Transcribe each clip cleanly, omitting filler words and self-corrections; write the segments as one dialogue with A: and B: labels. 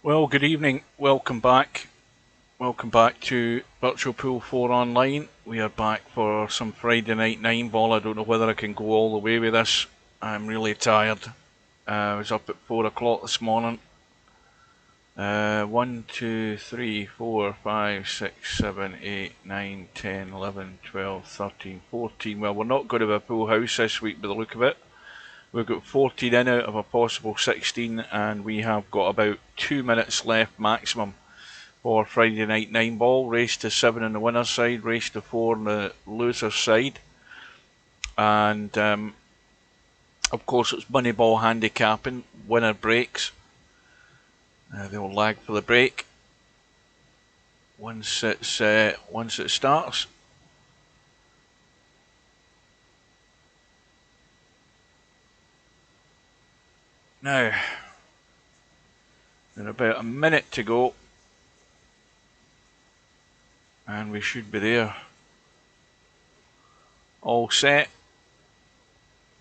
A: Well, good evening. Welcome back. Welcome back to Virtual Pool 4 Online. We are back for some Friday night 9 ball. I don't know whether I can go all the way with this. I'm really tired. I was up at 4 o'clock this morning. 1, 2, 3, 4, 5, 6, 7, 8, 9, 10, 11, 12, 13, 14. Well, we're not going to have a full house this week by the look of it. We've got 14 in out of a possible 16, and we have got about 2 minutes left maximum for Friday night 9 ball. Race to 7 on the winner's side, race to 4 on the loser's side. And of course, it's money ball handicapping. Winner breaks. They'll lag for the break once it starts. Now, in about a minute to go, and we should be there, all set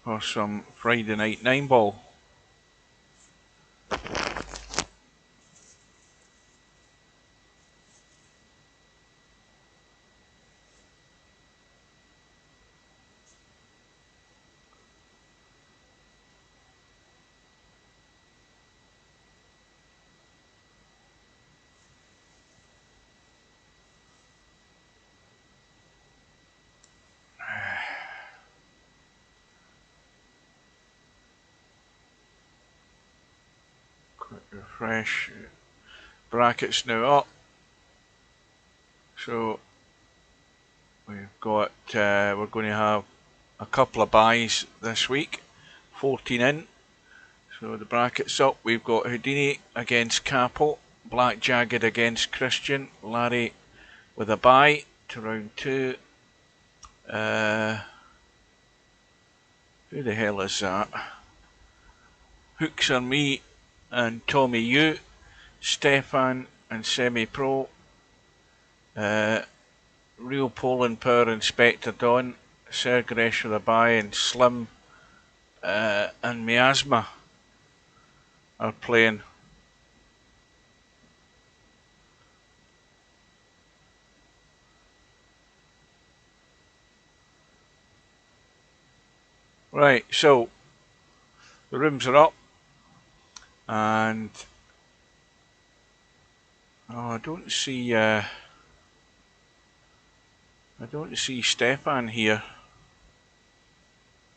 A: for some Friday night 9 ball. Quick refresh. Brackets now up. So we've got, we're going to have a couple of buys this week. 14 in. So the brackets up. We've got Houdini against Capo. Black Jagged against Christian. Larry with a buy to round 2. Who the hell is that? Hooks are me and Tommy U. Stefan and Semi Pro. Real Poland Power Inspector Don. Sergresh with a buy, and Slim and Miasma are playing. Right, so the rooms are up, and I don't see Stefan here.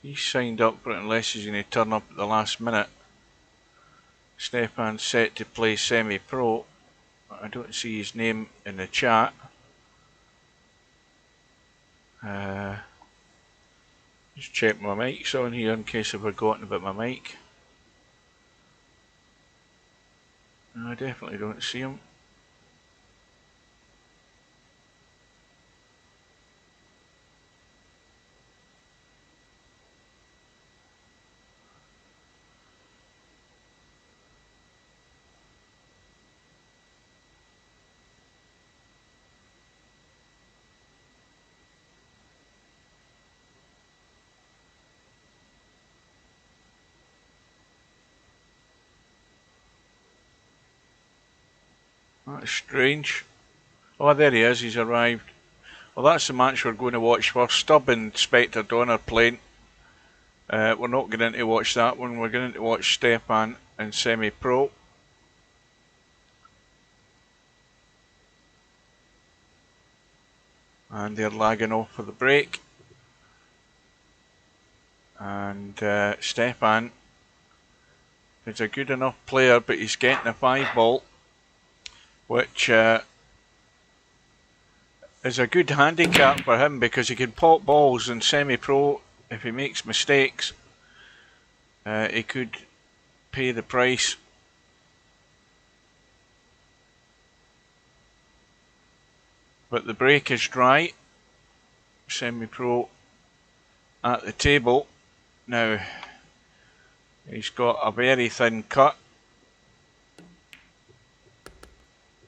A: He's signed up for it unless he's going to turn up at the last minute. Stefan's set to play semi-pro. I don't see his name in the chat. Just check my mic's on here in case I've forgotten about my mic. No, I definitely don't see him. That's strange. Oh, there he is, he's arrived. Well, that's the match we're going to watch first. Stubb and Spectre Dawn are playing. We're not going to watch that one. We're going to watch Stefan and Semi-Pro. And they're lagging off for the break. And Stefan is a good enough player, but he's getting a 5 ball, which is a good handicap for him because he can pop balls in semi-pro. If he makes mistakes, he could pay the price. But the break is dry. Semi-pro at the table. Now, he's got a very thin cut.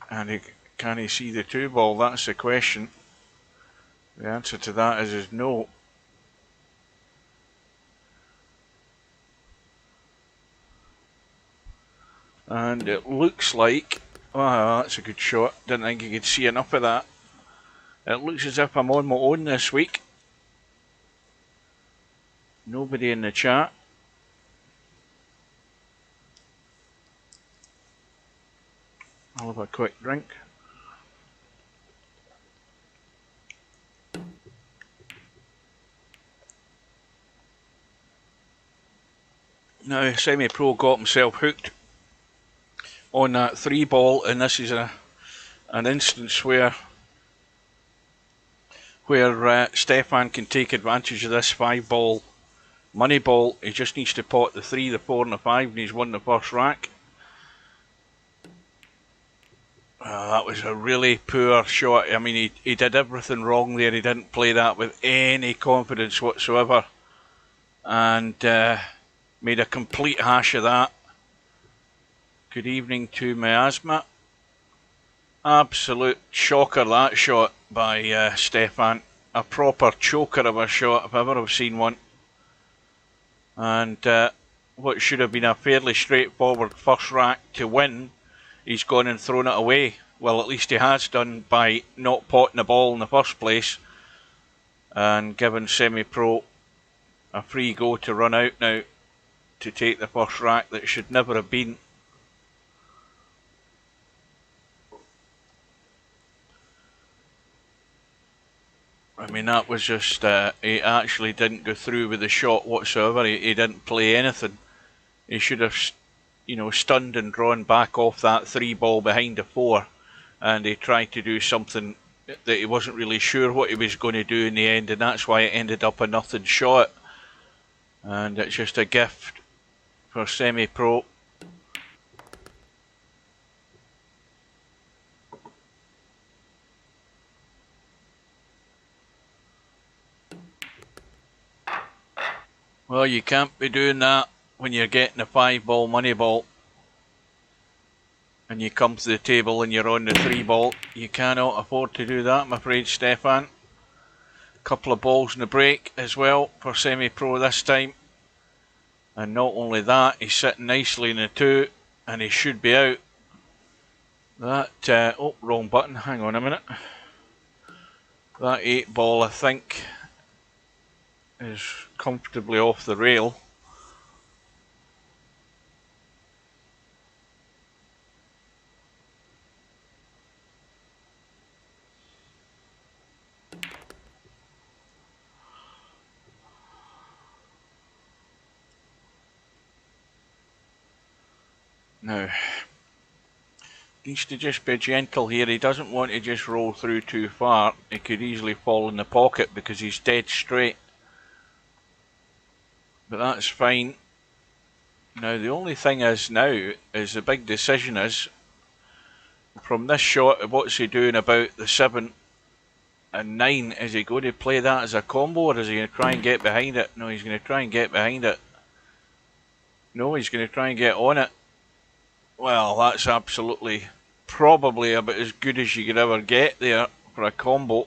A: And can he see the 2 ball? That's the question. The answer to that is no. And it looks like, oh, that's a good shot. Didn't think you could see enough of that. It looks as if I'm on my own this week. Nobody in the chat. I'll have a quick drink. Now, Semi-Pro got himself hooked on that 3 ball, and this is an instance where Stefan can take advantage of this 5 ball money ball. He just needs to pot the 3, the 4 and the 5, and he's won the first rack. That was a really poor shot. I mean, he did everything wrong there. He didn't play that with any confidence whatsoever, and made a complete hash of that. Good evening to Miasma. Absolute shocker, that shot by Stefan. A proper choker of a shot if ever I've seen one. And what should have been a fairly straightforward first rack to win, he's gone and thrown it away. Well, at least he has done by not potting the ball in the first place and given Semi-Pro a free go to run out now to take the first rack that should never have been. I mean, that was just, he actually didn't go through with the shot whatsoever. He didn't play anything. He should have, stunned and drawn back off that 3 ball behind the 4. And he tried to do something that he wasn't really sure what he was going to do in the end. And that's why it ended up a nothing shot. And it's just a gift for Semi-Pro. Well, you can't be doing that when you're getting a 5 ball money ball and you come to the table and you're on the 3 ball. You cannot afford to do that, I'm afraid, Stefan. Couple of balls in the break as well for Semi-Pro this time. And not only that, he's sitting nicely in the 2 and he should be out. That, oh, wrong button, hang on a minute. That 8 ball, I think, is comfortably off the rail. Now, needs to just be gentle here. He doesn't want to just roll through too far. He could easily fall in the pocket because he's dead straight. But that's fine. Now the only thing is now, is the big decision is, from this shot, what's he doing about the 7 and 9? Is he going to play that as a combo, or is he going to try and get behind it? No, he's going to try and get behind it. No, he's going to try and get on it. Well, that's absolutely, probably about as good as you could ever get there for a combo.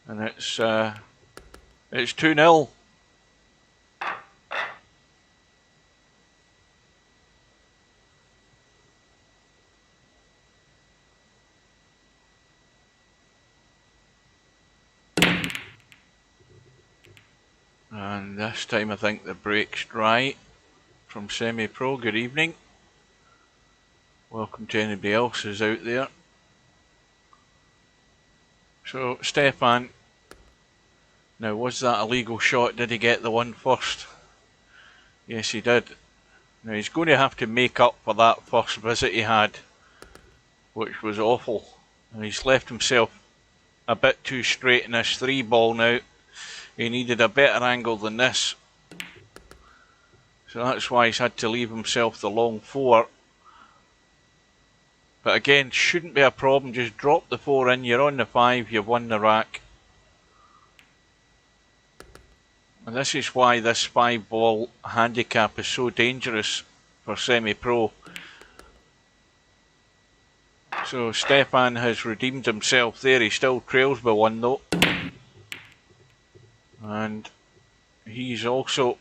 A: And it's 2-0. And this time I think the break's dry from Semi-Pro. Good evening. Welcome to anybody else who's out there. So, Stefan, now was that a legal shot? Did he get the one first? Yes, he did. Now he's going to have to make up for that first visit he had, which was awful. And he's left himself a bit too straight in this 3 ball now. He needed a better angle than this. So that's why he's had to leave himself the long 4. But again, shouldn't be a problem. Just drop the 4 in, you're on the 5, you've won the rack. And this is why this 5 ball handicap is so dangerous for Semi-Pro. So Stefan has redeemed himself there. He still trails by 1 though. And he's also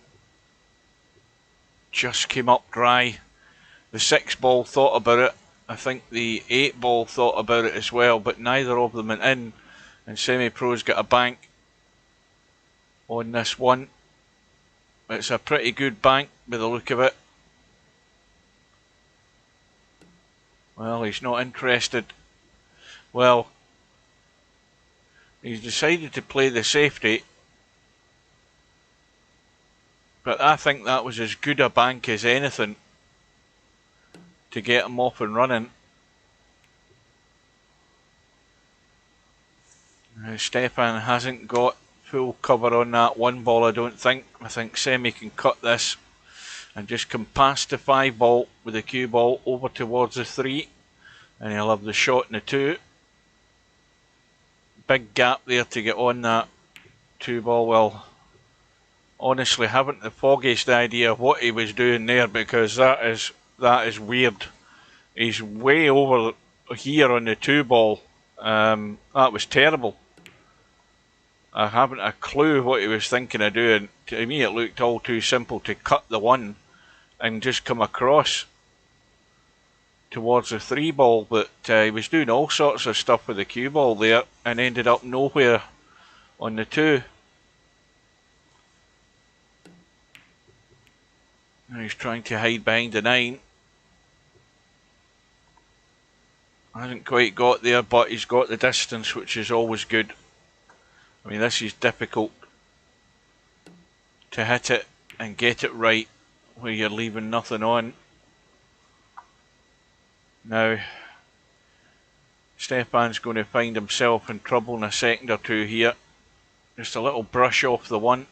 A: just came up dry The 6 ball thought about it. I think the 8 ball thought about it as well, but neither of them went in. And Semi-Pro's got a bank on this one. It's a pretty good bank by the look of it. Well, he's not interested. Well, he's decided to play the safety. But I think that was as good a bank as anything to get him off and running. Now, Stefan hasn't got full cover on that 1 ball, I don't think. I think Semi can cut this and just come past the 5 ball with the cue ball over towards the 3. And he'll have the shot in the 2. Big gap there to get on that 2 ball. Well, honestly, haven't the foggiest idea what he was doing there, because that is weird. He's way over here on the 2 ball. That was terrible. I haven't a clue what he was thinking of doing. To me, it looked all too simple to cut the 1 and just come across towards the 3 ball, but he was doing all sorts of stuff with the cue ball there and ended up nowhere on the 2. Now he's trying to hide behind the 9. Hasn't quite got there, but he's got the distance, which is always good. I mean, this is difficult to hit it and get it right where you're leaving nothing on. Now, Stefan's going to find himself in trouble in a second or two here. Just a little brush off the 1.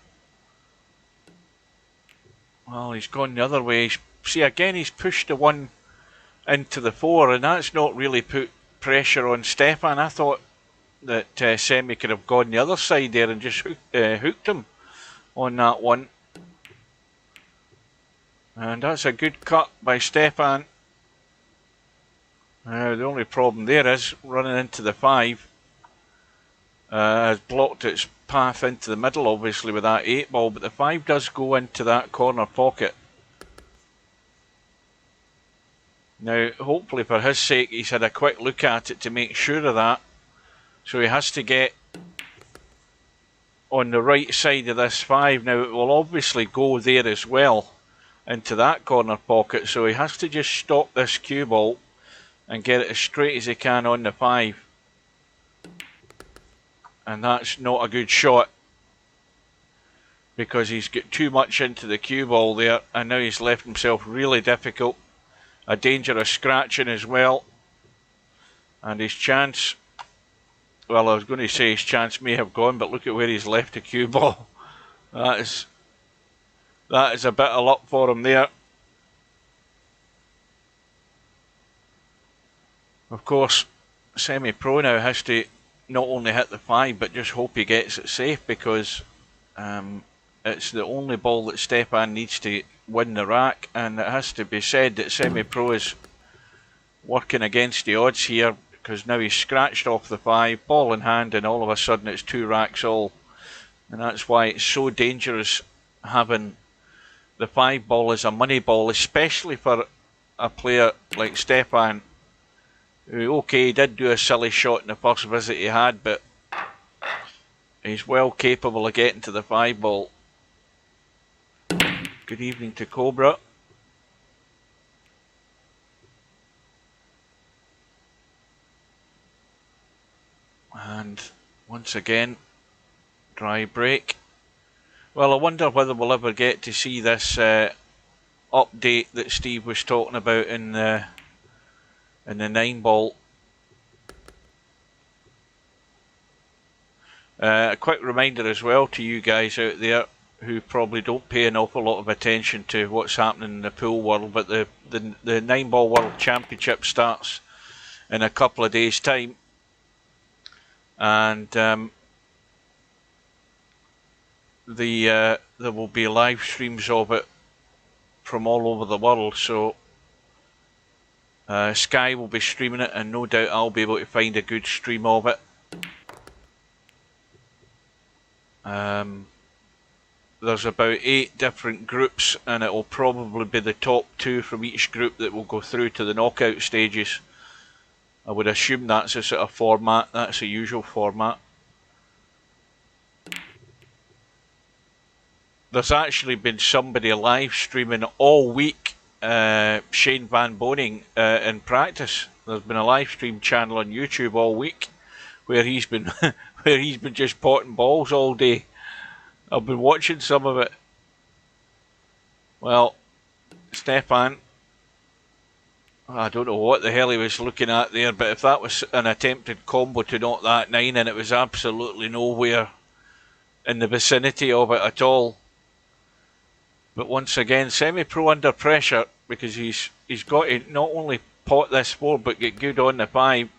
A: Well, he's gone the other way. See, again, he's pushed the 1 into the 4, and that's not really put pressure on Stefan. I thought that Semi could have gone the other side there and just hooked him on that 1. And that's a good cut by Stefan. The only problem there is running into the 5 has blocked its path into the middle, obviously, with that 8 ball, but the 5 does go into that corner pocket. Now, hopefully for his sake, he's had a quick look at it to make sure of that. So he has to get on the right side of this 5. Now, it will obviously go there as well, into that corner pocket. So he has to just stop this cue ball and get it as straight as he can on the 5. And that's not a good shot, because he's got too much into the cue ball there, and now he's left himself really difficult. A dangerous scratching as well. And his chance, well, I was going to say his chance may have gone, but look at where he's left the cue ball. That is a bit of luck for him there. Of course, Semi-Pro now has to not only hit the 5, but just hope he gets it safe, because it's the only ball that Stefan needs to win the rack. And it has to be said that Semi-Pro is working against the odds here, because now he's scratched off the 5, ball in hand, and all of a sudden it's 2 racks all. And that's why it's so dangerous having the 5 ball as a money ball, especially for a player like Stefan, who, okay, he did do a silly shot in the first visit he had, but he's well capable of getting to the 5 ball. Good evening to Cobra. And once again, dry break. Well, I wonder whether we'll ever get to see this update that Steve was talking about in the 9 ball. A quick reminder as well to you guys out there who probably don't pay an awful lot of attention to what's happening in the pool world, but the 9 ball world championship starts in a couple of days' time, and there will be live streams of it from all over the world. So Sky will be streaming it, and no doubt I'll be able to find a good stream of it. there's about 8 different groups, and it will probably be the top 2 from each group that will go through to the knockout stages. I would assume that's a sort of format, that's a usual format. There's actually been somebody live streaming all week, Shane Van Boning, in practice. There's been a live stream channel on YouTube all week where he's been where he's been just potting balls all day. I've been watching some of it. Well, Stefan, I don't know what the hell he was looking at there, but if that was an attempted combo to knock that 9 in, it was absolutely nowhere in the vicinity of it at all. But once again, semi-pro under pressure, because he's got to not only pot this 4 but get good on the 5.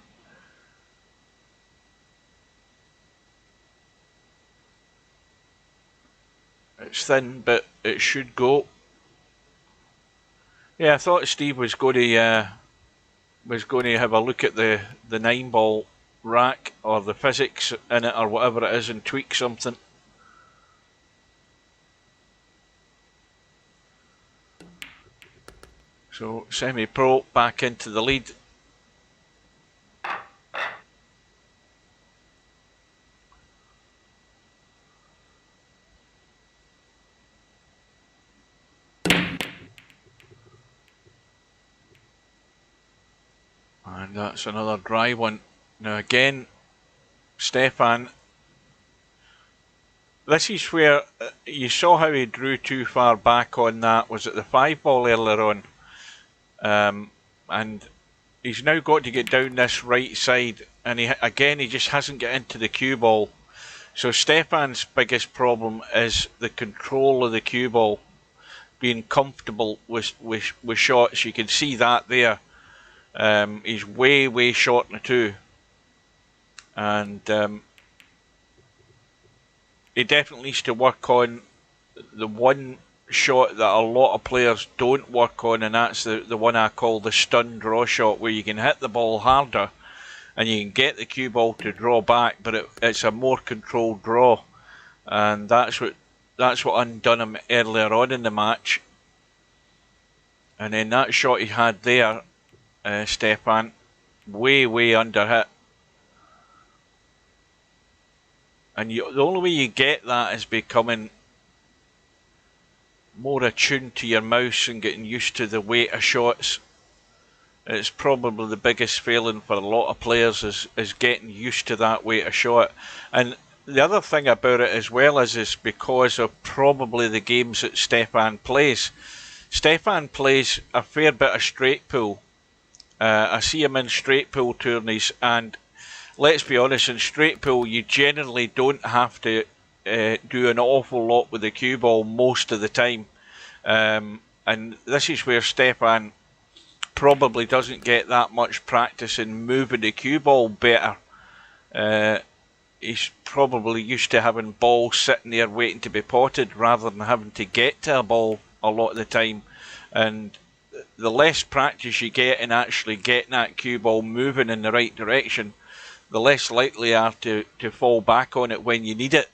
A: It's thin, but it should go. Yeah, I thought Steve was going to have a look at the 9-ball rack or the physics in it or whatever it is and tweak something. So semi-pro back into the lead. And that's another dry one. Now again, Stefan, this is where you saw how he drew too far back on that, was at the 5-ball earlier on. And he's now got to get down this right side, and he just hasn't got into the cue ball. So Stefan's biggest problem is the control of the cue ball, being comfortable with shots. You can see that there. He's way short in the 2, and he definitely needs to work on the one shot that a lot of players don't work on, and that's the one I call the stun draw shot, where you can hit the ball harder and you can get the cue ball to draw back, but it's a more controlled draw, and that's what undone him earlier on in the match. And then that shot he had there, Stefan, way under hit. And the only way you get that is becoming more attuned to your mouse and getting used to the weight of shots. It's probably the biggest failing for a lot of players is getting used to that weight of shot. And the other thing about it as well is because of probably the games that Stefan plays. Stefan plays a fair bit of straight pull. I see him in straight pull tourneys, and let's be honest, in straight pull you generally don't have to do an awful lot with the cue ball most of the time, and this is where Stefan probably doesn't get that much practice in moving the cue ball better. He's probably used to having balls sitting there waiting to be potted rather than having to get to a ball a lot of the time, and the less practice you get in actually getting that cue ball moving in the right direction, the less likely you are to fall back on it when you need it.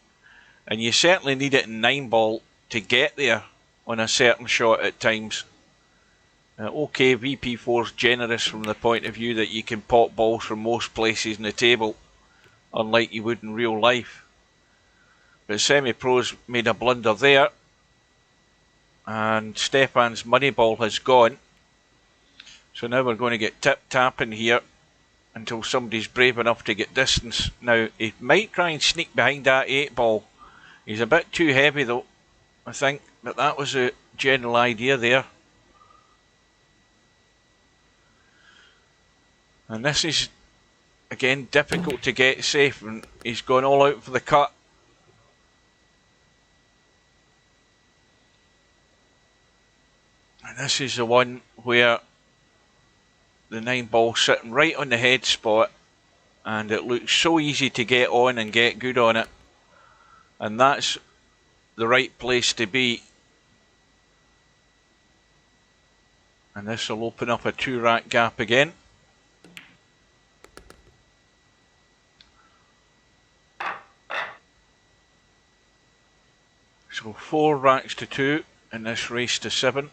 A: And you certainly need it in 9-ball to get there on a certain shot at times. Okay, VP4's generous from the point of view that you can pot balls from most places in the table, unlike you would in real life. But Semi-Pro's made a blunder there, and Stefan's money ball has gone. So now we're going to get tip-tapping here until somebody's brave enough to get distance. Now, he might try and sneak behind that 8-ball. He's a bit too heavy though, I think, but that was a general idea there. And this is, again, difficult to get safe, and he's gone all out for the cut. And this is the one where the 9-ball's sitting right on the head spot, and it looks so easy to get on and get good on it. And that's the right place to be. And this will open up a 2-rack gap again. So So 4 racks to 2 in this race to 7.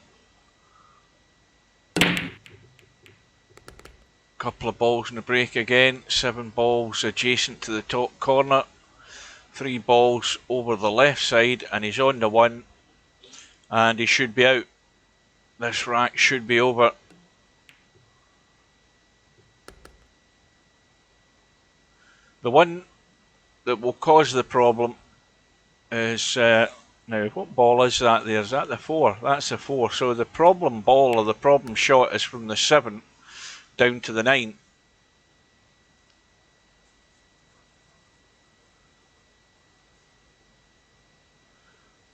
A: Couple of balls in the break again. 7 balls adjacent to the top corner. 3 balls over the left side, and he's on the 1, and he should be out. This rack should be over. The one that will cause the problem is, now what ball is that there? Is that the 4? That's the 4. So the problem ball or the problem shot is from the 7 down to the 9.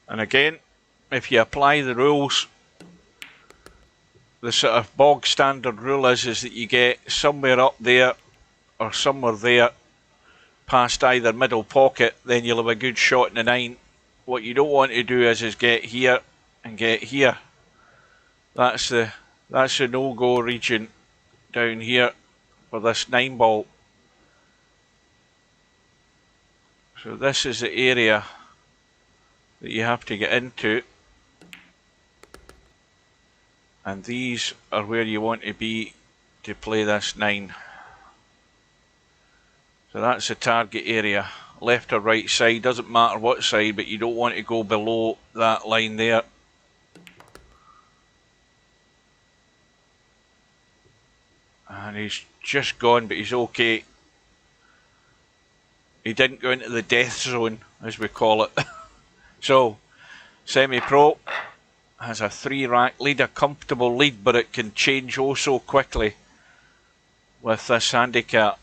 A: And again, if you apply the rules, the sort of bog standard rule is that you get somewhere up there or somewhere there past either middle pocket, then you'll have a good shot in the 9. What you don't want to do is get here and get here. That's the no-go region down here for this 9 ball. So this is the area that you have to get into, and these are where you want to be to play this 9. So that's the target area, left or right side, doesn't matter what side, but you don't want to go below that line there. And he's just gone, but he's okay. He didn't go into the death zone, as we call it. So, semi-pro has a 3 rack lead, a comfortable lead, but it can change oh so quickly with this handicap.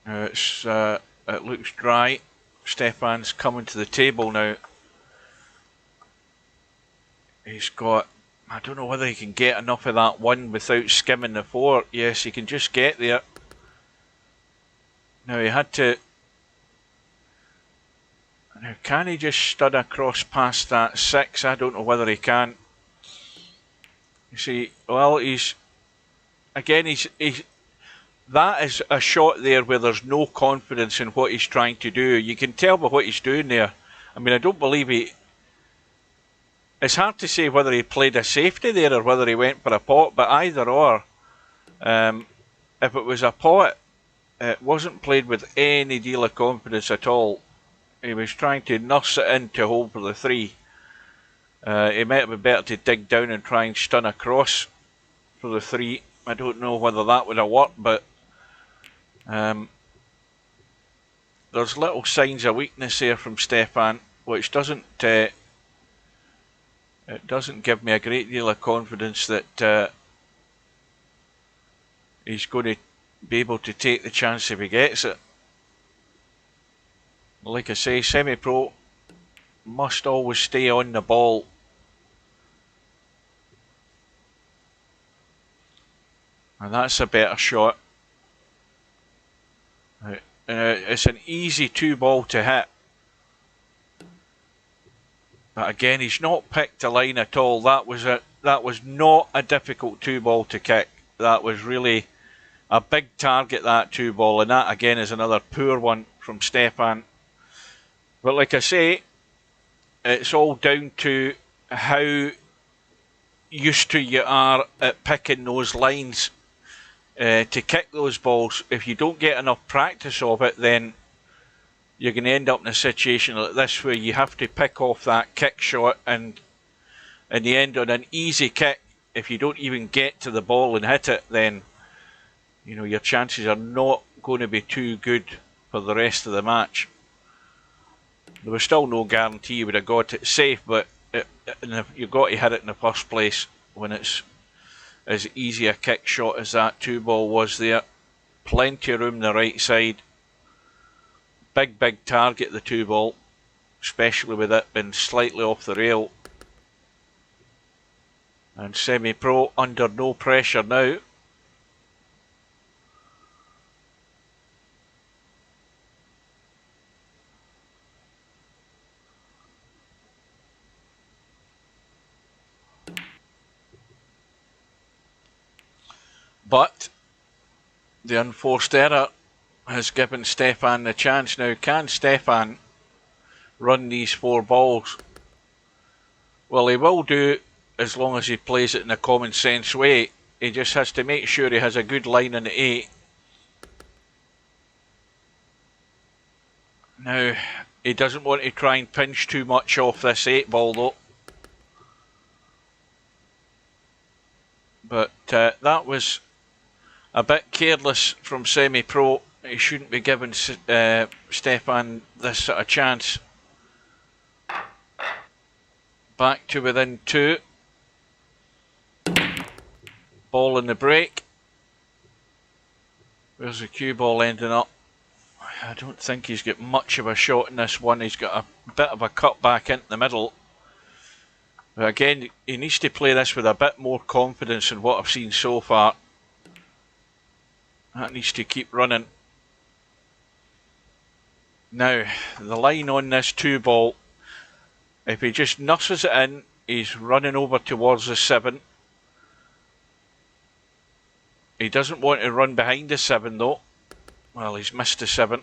A: It looks dry. Stefan's coming to the table now. He's got, I don't know whether he can get enough of that 1 without skimming the 4. Yes, he can just get there. Now he had to, now can he just stud across past that 6? I don't know whether he can. You see, well, he's that is a shot there where there's no confidence in what he's trying to do. You can tell by what he's doing there. I mean, I don't believe it's hard to say whether he played a safety there or whether he went for a pot, but either or. If it was a pot, it wasn't played with any deal of confidence at all. He was trying to nurse it in to hold for the 3. It might have been better to dig down and try and stun across for the 3. I don't know whether that would have worked, but there's little signs of weakness there from Stefan, which doesn't give me a great deal of confidence that he's going to be able to take the chance if he gets it. Like I say, semi-pro must always stay on the ball. And that's a better shot. It's an easy 2 ball to hit. But again, he's not picked a line at all. That was not a difficult 2 ball to kick. That was really a big target, that 2 ball, and that again is another poor one from Stefan. But like I say, it's all down to how used to you are at picking those lines to kick those balls. If you don't get enough practice of it, then you're going to end up in a situation like this where you have to pick off that kick shot, and in the end, on an easy kick, if you don't even get to the ball and hit it, then you know your chances are not going to be too good for the rest of the match. There was still no guarantee you would have got it safe, but you've got to hit it in the first place when it's as easy a kick shot as that 2 ball was there. Plenty of room the right side. Big target, the 2 ball, especially with it being slightly off the rail. And semi-pro under no pressure now. But the unforced error has given Stefan the chance. Now, can Stefan run these 4 balls? Well, he will do as long as he plays it in a common sense way. He just has to make sure he has a good line on the 8. Now, he doesn't want to try and pinch too much off this 8 ball though. But that was a bit careless from semi-pro. He shouldn't be giving Stefan this sort of chance. Back to within 2. Ball in the break. Where's the cue ball ending up? I don't think he's got much of a shot in this one. He's got a bit of a cut back into the middle. But again, he needs to play this with a bit more confidence than what I've seen so far. That needs to keep running. Now, the line on this 2 ball, if he just nurses it in, he's running over towards the 7. He doesn't want to run behind the 7 though. Well, he's missed the 7.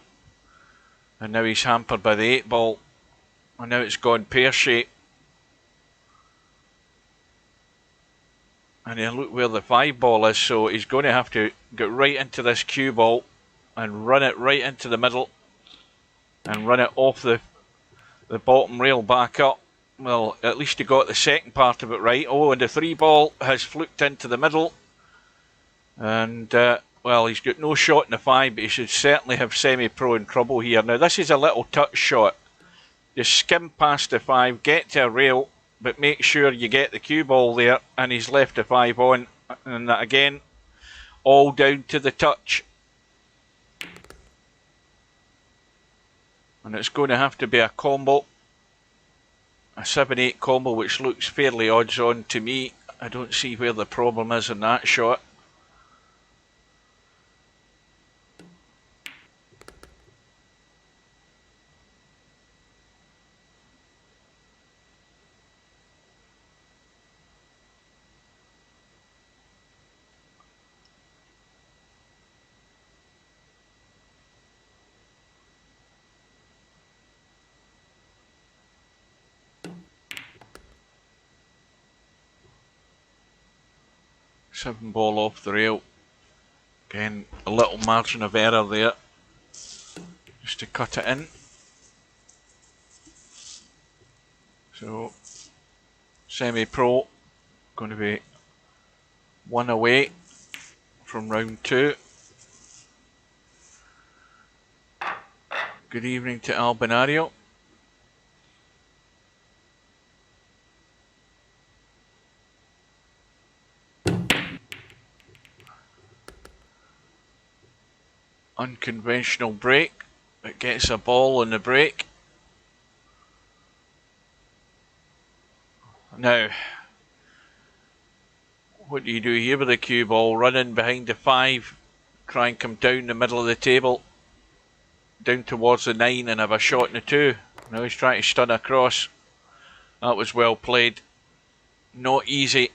A: And now he's hampered by the 8 ball. And now it's gone pear-shaped. And then look where the 5 ball is, so he's going to have to get right into this cue ball and run it right into the middle. And run it off the bottom rail back up. Well, at least he got the second part of it right. Oh, and the 3 ball has fluked into the middle. And, well, he's got no shot in the 5, but he should certainly have semi-pro in trouble here. Now, this is a little touch shot. Just skim past the 5, get to a rail, but make sure you get the cue ball there, and he's left the 5 on. And that, again, all down to the touch. And it's going to have to be a combo. A 7-8 combo, which looks fairly odds on to me. I don't see where the problem is in that shot. Seven ball off the rail. Again, a little margin of error there. Just to cut it in. So, semi-pro, going to be 1 away from round 2. Good evening to Albinario. Unconventional break. It gets a ball on the break. Now, what do you do here with the cue ball? Run in behind the 5, try and come down the middle of the table, down towards the 9 and have a shot in the 2. Now he's trying to stun across. That was well played. Not easy.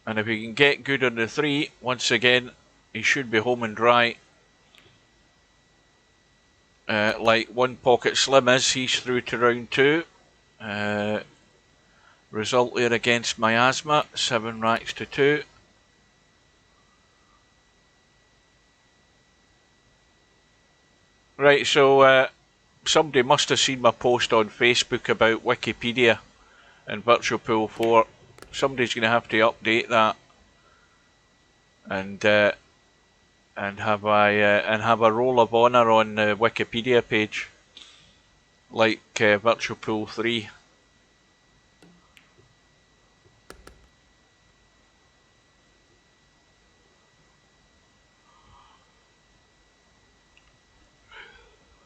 A: And if he can get good on the 3, once again, he should be home and dry. Like One Pocket Slim is, he's through to round 2. Result there against Miasma, 7 racks to 2. Right, so somebody must have seen my post on Facebook about Wikipedia and Virtual Pool 4. Somebody's going to have to update that and have a roll of honour on the Wikipedia page, like Virtual Pool 3.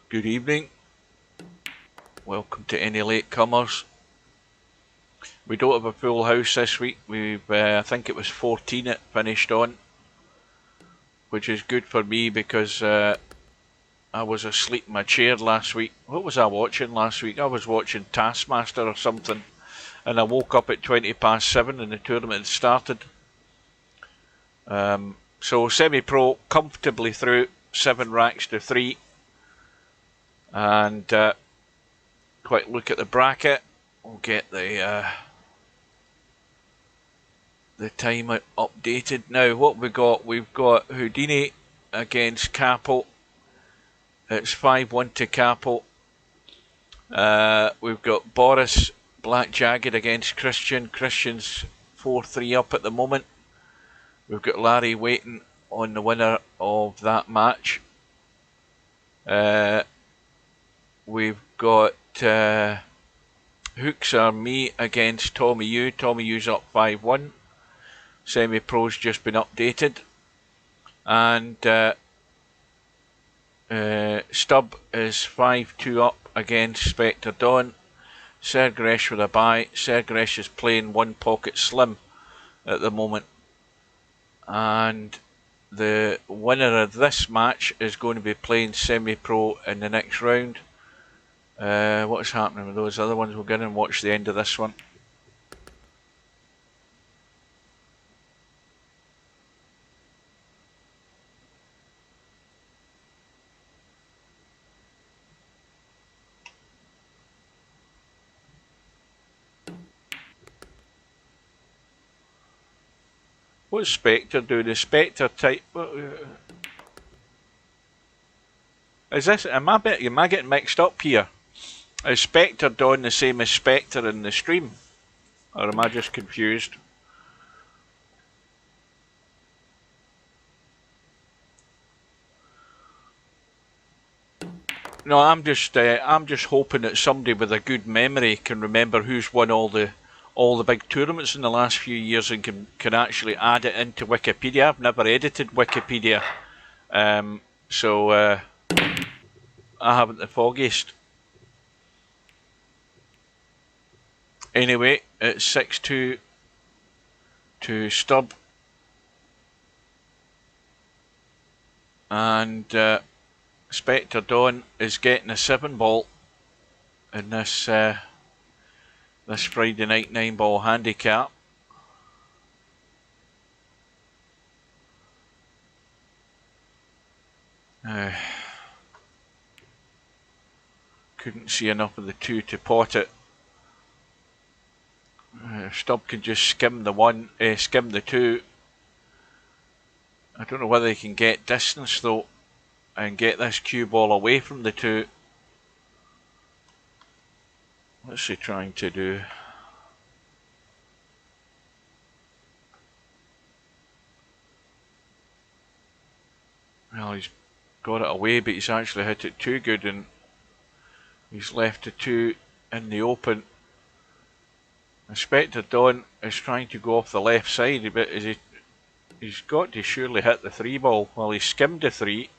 A: Good evening. Welcome to any latecomers. We don't have a full house this week. We've I think it was 14 it finished on, which is good for me because I was asleep in my chair last week. What was I watching last week? I was watching Taskmaster or something, and I woke up at 7:20 and the tournament had started. So semi-pro comfortably through, 7 racks to 3. And quick look at the bracket. We'll get the time updated. Now what we got? We've got Houdini against Capo. It's 5-1 to Capo. We've got Boris Black Jagged against Christian. Christian's 4-3 up at the moment. We've got Larry waiting on the winner of that match. We've got Hooks are me against Tommy Yu. Tommy Yu's up 5-1. Semi-pro's just been updated. And Stubb is 5-2 up against Spectre Dawn. Sergresh with a bye. Sergresh is playing One Pocket Slim at the moment. And the winner of this match is going to be playing semi-pro in the next round. What's happening with those other ones? We'll get in and watch the end of this one. What's Spectre doing? The Spectre type. Is this? Am I getting mixed up here? Is Spectre Dawn the same as Spectre in the stream? Or am I just confused? No, I'm just hoping that somebody with a good memory can remember who's won all the big tournaments in the last few years and can actually add it into Wikipedia. I've never edited Wikipedia, so I haven't the foggiest. Anyway, it's 6-2 to Stubb, and Spectre Dawn is getting a 7-ball in this this Friday night 9-ball handicap. Couldn't see enough of the 2 to pot it. Stubb can just skim the 2. I don't know whether he can get distance though and get this cue ball away from the 2. What's he trying to do? Well, he's got it away, but he's actually hit it too good, and he's left the 2 in the open. Spectre Dawn is trying to go off the left side, but he's got to surely hit the 3-ball. Well, he skimmed the 3,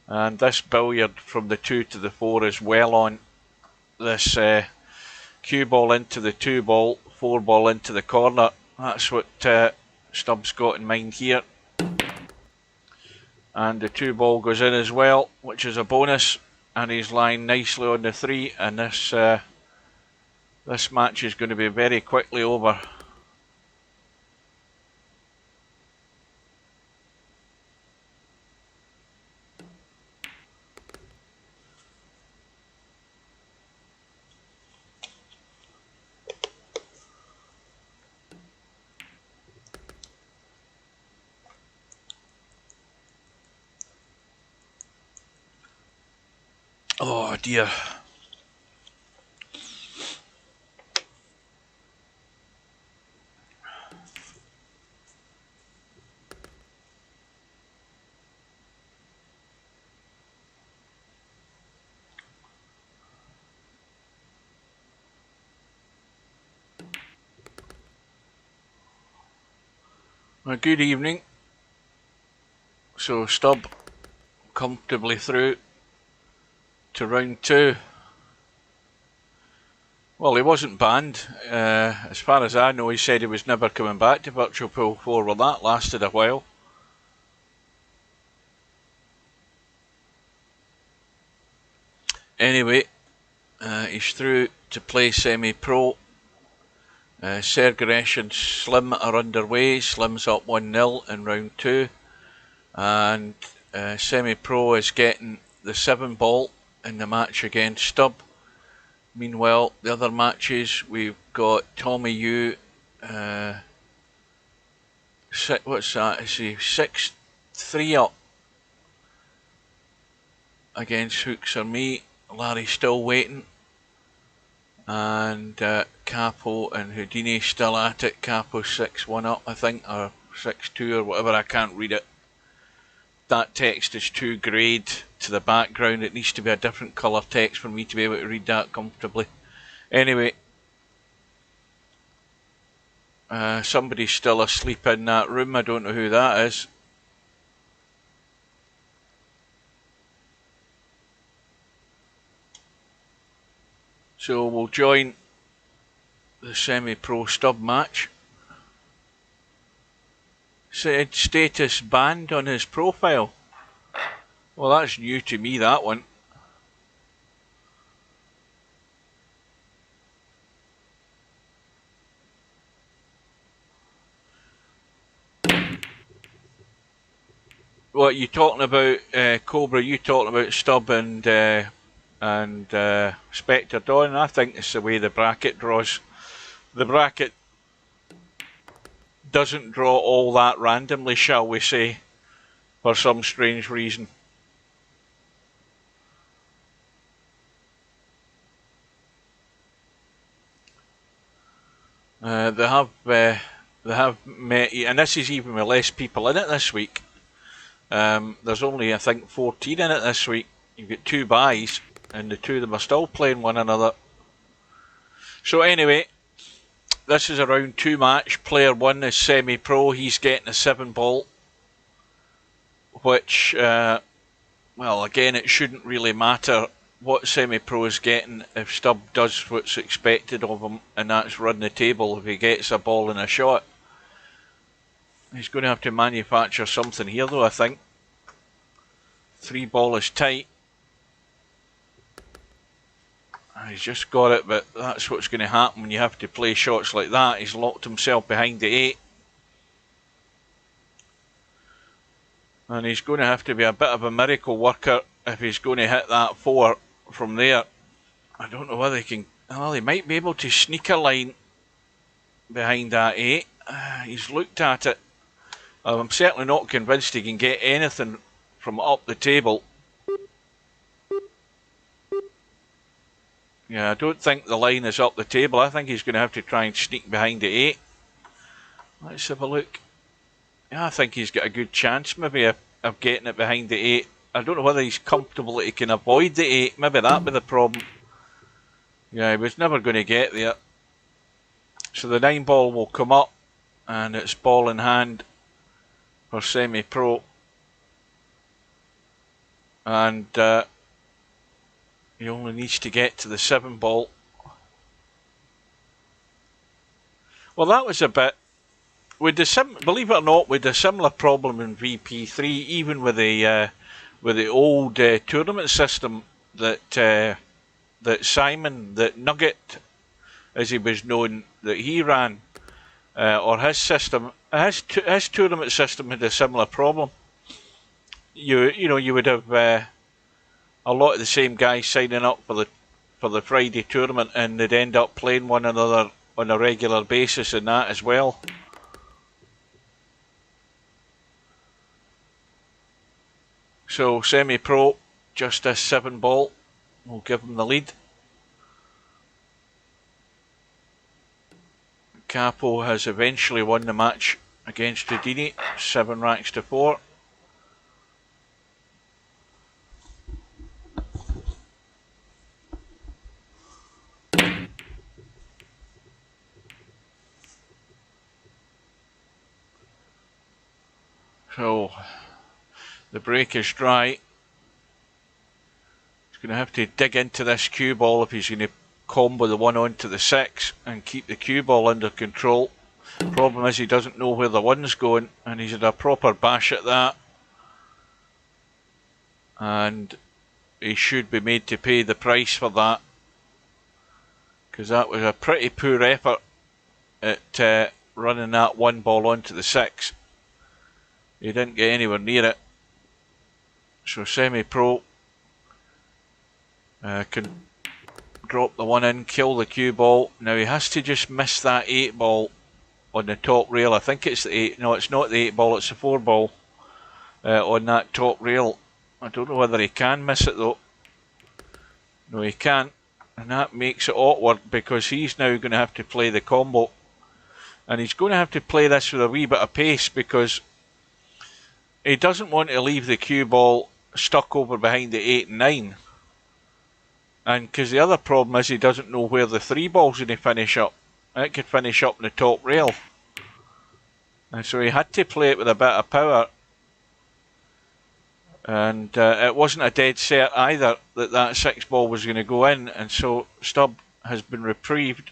A: and this billiard from the 2 to the 4 is well on. This cue ball into the 2-ball, 4-ball into the corner. That's what Stubbs got in mind here. And the 2-ball goes in as well, which is a bonus, and he's lying nicely on the 3, and this match is going to be very quickly over. Oh dear. Well, good evening. So Stubb comfortably through to round 2. Well, he wasn't banned. As far as I know, he said he was never coming back to Virtual Pool 4. Well, that lasted a while. Anyway, he's through to play semi-pro. Sergeresh and Slim are underway. Slim's up 1-0 in round 2. And Semi-Pro is getting the 7 ball in the match against Stubb. Meanwhile, the other matches, we've got Tommy Yu, what's that? Is he 6-3 up against Hooks or me? Larry still waiting. And Capo and Houdini still at it. Capo 6-1 up, I think, or 6-2 or whatever. I can't read it. That text is too greyed to the background. It needs to be a different colour text for me to be able to read that comfortably. Anyway, somebody's still asleep in that room. I don't know who that is. So we'll join the Semi-Pro Stubb match. Said status banned on his profile. Well, that's new to me, that one. What you talking about, Cobra? You talking about Stubb and Spectre Dawn? I think it's the way the bracket draws. The bracket doesn't draw all that randomly, shall we say, for some strange reason. They have met, and this is even with less people in it this week. There's only, I think, 14 in it this week. You've got 2 buys, and the 2 of them are still playing one another. So anyway, this is a round 2 match. Player 1 is Semi-Pro. He's getting a 7 ball, which, well, again, it shouldn't really matter what Semi-Pro is getting if Stubb does what's expected of him, and that's run the table if he gets a ball and a shot. He's going to have to manufacture something here, though, I think. 3 ball is tight. He's just got it, but that's what's going to happen when you have to play shots like that. He's locked himself behind the 8. And he's going to have to be a bit of a miracle worker if he's going to hit that 4 from there. I don't know whether he can... Well, he might be able to sneak a line behind that 8. He's looked at it. I'm certainly not convinced he can get anything from up the table. Yeah, I don't think the line is up the table. I think he's going to have to try and sneak behind the 8. Let's have a look. Yeah, I think he's got a good chance maybe of getting it behind the 8. I don't know whether he's comfortable that he can avoid the 8. Maybe that'd be the problem. Yeah, he was never going to get there. So the 9 ball will come up, and it's ball in hand for Semi-Pro. And he only needs to get to the 7 ball. Well, that was a bit... believe it or not, with a similar problem in VP3, even with the old tournament system that Simon, that Nugget, as he was known, that he ran, or his system, his tournament system had a similar problem. You know, you would have a lot of the same guys signing up for the Friday tournament, and they'd end up playing one another on a regular basis in that as well. So Semi-Pro, just a 7 ball, will give him the lead. Capo has eventually won the match against Houdini, 7 racks to 4. So the break is dry. He's going to have to dig into this cue ball if he's going to combo the 1 onto the 6 and keep the cue ball under control. Problem is he doesn't know where the 1's going, and he's had a proper bash at that. And he should be made to pay the price for that, because that was a pretty poor effort at running that one ball onto the 6. He didn't get anywhere near it. So semi-pro can drop the one in, kill the cue ball. Now he has to just miss that 8 ball on the top rail. I think it's the 8. No, it's not the 8 ball, it's the 4 ball on that top rail. I don't know whether he can miss it though. No, he can't. And that makes it awkward because he's now going to have to play the combo. And he's going to have to play this with a wee bit of pace because he doesn't want to leave the cue ball stuck over behind the 8 and 9. And because the other problem is he doesn't know where the 3 ball's going to finish up. It could finish up in the top rail. And so he had to play it with a bit of power. And it wasn't a dead set either that 6 ball was going to go in. And so Stubb has been reprieved.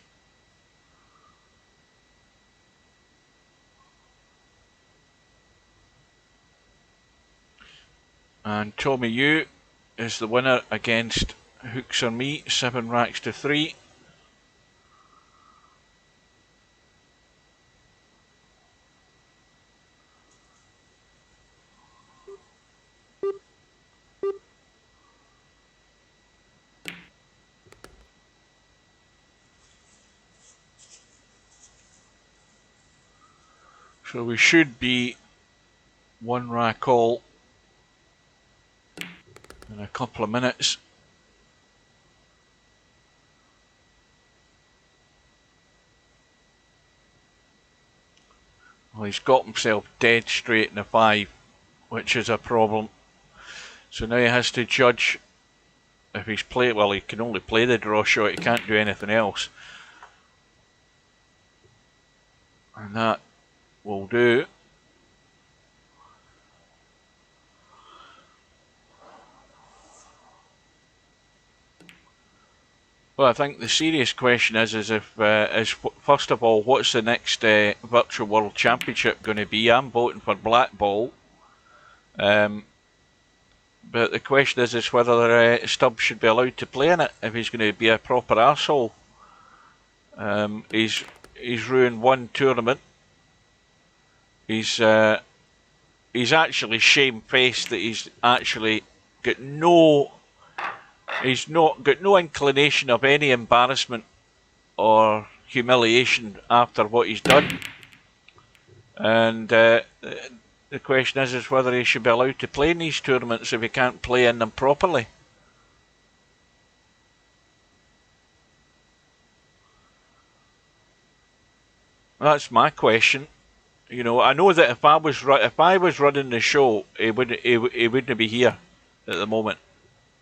A: And Tommy Yu is the winner against Hooks or Me, 7 racks to 3. So we should be 1 rack all in a couple of minutes. Well, he's got himself dead straight in the 5, which is a problem. So now he has to judge if he's played. Well, he can only play the draw shot, he can't do anything else. And that will do. Well, I think the serious question is first of all, what's the next Virtual World Championship going to be? I'm voting for Black Ball. But the question is whether Stubb should be allowed to play in it, if he's going to be a proper arsehole. He's ruined 1 tournament. He's actually shamefaced that he's actually got no... He's not got no inclination of any embarrassment or humiliation after what he's done. And the question is whether he should be allowed to play in these tournaments if he can't play in them properly. That's my question. You know, I know that if I was running the show, he wouldn't be here at the moment.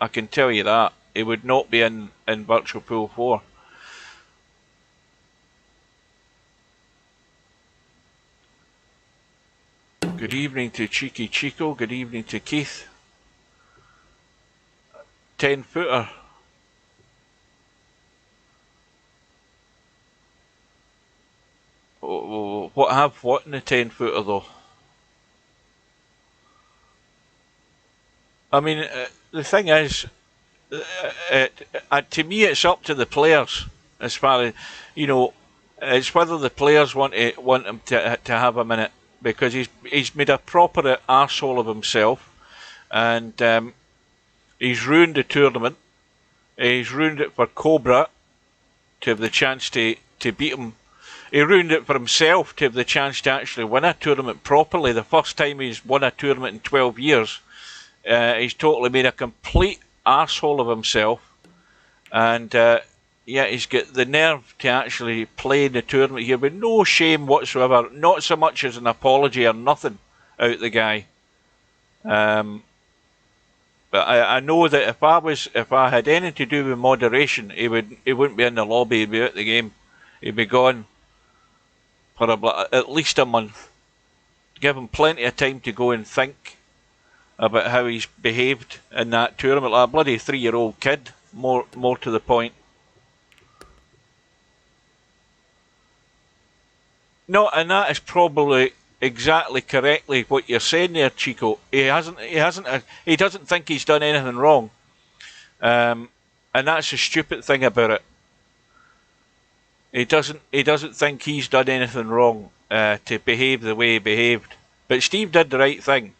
A: I can tell you that. He would not be in Virtual Pool 4. Good evening to Cheeky Chico. Good evening to Keith. 10-footer. What in the 10-footer though? I mean, the thing is, to me, it's up to the players. As far as you know, it's whether the players want him to have him in it, because he's made a proper arsehole of himself, and he's ruined the tournament. He's ruined it for Cobra to have the chance to beat him. He ruined it for himself to have the chance to actually win a tournament properly. The first time he's won a tournament in 12 years. He's totally made a complete arsehole of himself, and yeah, he's got the nerve to actually play in the tournament here with no shame whatsoever, not so much as an apology or nothing out the guy. But I know that if I had anything to do with moderation, he wouldn't be in the lobby. He'd be out the game. He'd be gone for at least a month. Give him plenty of time to go and think about how he's behaved in that tournament, like a bloody 3-year-old kid, more to the point. No, and that is probably exactly correctly what you're saying there, Chico. He doesn't think he's done anything wrong, and that's the stupid thing about it. He doesn't think he's done anything wrong to behave the way he behaved. But Steve did the right thing.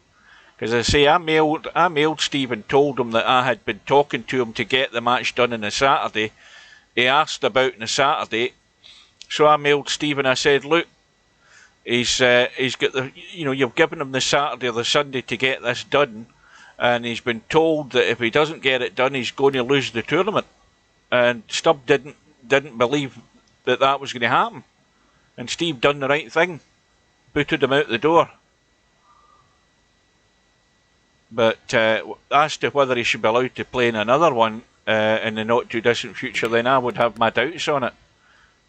A: Because I say, I mailed Steve and told him that I had been talking to him to get the match done on the Saturday. He asked about on the Saturday. So I mailed Steve and I said, look, he's got the, you've given him the Saturday or the Sunday to get this done. And he's been told that if he doesn't get it done, he's going to lose the tournament. And Stubb didn't believe that was going to happen. And Steve done the right thing. Booted him out the door. But as to whether he should be allowed to play in another one in the not too distant future, then I would have my doubts on it.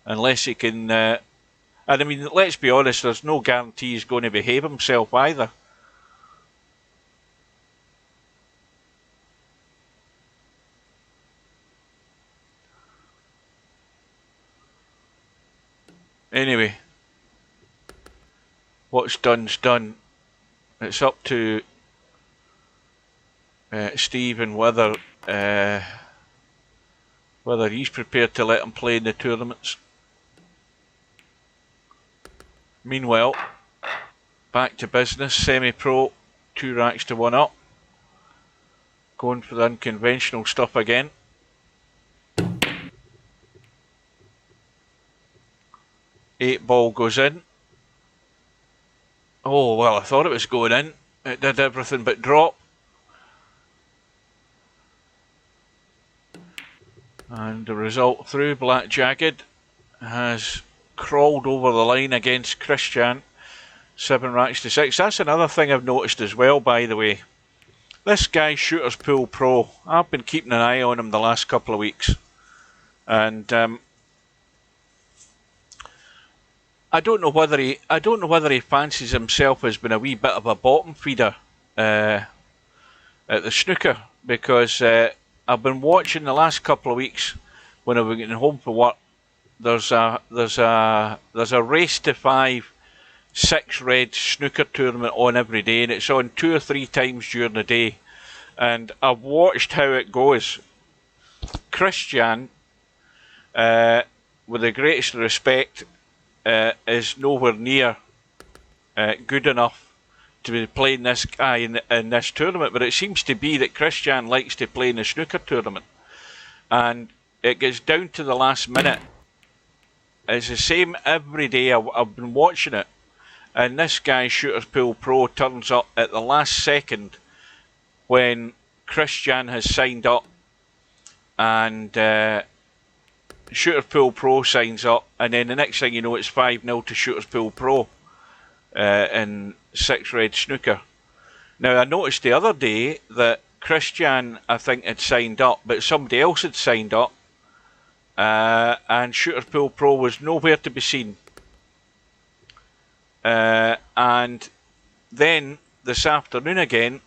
A: Unless he can... and I mean, let's be honest, there's no guarantee he's going to behave himself either. Anyway, what's done's done. It's up to Steve and whether he's prepared to let him play in the tournaments. Meanwhile, back to business. Semi-pro, 2 racks to 1 up. Going for the unconventional stuff again. Eight ball goes in. Oh, well, I thought it was going in. It did everything but drop. And the result through, Black Jagged has crawled over the line against Christian. 7 racks to 6. That's another thing I've noticed as well, by the way. This guy, Shooters Pool Pro, I've been keeping an eye on him the last couple of weeks. And I don't know whether he fancies himself as being a wee bit of a bottom feeder at the snooker, because I've been watching the last couple of weeks when I've been getting home from work. There's a race to 5 6 red snooker tournament on every day, and it's on 2 or 3 times during the day. And I've watched how it goes. Christian, with the greatest respect, is nowhere near good enough to be playing this guy in this tournament, but it seems to be that Christian likes to play in the snooker tournament, and it gets down to the last minute. It's the same every day. I've been watching it, and this guy, Shooters Pool Pro, turns up at the last second when Christian has signed up, and Shooters Pool Pro signs up, and then the next thing you know, it's 5-0 to Shooters Pool Pro in 6 red snooker. Now, I noticed the other day that Christian, I think, had signed up, but somebody else had signed up, and Shooters Pool Pro was nowhere to be seen. And then this afternoon again,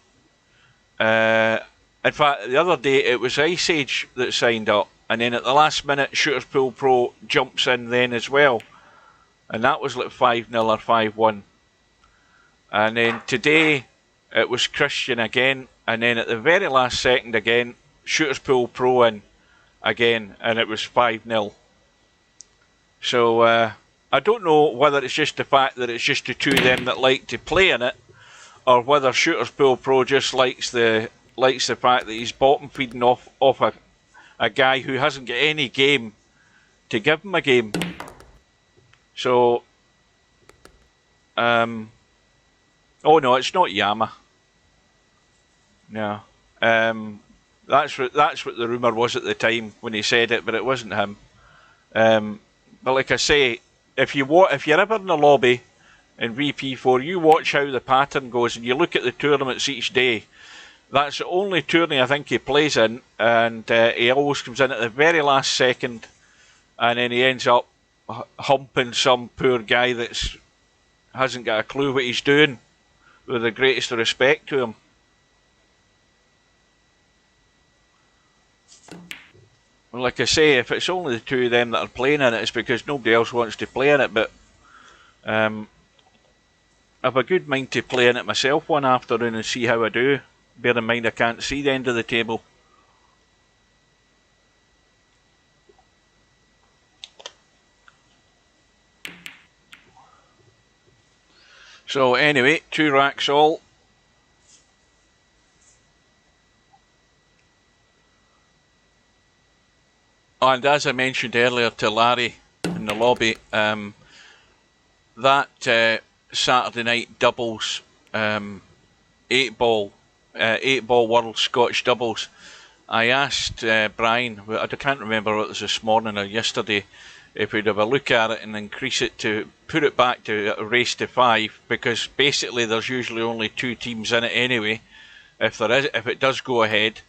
A: in fact, the other day it was Ice Age that signed up, and then at the last minute, Shooters Pool Pro jumps in then as well, and that was like 5-0 or 5-1. And then today it was Christian again, and then at the very last second again, Shooters Pool Pro in again, and it was 5-0. So I don't know whether it's just the fact that it's just the two of them that like to play in it, or whether Shooters Pool Pro just likes the fact that he's bottom feeding off a guy who hasn't got any game to give him a game. So, oh no, it's not Yama. No, that's what the rumour was at the time when he said it, but it wasn't him. But like I say, if you're ever in the lobby in VP4, you watch how the pattern goes, and you look at the tournaments each day. That's the only tourney I think he plays in, and he always comes in at the very last second, and then he ends up humping some poor guy that hasn't got a clue what he's doing, with the greatest respect to him. Well, like I say, if it's only the two of them that are playing in it, it's because nobody else wants to play in it, but I've a good mind to play in it myself one afternoon and see how I do. Bear in mind I can't see the end of the table. So anyway, 2 racks all. And as I mentioned earlier to Larry in the lobby, that Saturday night doubles 8-ball World Scotch doubles, I asked Brian, I can't remember whether it was this morning or yesterday, if we'd have a look at it and increase it to put it back to a race to 5, because basically there's usually only 2 teams in it anyway, if it does go ahead,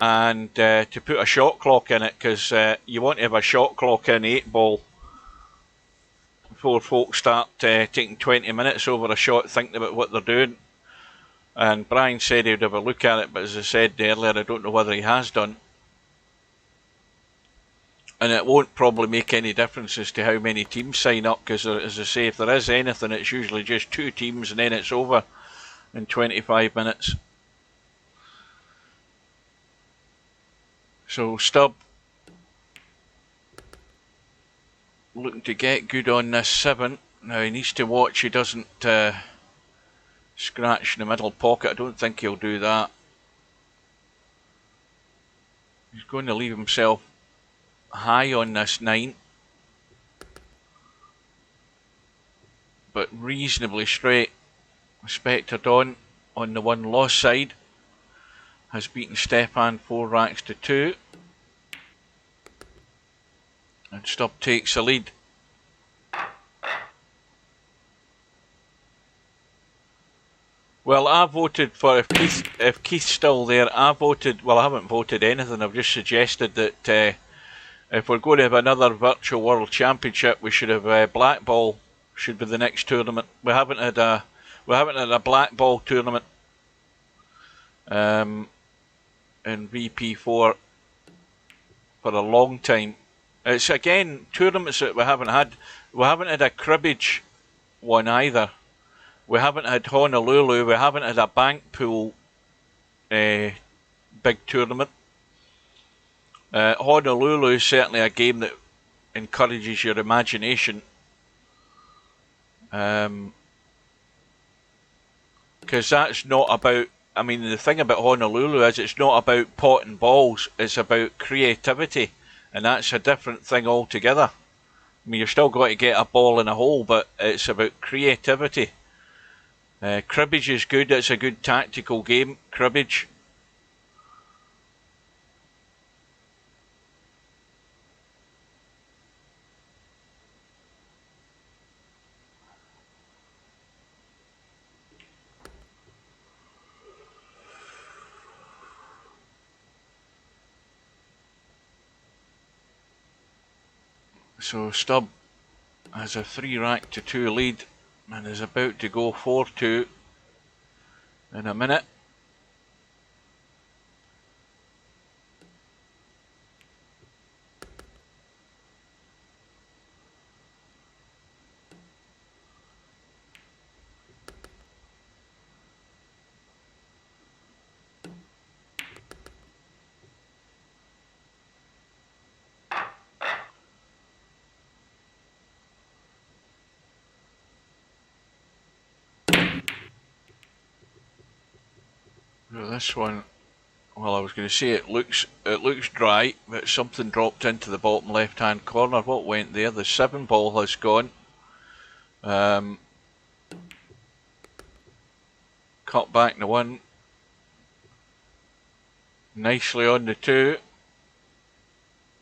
A: and to put a shot clock in it, because you want to have a shot clock in 8-ball before folks start taking 20 minutes over a shot thinking about what they're doing. And Brian said he'd have a look at it, but as I said earlier, I don't know whether he has done. And it won't probably make any difference as to how many teams sign up, because as I say, if there is anything, it's usually just 2 teams and then it's over in 25 minutes. So Stubb looking to get good on this 7. Now he needs to watch he doesn't scratch in the middle pocket. I don't think he'll do that. He's going to leave himself high on this 9, but reasonably straight. Spectre Dawn on the 1 loss side has beaten Stefan 4 racks to 2, and Stubb takes the lead. Well, I voted for, if Keith's still there, I haven't voted anything, I've just suggested that if we're going to have another Virtual World Championship, we should have Black Ball should be the next tournament. We haven't had a Black Ball tournament in VP4 for a long time. It's again tournaments that we haven't had. We haven't had a cribbage one either. We haven't had Honolulu. We haven't had a bank pool big tournament. Honolulu is certainly a game that encourages your imagination, because that's not about, I mean, the thing about Honolulu is it's not about potting balls, it's about creativity, and that's a different thing altogether. I mean, you've still got to get a ball in a hole, but it's about creativity. Cribbage is good, it's a good tactical game, cribbage. So Stubb has a 3 rack to 2 lead and is about to go 4-2 in a minute. This one, well, I was going to say it looks dry, but something dropped into the bottom left hand corner. What went there? The 7 ball has gone. Cut back to 1. Nicely on the 2.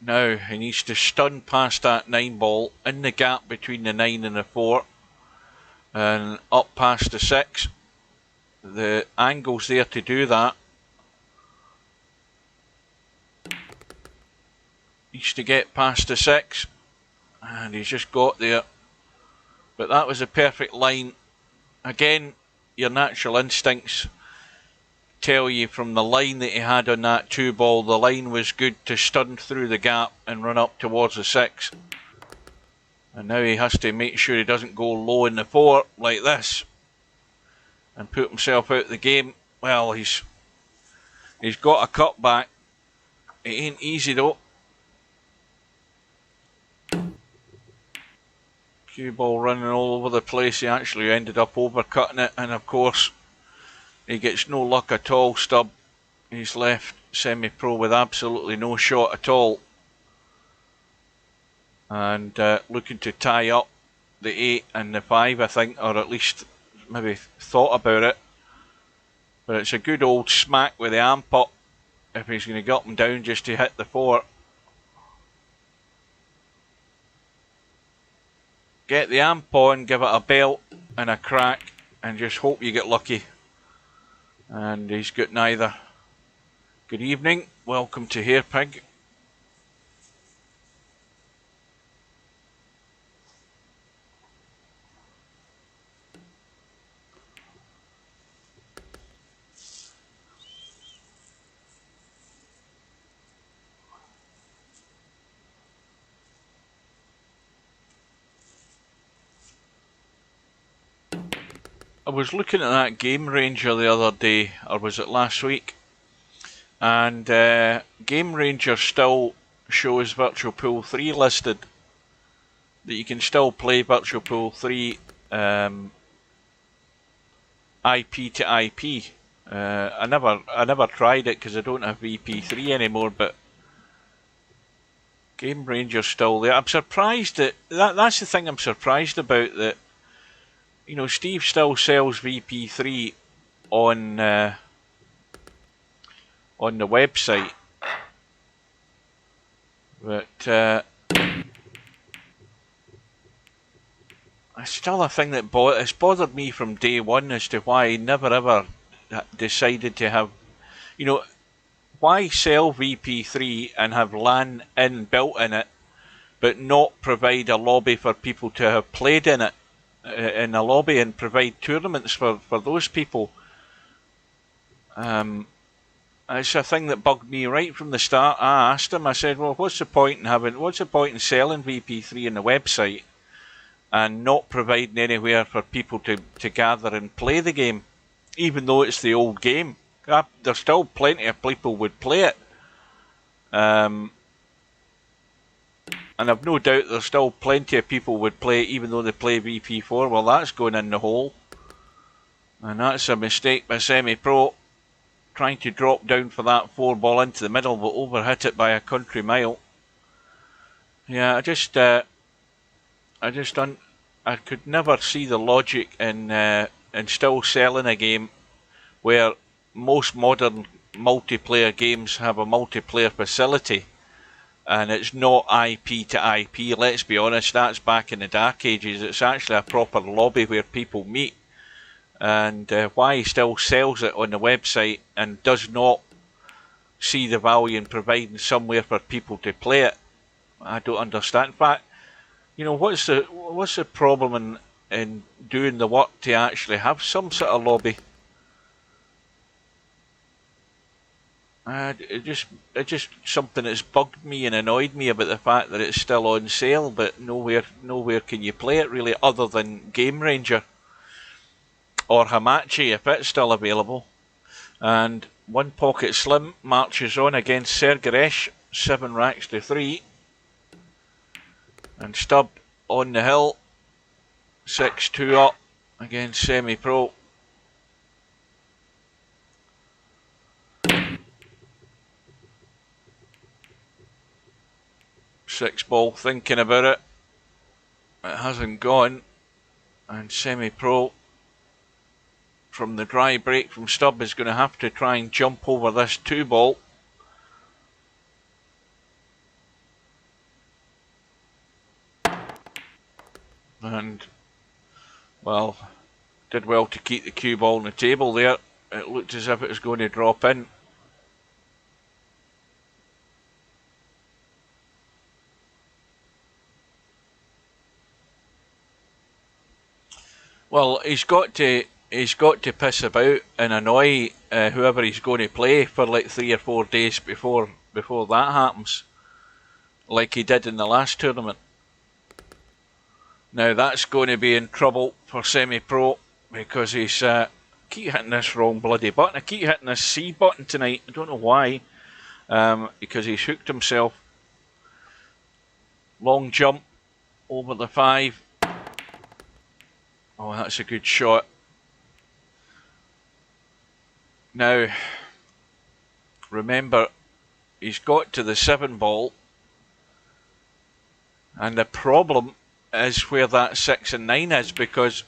A: Now he needs to stun past that 9 ball in the gap between the 9 and the 4, and up past the 6. The angle's there to do that. Needs to get past the 6, and he's just got there. But that was a perfect line. Again, your natural instincts tell you from the line that he had on that 2 ball, the line was good to stun through the gap and run up towards the 6. And now he has to make sure he doesn't go low in the 4 like this and put himself out of the game. Well, he's got a cutback. It ain't easy though. Cue ball running all over the place. He actually ended up overcutting it, and of course he gets no luck at all. Stubb, he's left semi-pro with absolutely no shot at all, and looking to tie up the 8 and the 5, I think, or at least maybe thought about it. But it's a good old smack with the amp up if he's going to get up and down just to hit the 4. Get the amp on, give it a belt and a crack, and just hope you get lucky. And he's got neither. Good evening, welcome to Hairpig. I was looking at that Game Ranger the other day, or was it last week? And Game Ranger still shows Virtual Pool 3 listed. That you can still play Virtual Pool 3 IP to IP. I never tried it because I don't have VP3 anymore, but Game Ranger's still there. I'm surprised that's the thing I'm surprised about, that you know, Steve still sells VP3 on the website, but it's still a thing that it's bothered me from day one as to why he never ever decided to have, you know, why sell VP3 and have LAN built in it, but not provide a lobby for people to have played in it, in a lobby, and provide tournaments for those people. It's a thing that bugged me right from the start. I asked him, I said, well, what's the point in selling VP3 on the website and not providing anywhere for people to gather and play the game, even though it's the old game? There's still plenty of people would play it. And I've no doubt there's still plenty of people would play it even though they play VP4. Well, that's going in the hole. And that's a mistake by Semi-Pro. Trying to drop down for that 4 ball into the middle, but overhit it by a country mile. Yeah, I could never see the logic in still selling a game where most modern multiplayer games have a multiplayer facility. And it's not IP to IP, let's be honest, that's back in the dark ages. It's actually a proper lobby where people meet. And why he still sells it on the website and does not see the value in providing somewhere for people to play it, I don't understand. In fact, you know, what's the problem in doing the work to actually have some sort of lobby? It's just something that's bugged me and annoyed me about the fact that it's still on sale, but nowhere can you play it really, other than Game Ranger or Hamachi if it's still available. And One Pocket Slim marches on against Sergaresh, 7 racks to 3, and Stubb on the hill, 6-2 up against Semi-Pro. Six ball thinking about it. It hasn't gone. And Semi-Pro, from the dry break from Stubb, is going to have to try and jump over this 2 ball. And, well, did well to keep the cue ball on the table there. It looked as if it was going to drop in. Well, he's got to piss about and annoy whoever he's going to play for like 3 or 4 days before that happens, like he did in the last tournament. Now that's going to be in trouble for Semi-Pro, because he's keep hitting this wrong bloody button. I keep hitting this C button tonight. I don't know why. Because he's hooked himself. Long jump over the 5. Oh, that's a good shot. Now, remember, he's got to the 7 ball, and the problem is where that 6 and 9 is, because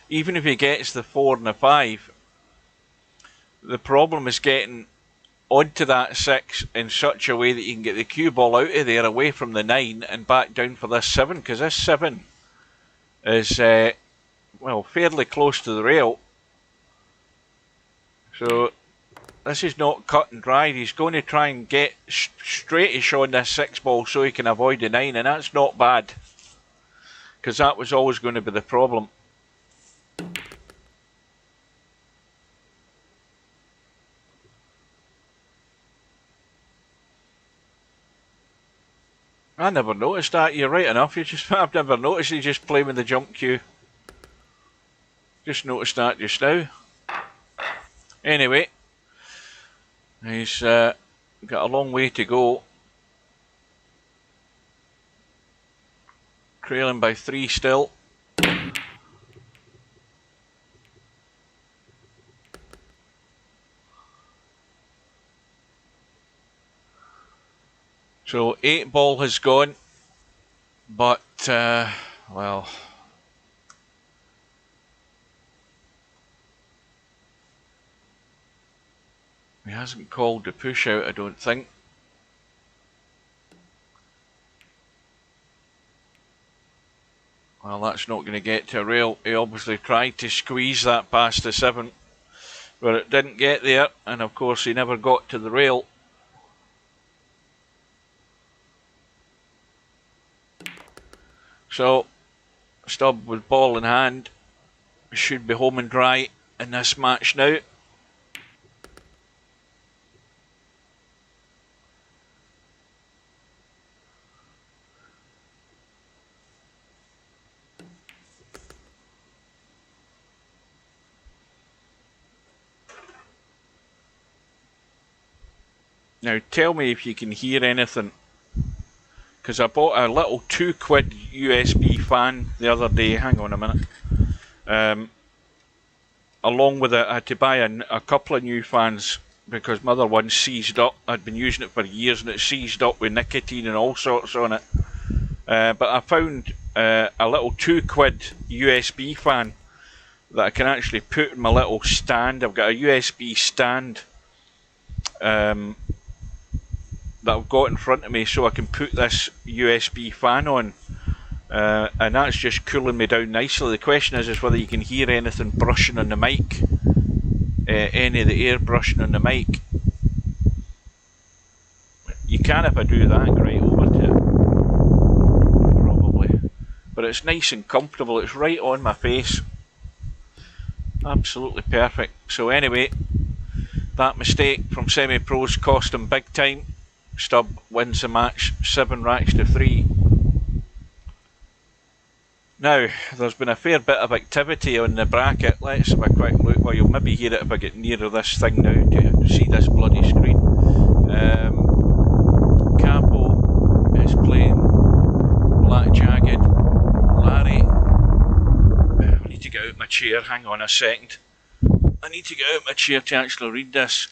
A: even if he gets the 4 and the 5, the problem is getting onto that 6 in such a way that you can get the cue ball out of there away from the 9 and back down for this 7, because this 7 is, well, fairly close to the rail. So this is not cut and dried. He's going to try and get straightish on this 6 ball so he can avoid the 9, and that's not bad, because that was always going to be the problem. I never noticed that. You're right enough. I've never noticed he just playing with the jump cue. Just noticed that just now. Anyway, he's got a long way to go. Trailing by 3 still. So 8 ball has gone, but well, he hasn't called the push out, I don't think. Well, that's not going to get to a rail. He obviously tried to squeeze that past the 7, but it didn't get there, and of course he never got to the rail. So, Stubb with ball in hand should be home and dry in this match now. Now tell me if you can hear anything, because I bought a little £2 USB fan the other day. Hang on a minute. Along with it, I had to buy a couple of new fans because my other one seized up. I'd been using it for years and it seized up with nicotine and all sorts on it. But I found a little £2 USB fan that I can actually put in my little stand. I've got a USB stand that I've got in front of me, so I can put this USB fan on, and that's just cooling me down nicely. The question is whether you can hear anything brushing on the mic, any of the air brushing on the mic. You can if I do that, right over to it, probably, but it's nice and comfortable. It's right on my face, absolutely perfect. So anyway, that mistake from semi-pros cost him big time. Stubb wins the match 7 racks to 3. Now, there's been a fair bit of activity on the bracket. Let's have a quick look. Well, you'll maybe hear it if I get nearer this thing now to see this bloody screen. Capo is playing Black Jagged. Larry, I need to get out my chair. Hang on a second. I need to get out my chair to actually read this.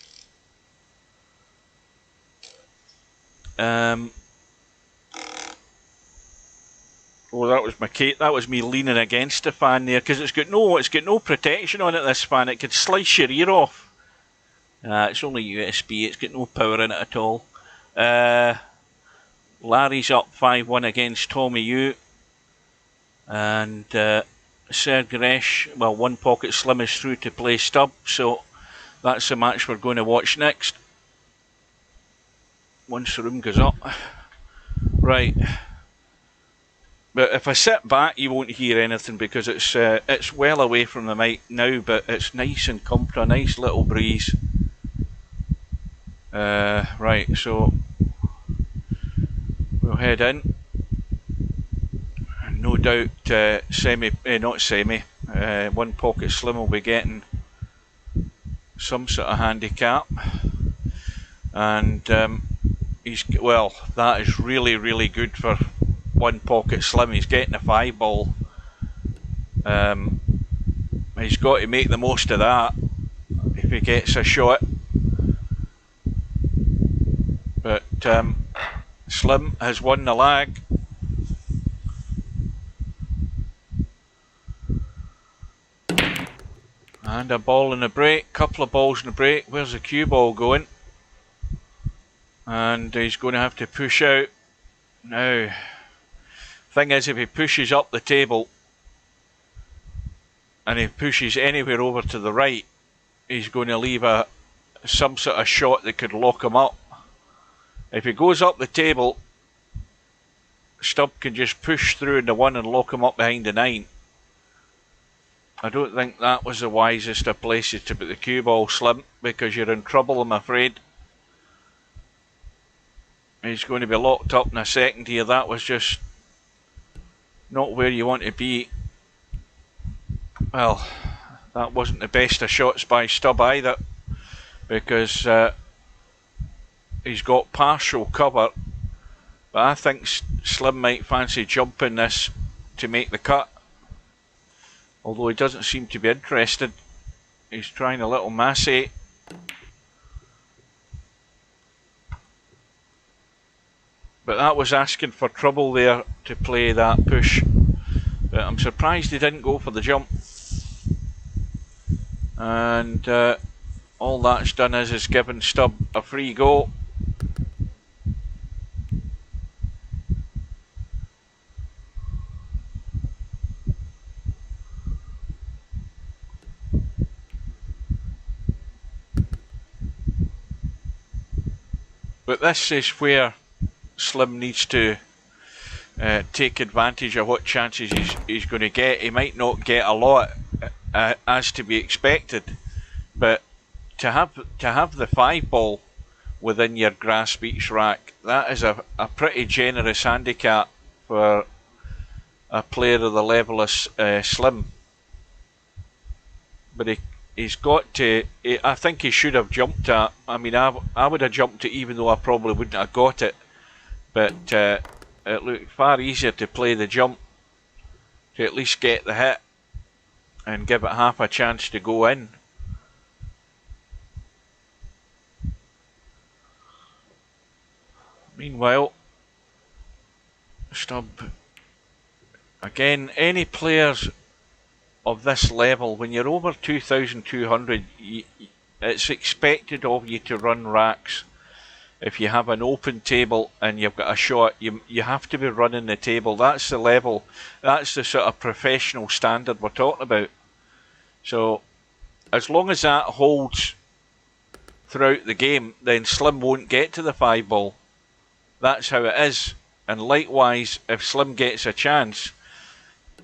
A: Oh, that was my Kate. That was me leaning against the fan there, because it's got no protection on it. This fan, it could slice your ear off. It's only USB. It's got no power in it at all. Larry's up 5-1 against Tommy Yu, and Sergeresh, well, One Pocket Slim is through to play Stubb, so that's the match we're going to watch next. Once the room goes up. Right. But if I sit back, you won't hear anything because it's well away from the mic now, but it's nice and comfortable, a nice little breeze. Right, so we'll head in. And no doubt One Pocket Slim will be getting some sort of handicap. And well, that is really, really good for One Pocket Slim. He's getting a 5 ball. He's got to make the most of that if he gets a shot. But Slim has won the lag. And a ball in the break, couple of balls in the break. Where's the cue ball going? And he's going to have to push out. Now, thing is, if he pushes up the table and he pushes anywhere over to the right, he's going to leave some sort of shot that could lock him up. If he goes up the table, Stubb can just push through in the 1 and lock him up behind the 9. I don't think that was the wisest of places to put the cue ball, Slim, because you're in trouble, I'm afraid. He's going to be locked up in a second here. That was just not where you want to be. Well, that wasn't the best of shots by Stubb either, because he's got partial cover. But I think Slim might fancy jumping this to make the cut. Although he doesn't seem to be interested. He's trying a little massey. But that was asking for trouble there to play that push. But I'm surprised he didn't go for the jump. And all that's done is given Stubb a free go. But this is where Slim needs to take advantage of what chances he's going to get. He might not get a lot, as to be expected, but to have the 5 ball within your grass beach rack, that is a pretty generous handicap for a player of the level of Slim. But he's got to. I think he should have jumped at. I mean, I would have jumped it, even though I probably wouldn't have got it. But it looked far easier to play the jump to at least get the hit and give it half a chance to go in. Meanwhile, Stubb again. Any players of this level, when you're over 2,200, it's expected of you to run racks. If you have an open table and you've got a shot, you have to be running the table. That's the level, that's the sort of professional standard we're talking about. So as long as that holds throughout the game, then Slim won't get to the 5 ball. That's how it is. And likewise, if Slim gets a chance,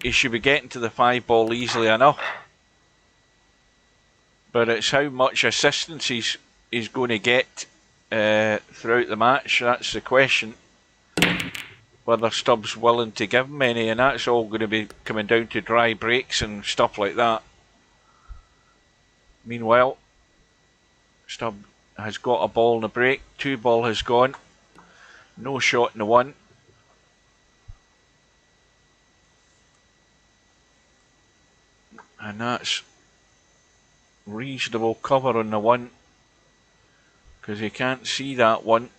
A: he should be getting to the 5 ball easily enough. But it's how much assistance he's going to get throughout the match. That's the question. Whether Stubb's willing to give him any, and that's all going to be coming down to dry breaks and stuff like that. Meanwhile, Stubb has got a ball in the break. 2 ball has gone. No shot in the 1. And that's reasonable cover on the 1, because you can't see that 1.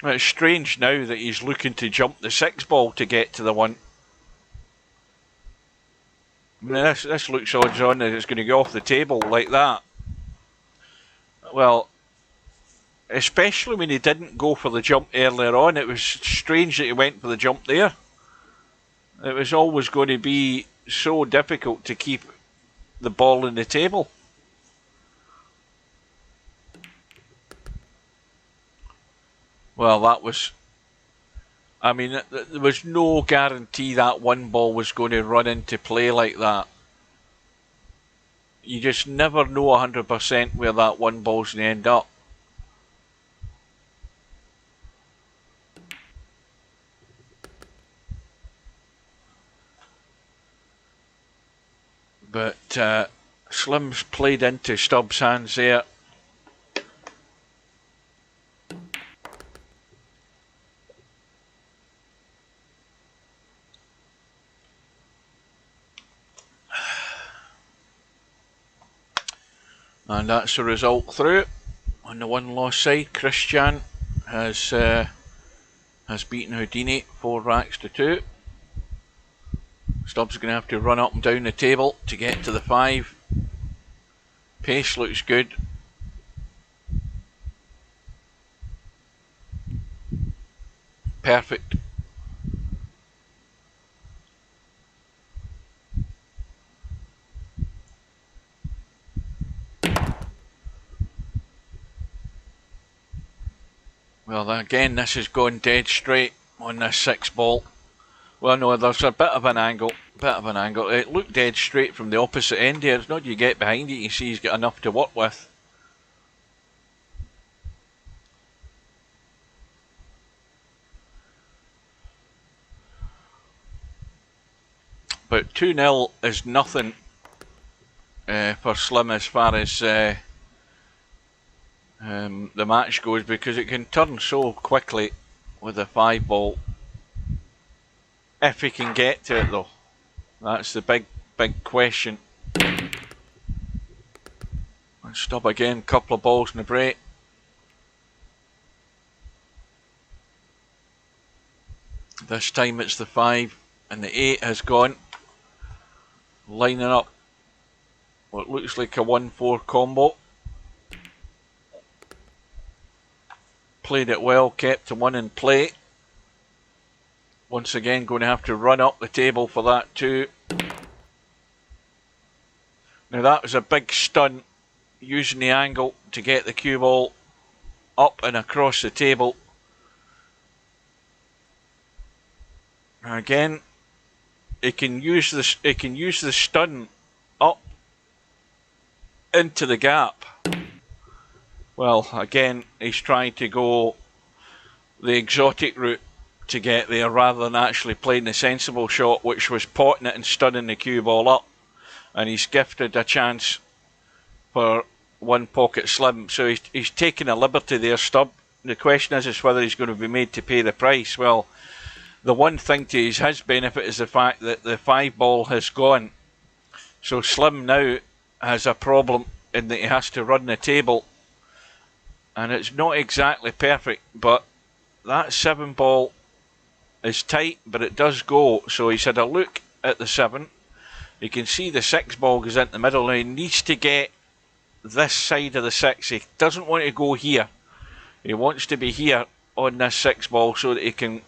A: It's strange now that he's looking to jump the 6 ball to get to the 1. I mean, this looks odds on that it's going to go off the table like that. Well, especially when he didn't go for the jump earlier on. It was strange that he went for the jump there. It was always going to be so difficult to keep the ball in the table. Well, that was... I mean, there was no guarantee that 1 ball was going to run into play like that. You just never know 100% where that 1 ball's going to end up. But Slim's played into Stubb's hands there. And that's the result through. On the one loss side, Christian has beaten Houdini 4 racks to 2. Stubbs going to have to run up and down the table to get to the 5. Pace looks good. Perfect. Well, again, this is going dead straight on this 6 ball. Well, no, there's a bit of an angle. It looked dead straight from the opposite end here. It's not you get behind it, you see he's got enough to work with. But 2-0 is nothing for Slim as far as the match goes, because it can turn so quickly with a 5 ball. If he can get to it though, that's the big question. And Stubb again, couple of balls in the break. This time it's the 5 and the 8 has gone. Lining up what looks like a 1-4 combo. Played it well, kept to 1 in play. Once again going to have to run up the table for that too. Now that was a big stunt, using the angle to get the cue ball up and across the table. Again, it can use the stun up into the gap. Well, again, he's trying to go the exotic route to get there rather than actually playing the sensible shot, which was potting it and stunning the cue ball up. And he's gifted a chance for one pocket Slim. So he's taking a liberty there, Stubb. The question is whether he's going to be made to pay the price. Well, the one thing to his benefit is the fact that the 5 ball has gone. So Slim now has a problem in that he has to run the table. And it's not exactly perfect, but that 7 ball is tight, but it does go. So he's had a look at the 7. You can see the 6 ball goes into the middle. Now he needs to get this side of the 6. He doesn't want to go here. He wants to be here on this 6 ball so that he can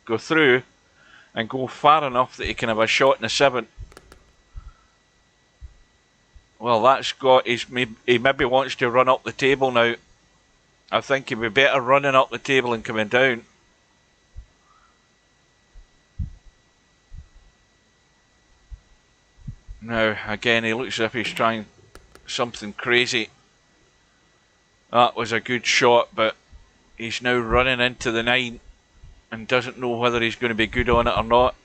A: go through and go far enough that he can have a shot in the 7. Well, that's got he maybe wants to run up the table now. I think he'd be better running up the table and coming down. Now, again, he looks as if he's trying something crazy. That was a good shot, but he's now running into the 9 and doesn't know whether he's going to be good on it or not.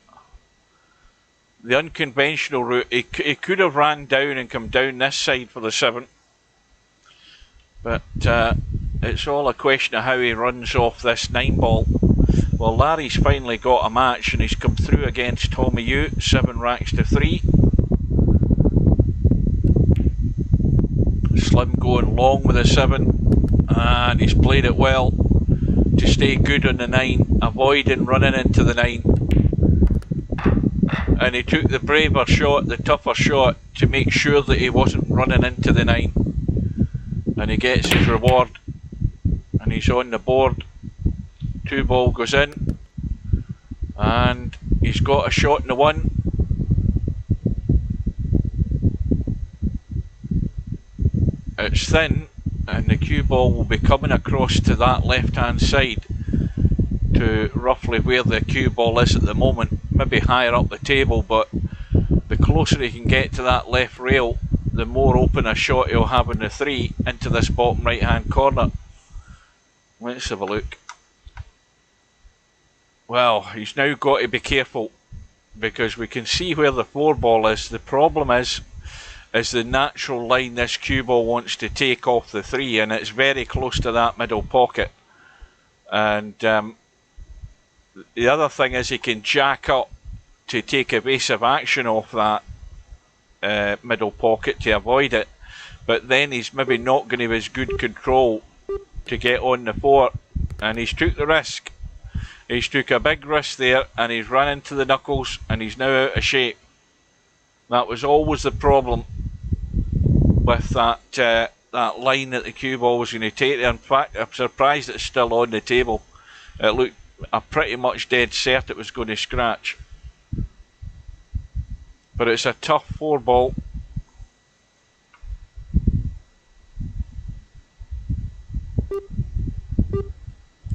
A: The unconventional route, he could have ran down and come down this side for the 7. But it's all a question of how he runs off this 9 ball. Well, Larry's finally got a match and he's come through against Tommy Yu, 7 racks to 3. Slim going long with the 7, and he's played it well to stay good on the 9, avoiding running into the 9. And he took the braver shot, the tougher shot, to make sure that he wasn't running into the 9. And he gets his reward, and he's on the board. 2 ball goes in, and he's got a shot in the 1. It's thin, and the cue ball will be coming across to that left hand side to roughly where the cue ball is at the moment, maybe higher up the table, but the closer he can get to that left rail, the more open a shot he'll have in the 3 into this bottom right hand corner. Let's have a look. Well, he's now got to be careful because we can see where the 4 ball is. The problem is the natural line this cue ball wants to take off the 3, and it's very close to that middle pocket. And the other thing is he can jack up to take evasive action off that middle pocket to avoid it. but then he's maybe not going to have as good control to get on the 4, and he's took the risk. He's took a big risk there, and he's run into the knuckles, and he's now out of shape. That was always the problem with that line that the cue ball was going to take there. In fact, I'm surprised it's still on the table. It looked pretty much dead cert it was going to scratch. But it's a tough 4 ball.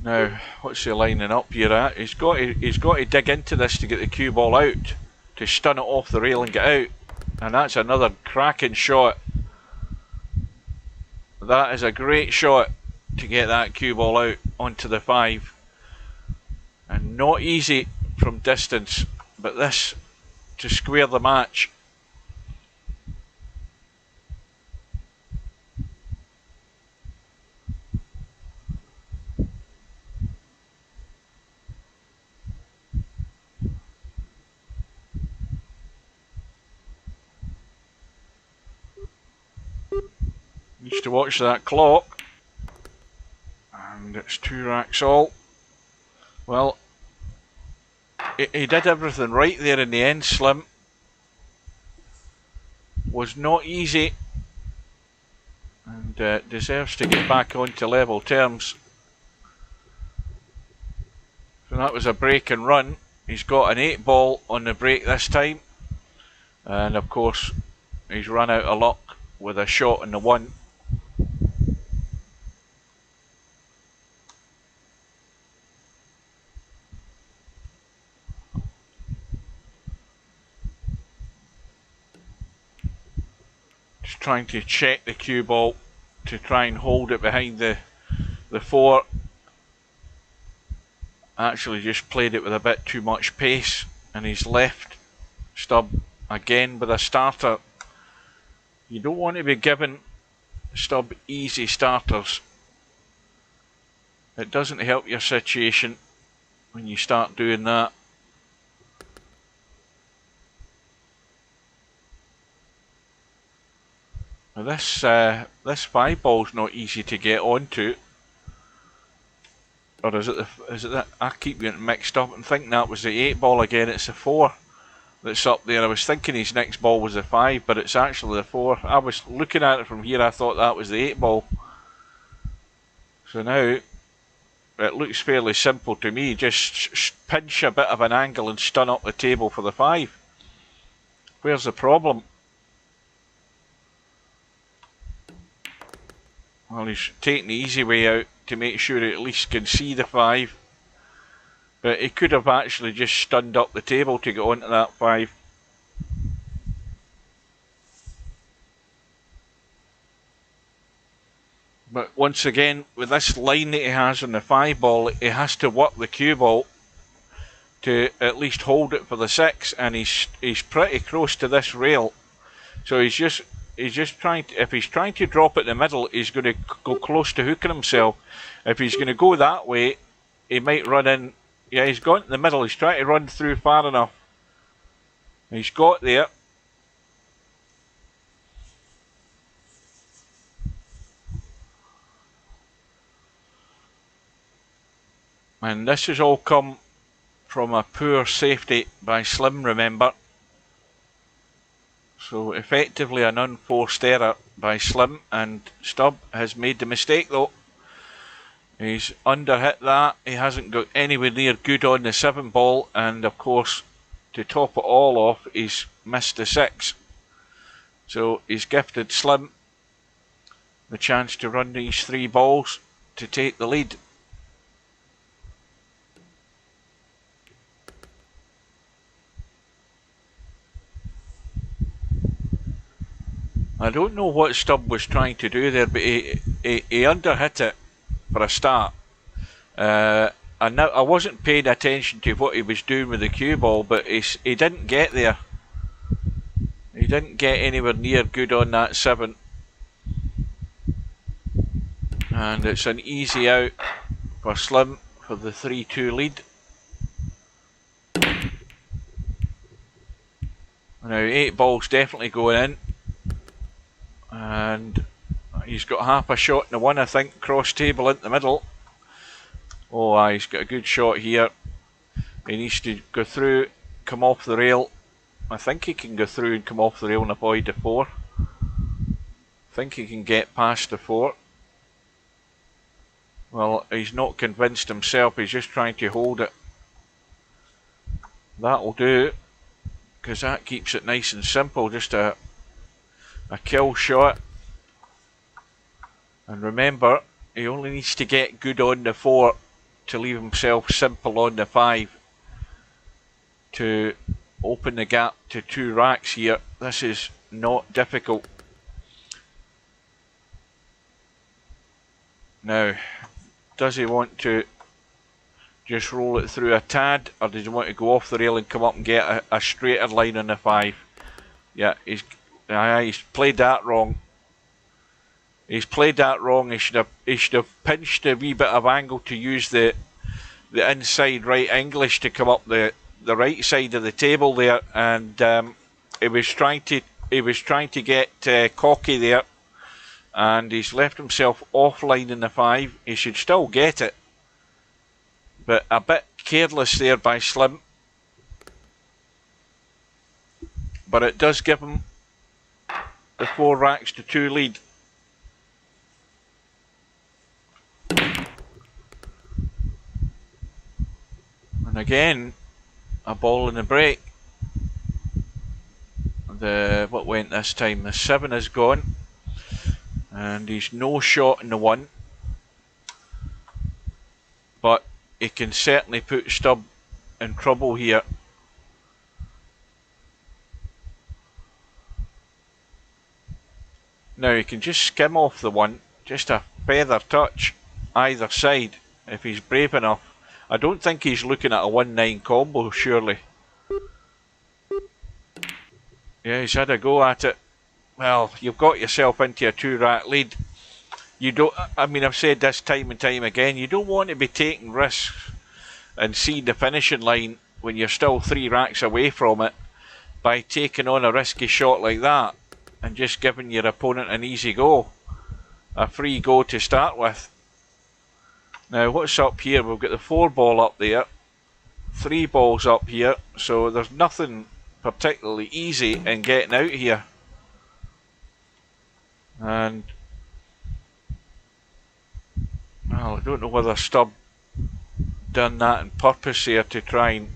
A: Now, what's he lining up here at? He's got to dig into this to get the cue ball out, to stun it off the rail and get out. And that's another cracking shot. That is a great shot to get that cue ball out onto the 5. And not easy from distance, but this to square the match. Needs to watch that clock. And it's 2 racks all. Well, he did everything right there in the end. Slim was not easy, and deserves to get back onto level terms. So that was a break and run. He's got an 8 ball on the break this time, and of course he's run out of luck with a shot on the 1. Trying to check the cue ball to try and hold it behind the 4. Actually just played it with a bit too much pace, and he's left Stubb again with a starter. You don't want to be giving Stubb easy starters. It doesn't help your situation when you start doing that. Now this 5 ball's not easy to get onto. Or is it that? I keep getting mixed up and thinking that was the 8 ball again. It's the 4 that's up there. I was thinking his next ball was the 5, but it's actually the 4. I was looking at it from here, I thought that was the 8 ball. So now it looks fairly simple to me. Just pinch a bit of an angle and stun up the table for the 5. Where's the problem? Well, he's taking the easy way out to make sure he at least can see the 5. But he could have actually just stunned up the table to get onto that 5. But once again, with this line that he has on the 5 ball, he has to work the cue ball to at least hold it for the 6, and he's pretty close to this rail. So he's just trying to, if he's trying to drop it in the middle, he's going to go close to hooking himself. If he's going to go that way, he might run in. Yeah, he's gone in the middle. He's trying to run through far enough. He's got there. And this has all come from a poor safety by Slim, remember. So effectively an unforced error by Slim, and Stubb has made the mistake though. He's underhit that. He hasn't got anywhere near good on the 7 ball, and of course to top it all off he's missed the 6. So he's gifted Slim the chance to run these 3 balls to take the lead. I don't know what Stubb was trying to do there, but he underhit it for a start. And now I wasn't paying attention to what he was doing with the cue ball, but he didn't get there. He didn't get anywhere near good on that 7. And it's an easy out for Slim for the 3-2 lead. Now 8 balls definitely going in. And he's got half a shot in the one, I think, cross table into the middle. Oh, he's got a good shot here. He needs to go through, come off the rail. I think he can go through and come off the rail and avoid the 4. I think he can get past the 4. Well, he's not convinced himself, he's just trying to hold it. That'll do, because that keeps it nice and simple, just a kill shot. And remember, he only needs to get good on the 4 to leave himself simple on the 5 to open the gap to 2 racks here. This is not difficult. Now, does he want to just roll it through a tad, or does he want to go off the rail and come up and get a straighter line on the 5? Yeah, he's played that wrong. He's played that wrong. He should have pinched a wee bit of angle to use the inside right English to come up the right side of the table there, and he was trying to get cocky there, and he's left himself offline in the 5. He should still get it, but a bit careless there by Slim. But it does give him the 4 racks to 2 lead. And again, a ball in the break. What went this time? The 7 is gone, and he's no shot in the 1. But he can certainly put Stubb in trouble here. Now he can just skim off the 1, just a feather touch either side if he's brave enough. I don't think he's looking at a 1-9 combo, surely. Yeah, he's had a go at it. Well, you've got yourself into a 2-rack lead. You don't. I mean, I've said this time and time again. You don't want to be taking risks and see the finishing line when you're still 3 racks away from it by taking on a risky shot like that and just giving your opponent an easy go, a free go to start with. Now, what's up here? We've got the 4 ball up there, 3 balls up here, so there's nothing particularly easy in getting out here. And well, I don't know whether Stubb done that on purpose here to try and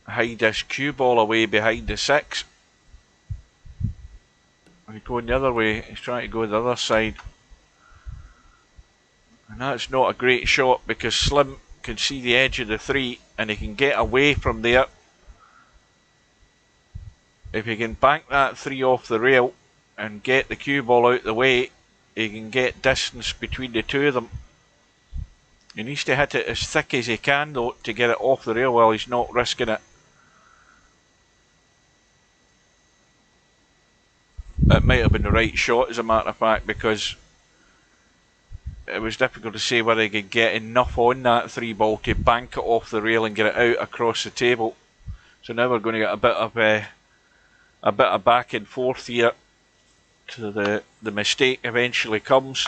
A: hide this cue ball away behind the 6. He's going the other way, he's trying to go the other side. And that's not a great shot because Slim can see the edge of the 3 and he can get away from there. If he can bank that 3 off the rail and get the cue ball out the way, he can get distance between the 2 of them. He needs to hit it as thick as he can though to get it off the rail while he's not risking it. It might have been the right shot as a matter of fact, because it was difficult to say whether he could get enough on that 3 ball to bank it off the rail and get it out across the table. So now we're going to get a bit of back and forth here till the mistake eventually comes.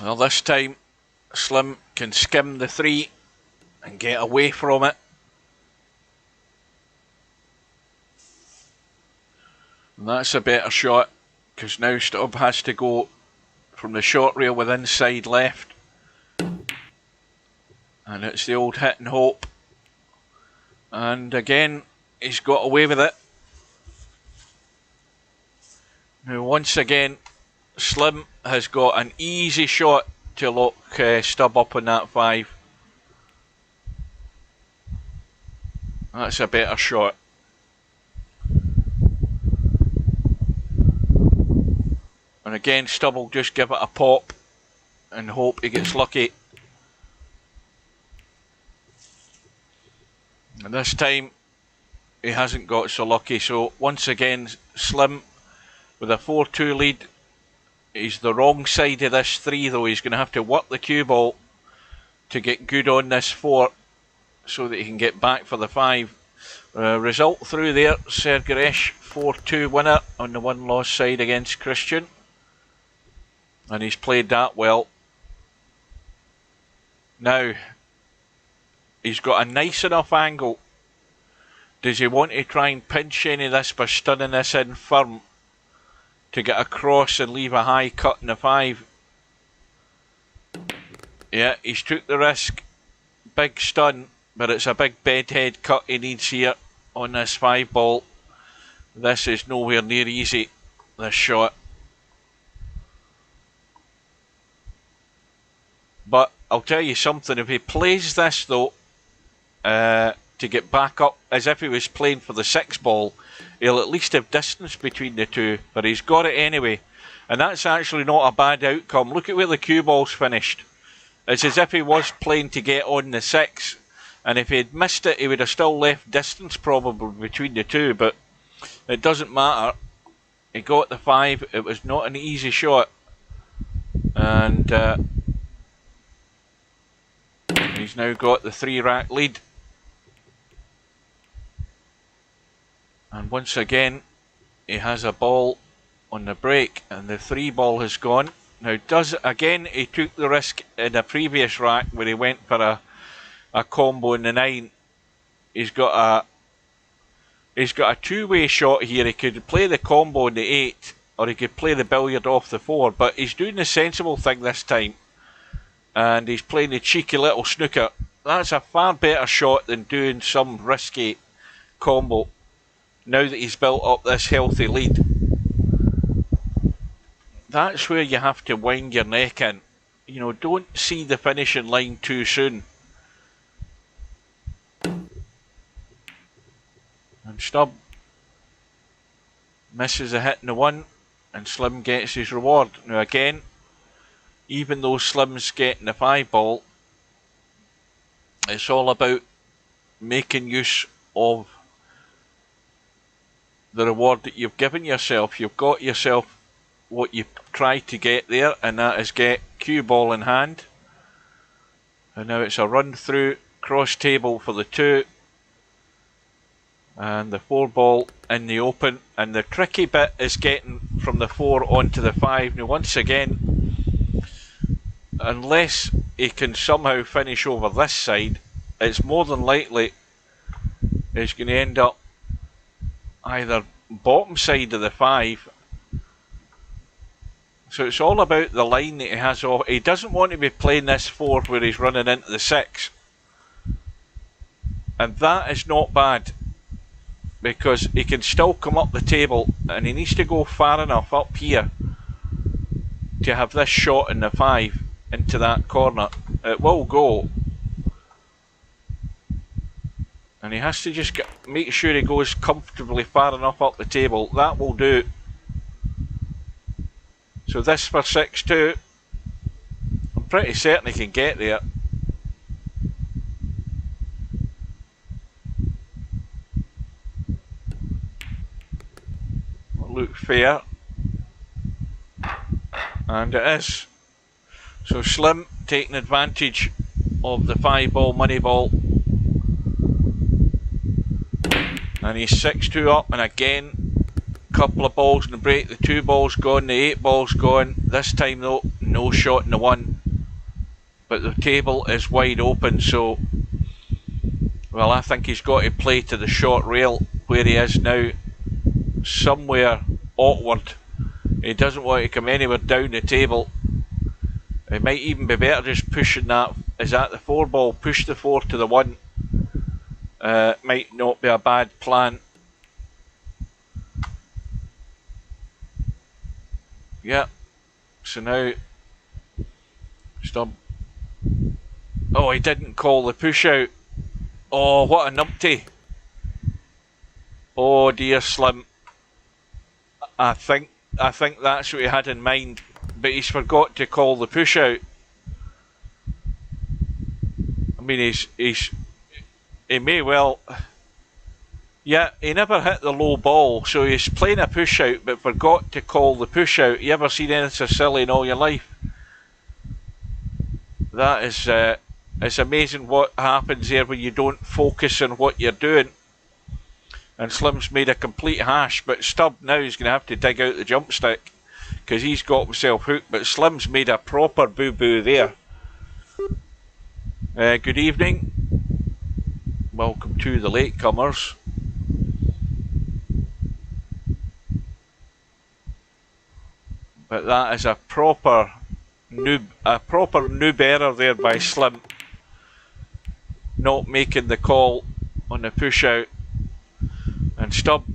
A: Well, this time Slim can skim the 3 and get away from it. And that's a better shot because now Stubb has to go from the short rail with inside left. And it's the old hit and hope. And again, he's got away with it. Now once again, Slim has got an easy shot to lock Stubb up on that 5. That's a better shot. And again, Stubb will just give it a pop and hope he gets lucky. And this time, he hasn't got so lucky. So once again, Slim with a 4-2 lead. He's the wrong side of this 3 though. He's going to have to work the cue ball to get good on this 4 so that he can get back for the 5. Result through there, Sergeresh 4-2 winner on the 1-loss side against Christian. And he's played that well. Now, he's got a nice enough angle. Does he want to try and pinch any of this by stunning this in firm to get across and leave a high cut in the 5? Yeah, he's took the risk. Big stun, but it's a big bedhead cut he needs here on this 5 ball. This is nowhere near easy, this shot. But I'll tell you something, if he plays this though, to get back up as if he was playing for the 6 ball, he'll at least have distance between the 2, but he's got it anyway. And that's actually not a bad outcome. Look at where the cue ball's finished. It's as if he was playing to get on the 6, and if he had missed it, he would have still left distance probably between the 2, but it doesn't matter. He got the 5, it was not an easy shot, and he's now got the 3-rack lead. And once again, he has a ball on the break, and the 3 ball has gone. Now, he took the risk in a previous rack where he went for a combo in the 9. He's got a two-way shot here. He could play the combo in the 8, or he could play the billiard off the 4, but he's doing the sensible thing this time. And he's playing the cheeky little snooker. That's a far better shot than doing some risky combo, now that he's built up this healthy lead. That's where you have to wind your neck in. You know, don't see the finishing line too soon. And Stubb misses a hit in the 1, and Slim gets his reward. Now again, even though Slim's getting the 5 ball, it's all about making use of the reward that you've given yourself. You've got yourself what you tried to get there, and that is get cue ball in hand. And now it's a run through cross table for the 2, and the 4 ball in the open, and the tricky bit is getting from the 4 onto the 5. Now once again, unless he can somehow finish over this side, it's more than likely he's going to end up either bottom side of the 5. So it's all about the line that he has off. He doesn't want to be playing this 4 where he's running into the 6. And that is not bad, because he can still come up the table, and he needs to go far enough up here to have this shot in the 5 into that corner. It will go. And he has to just make sure he goes comfortably far enough up the table. That will do. So this for 6-2. I'm pretty certain he can get there. Will look fair. And it is. So Slim taking advantage of the 5 ball money ball. And he's 6-2 up, and again, couple of balls in the break. The 2 balls gone, the 8 balls gone. This time though, no shot in the 1. But the table is wide open, so well, I think he's got to play to the short rail where he is now, somewhere awkward. He doesn't want to come anywhere down the table. It might even be better just pushing that. Is that the 4 ball? Push the 4 to the 1. Might not be a bad plan. Yeah. So now Stubb. Oh, he didn't call the push out. Oh, what a numpty. Oh dear, Slim. I think that's what he had in mind, but he's forgot to call the push out. I mean, he may well. Yeah, he never hit the low ball, so he's playing a push out but forgot to call the push out. You ever seen anything so silly in all your life? That is, it's amazing what happens there when you don't focus on what you're doing. And Slim's made a complete hash, but Stubb now is going to have to dig out the jump stick because he's got himself hooked. But Slim's made a proper boo-boo there. Good evening. Welcome to the latecomers. But that is a proper noob error there by Slim. Not making the call on the push out. And Stubb,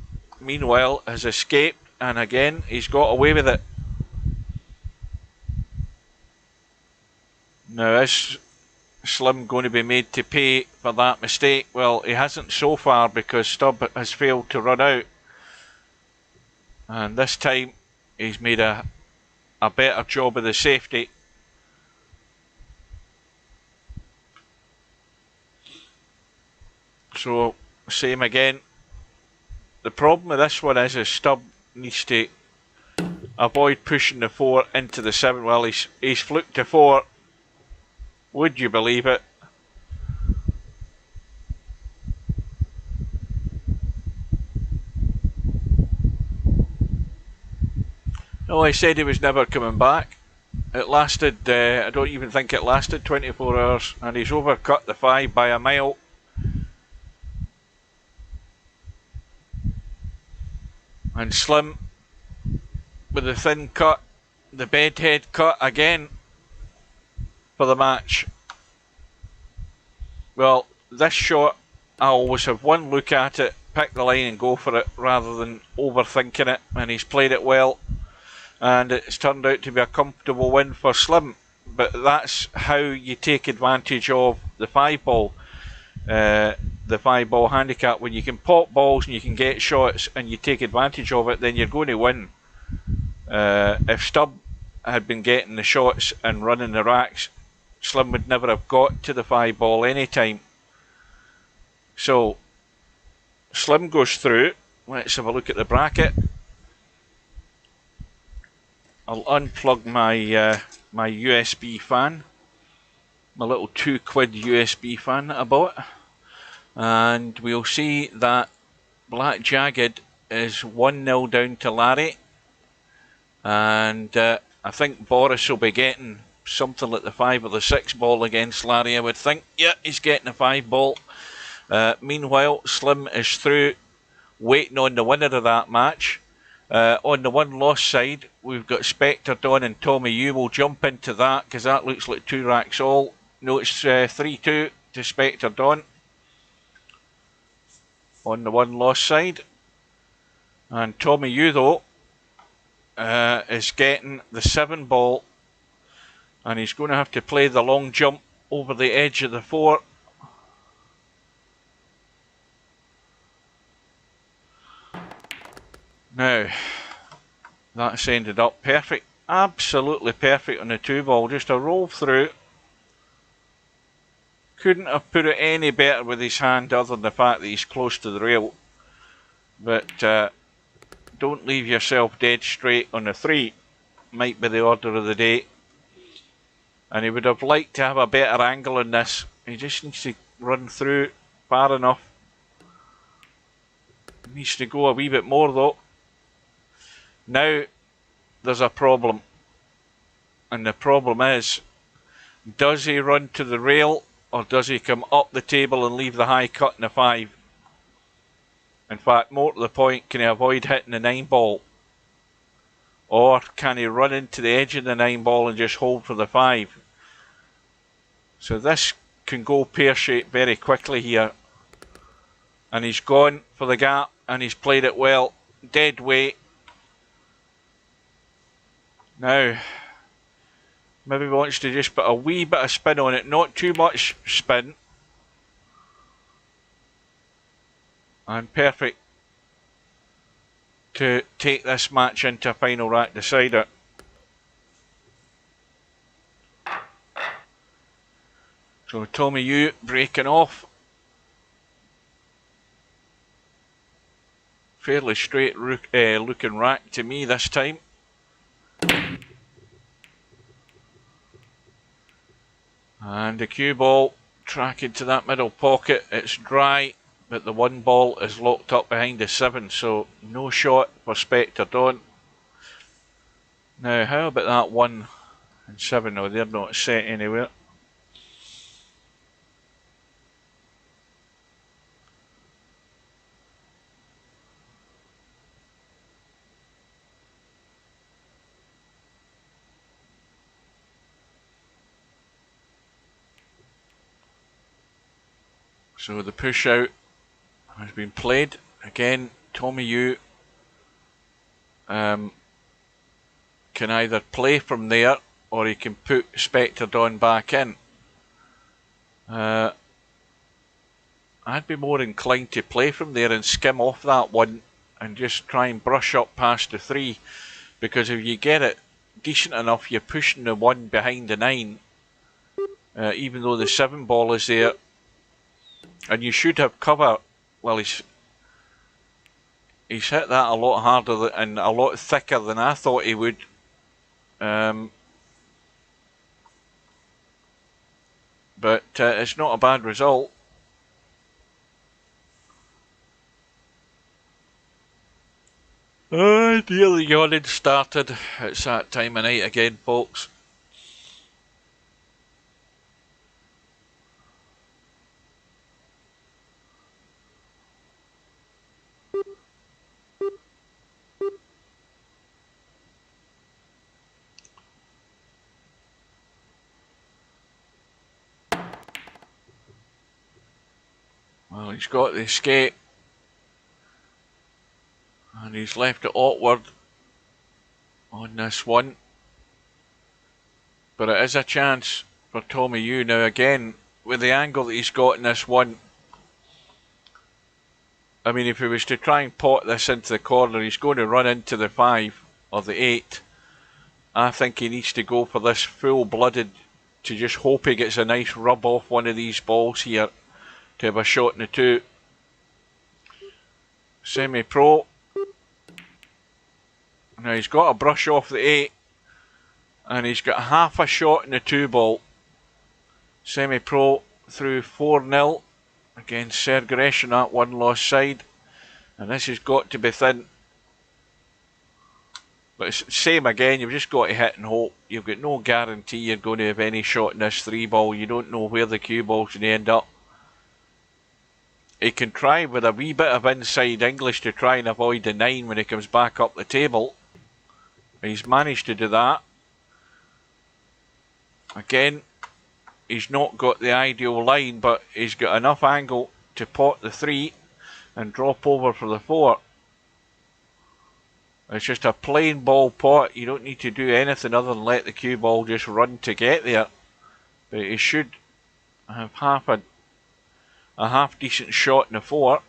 A: meanwhile, has escaped, and again, he's got away with it. Now, is Slim going to be made to pay for that mistake? Well, he hasn't so far because Stubb has failed to run out. And this time, he's made a better job of the safety. So, same again. The problem with this one is Stubb needs to avoid pushing the 4 into the 7. Well, he's fluked to 4. Would you believe it? No, he said he was never coming back. It lasted, I don't even think it lasted 24 hours, and he's overcut the 5 by a mile. And Slim, with the thin cut, the bedhead cut again for the match. Well, this shot, I always have one look at it, pick the line and go for it rather than overthinking it, and he's played it well. And it's turned out to be a comfortable win for Slim. But that's how you take advantage of the 5-ball. The 5-ball handicap. When you can pop balls and you can get shots and you take advantage of it, then you're going to win. If Stubb had been getting the shots and running the racks, Slim would never have got to the 5-ball any time. So, Slim goes through. Let's have a look at the bracket. I'll unplug my my USB fan, my little £2 USB fan that I bought, and we'll see that Black Jagged is 1-0 down to Larry, and I think Boris will be getting something like the 5 or the 6 ball against Larry, I would think. Yeah, he's getting a 5 ball. Meanwhile, Slim is through, waiting on the winner of that match. On the one-loss side, we've got Spectre Don and Tommy Yu. Will jump into that because that looks like 2 racks all. No, it's 3-2 to Spectre Don on the one-loss side. And Tommy Yu, though, is getting the 7 ball, and he's going to have to play the long jump over the edge of the 4. Now, that's ended up perfect, absolutely perfect on the 2 ball, just a roll through. Couldn't have put it any better with his hand other than the fact that he's close to the rail. But don't leave yourself dead straight on the 3, might be the order of the day. And he would have liked to have a better angle on this. He just needs to run through far enough. He needs to go a wee bit more though. Now there's a problem, and the problem is, does he run to the rail or does he come up the table and leave the high cut in the 5? In fact, more to the point, can he avoid hitting the 9 ball, or can he run into the edge of the 9 ball and just hold for the 5? So this can go pear-shaped very quickly here, and he's gone for the gap and he's played it well, dead weight. Now, maybe wants to just put a wee bit of spin on it, not too much spin. And perfect to take this match into a final rack decider. So Tommy Yu breaking off. fairly straight looking rack to me this time. And the cue ball tracking to that middle pocket. It's dry, but the 1 ball is locked up behind the 7, so no shot for Spectre Dawn. Now, how about that 1 and 7? No, they're not set anywhere. So the push out has been played. Again, Tommy Yu can either play from there or he can put Spectre Dawn back in. I'd be more inclined to play from there and skim off that 1 and just try and brush up past the 3, because if you get it decent enough, you're pushing the 1 behind the 9, even though the 7 ball is there, and you should have cover. Well, he's hit that a lot harder and a lot thicker than I thought he would. But it's not a bad result. Oh dear, the yawning started. It's that time of night again, folks. Well, he's got the skate and he's left it awkward on this 1, but it is a chance for Tommy Yu now. Again, with the angle that he's got in this 1, I mean, if he was to try and pot this into the corner, he's going to run into the 5 or the 8. I think he needs to go for this full-blooded, to just hope he gets a nice rub off one of these balls here to have a shot in the 2. Semi-pro. Now he's got a brush off the 8 and he's got half a shot in the 2 ball. Semi-pro through 4-0 against Sergresh on that 1 lost side, and this has got to be thin. But it's same again, you've just got to hit and hope. You've got no guarantee you're going to have any shot in this 3 ball. You don't know where the cue ball's going to end up. He can try with a wee bit of inside English to try and avoid the 9 when he comes back up the table. He's managed to do that. Again, he's not got the ideal line, but he's got enough angle to pot the 3 and drop over for the 4. It's just a plain ball pot. You don't need to do anything other than let the cue ball just run to get there. But he should have a half decent shot in the 4.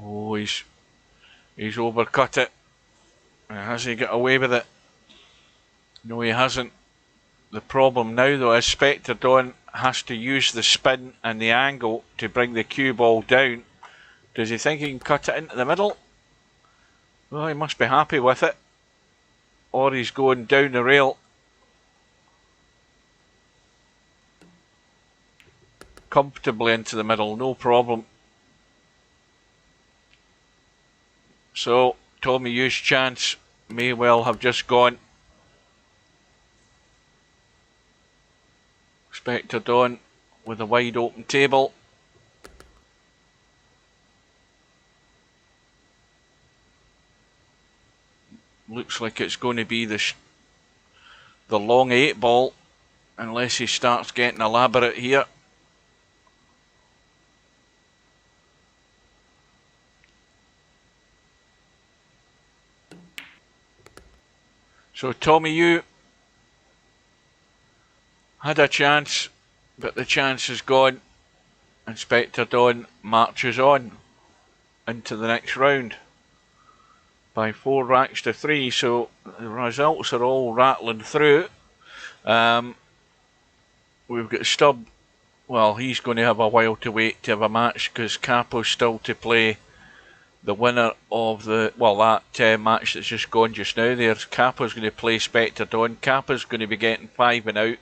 A: Oh, he's overcut it. Has he got away with it? No, he hasn't. The problem now, though, is Spectre Dawn has to use the spin and the angle to bring the cue ball down. Does he think he can cut it into the middle? Well, he must be happy with it. Or he's going down the rail. Comfortably into the middle, no problem. So, Tommy Yu's chance may well have just gone. Spectre Dawn with a wide open table. Looks like it's going to be the long 8 ball, unless he starts getting elaborate here. So Tommy Yu had a chance, but the chance is gone, and Spectre Dawn marches on into the next round by 4 racks to 3. So the results are all rattling through. We've got Stubb. Well, he's going to have a while to wait to have a match because Capo's still to play the winner of the, well, that match that's just gone just now. There's Capo's going to play Spectre Dawn. Capo's going to be getting 5 and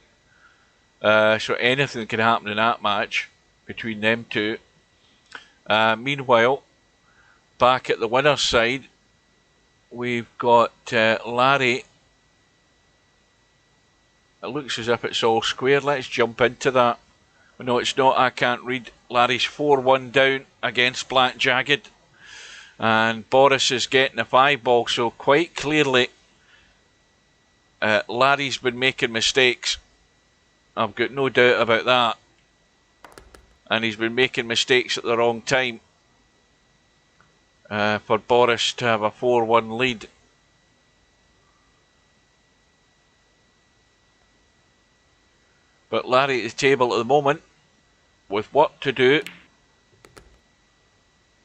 A: out. So anything can happen in that match between them two. Meanwhile, back at the winner's side, we've got Larry. It looks as if it's all square. Let's jump into that. No, it's not. I can't read. Larry's 4-1 down against Black Jagged. And Boris is getting a 5-ball. So quite clearly, Larry's been making mistakes. I've got no doubt about that. And he's been making mistakes at the wrong time. For Boris to have a 4-1 lead. But Larry at the table at the moment with what to do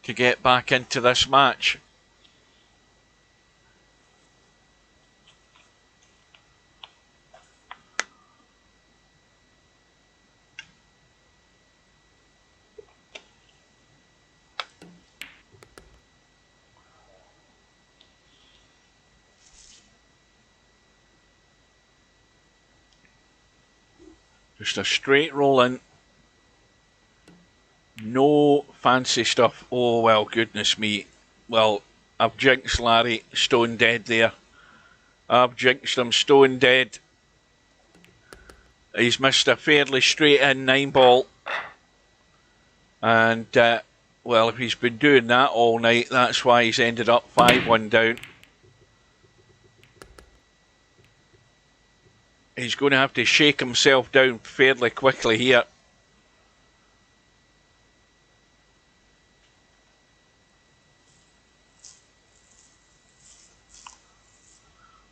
A: to get back into this match. Just a straight roll in. No fancy stuff. Oh, well, goodness me. Well, I've jinxed Larry stone dead there. I've jinxed him stone dead. He's missed a fairly straight in 9-ball. And, well, if he's been doing that all night, that's why he's ended up 5-1 down. He's going to have to shake himself down fairly quickly here.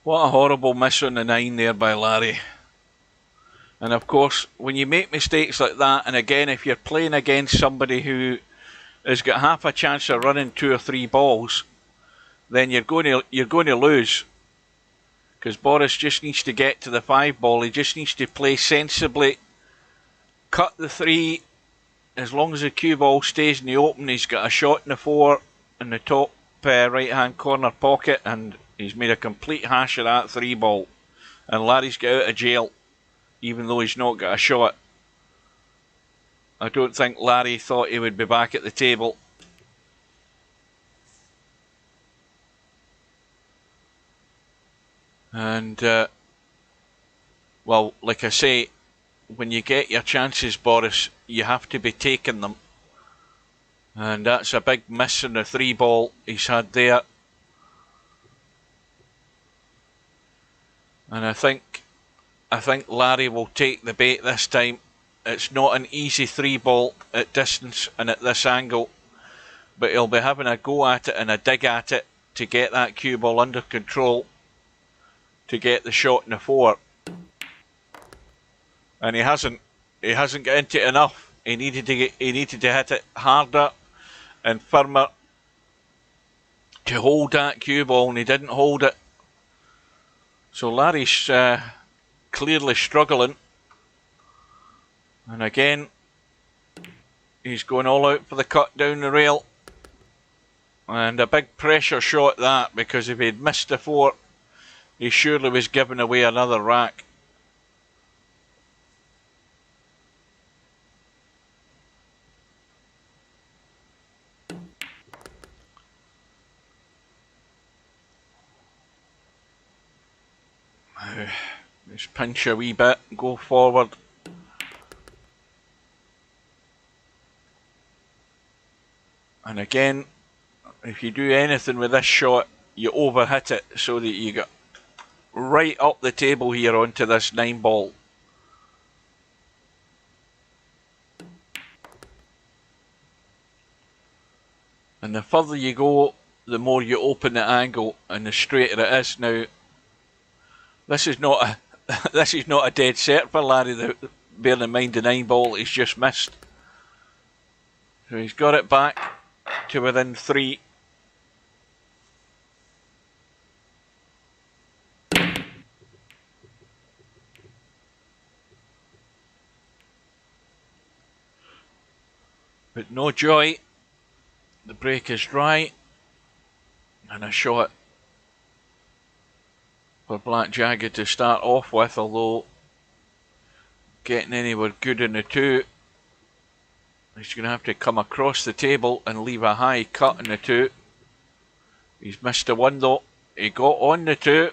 A: What a horrible miss on the 9 there by Larry. And of course, when you make mistakes like that, and again, if you're playing against somebody who has got half a chance of running 2 or 3 balls, then you're going to lose. Because Boris just needs to get to the 5-ball. He just needs to play sensibly, cut the 3. As long as the cue ball stays in the open, he's got a shot in the 4 in the top right-hand corner pocket, and he's made a complete hash of that 3-ball. And Larry's got out of jail, even though he's not got a shot. I don't think Larry thought he would be back at the table. And, well, like I say, when you get your chances, Boris, you have to be taking them. And that's a big miss in the 3-ball he's had there. And I think Larry will take the bait this time. It's not an easy 3-ball at distance and at this angle, but he'll be having a go at it and a dig at it to get that cue ball under control, to get the shot in the 4. And he hasn't got into it enough. He needed to hit it harder and firmer to hold that cue ball, and he didn't hold it. So Larry's clearly struggling. And again, he's going all out for the cut down the rail. And a big pressure shot that, because if he'd missed the 4, he surely was giving away another rack. Just pinch a wee bit, go forward. And again, if you do anything with this shot, you overhit it so that you get right up the table here onto this 9-ball. And the further you go, the more you open the angle and the straighter it is. Now, this is not a dead set for Larry, bearing in mind the 9-ball he's just missed. So he's got it back to within 3. But no joy. The break is dry. And a shot for Black Jagged to start off with, although getting anywhere good in the two. He's going to have to come across the table and leave a high cut in the two. He's missed the one though. He got on the two.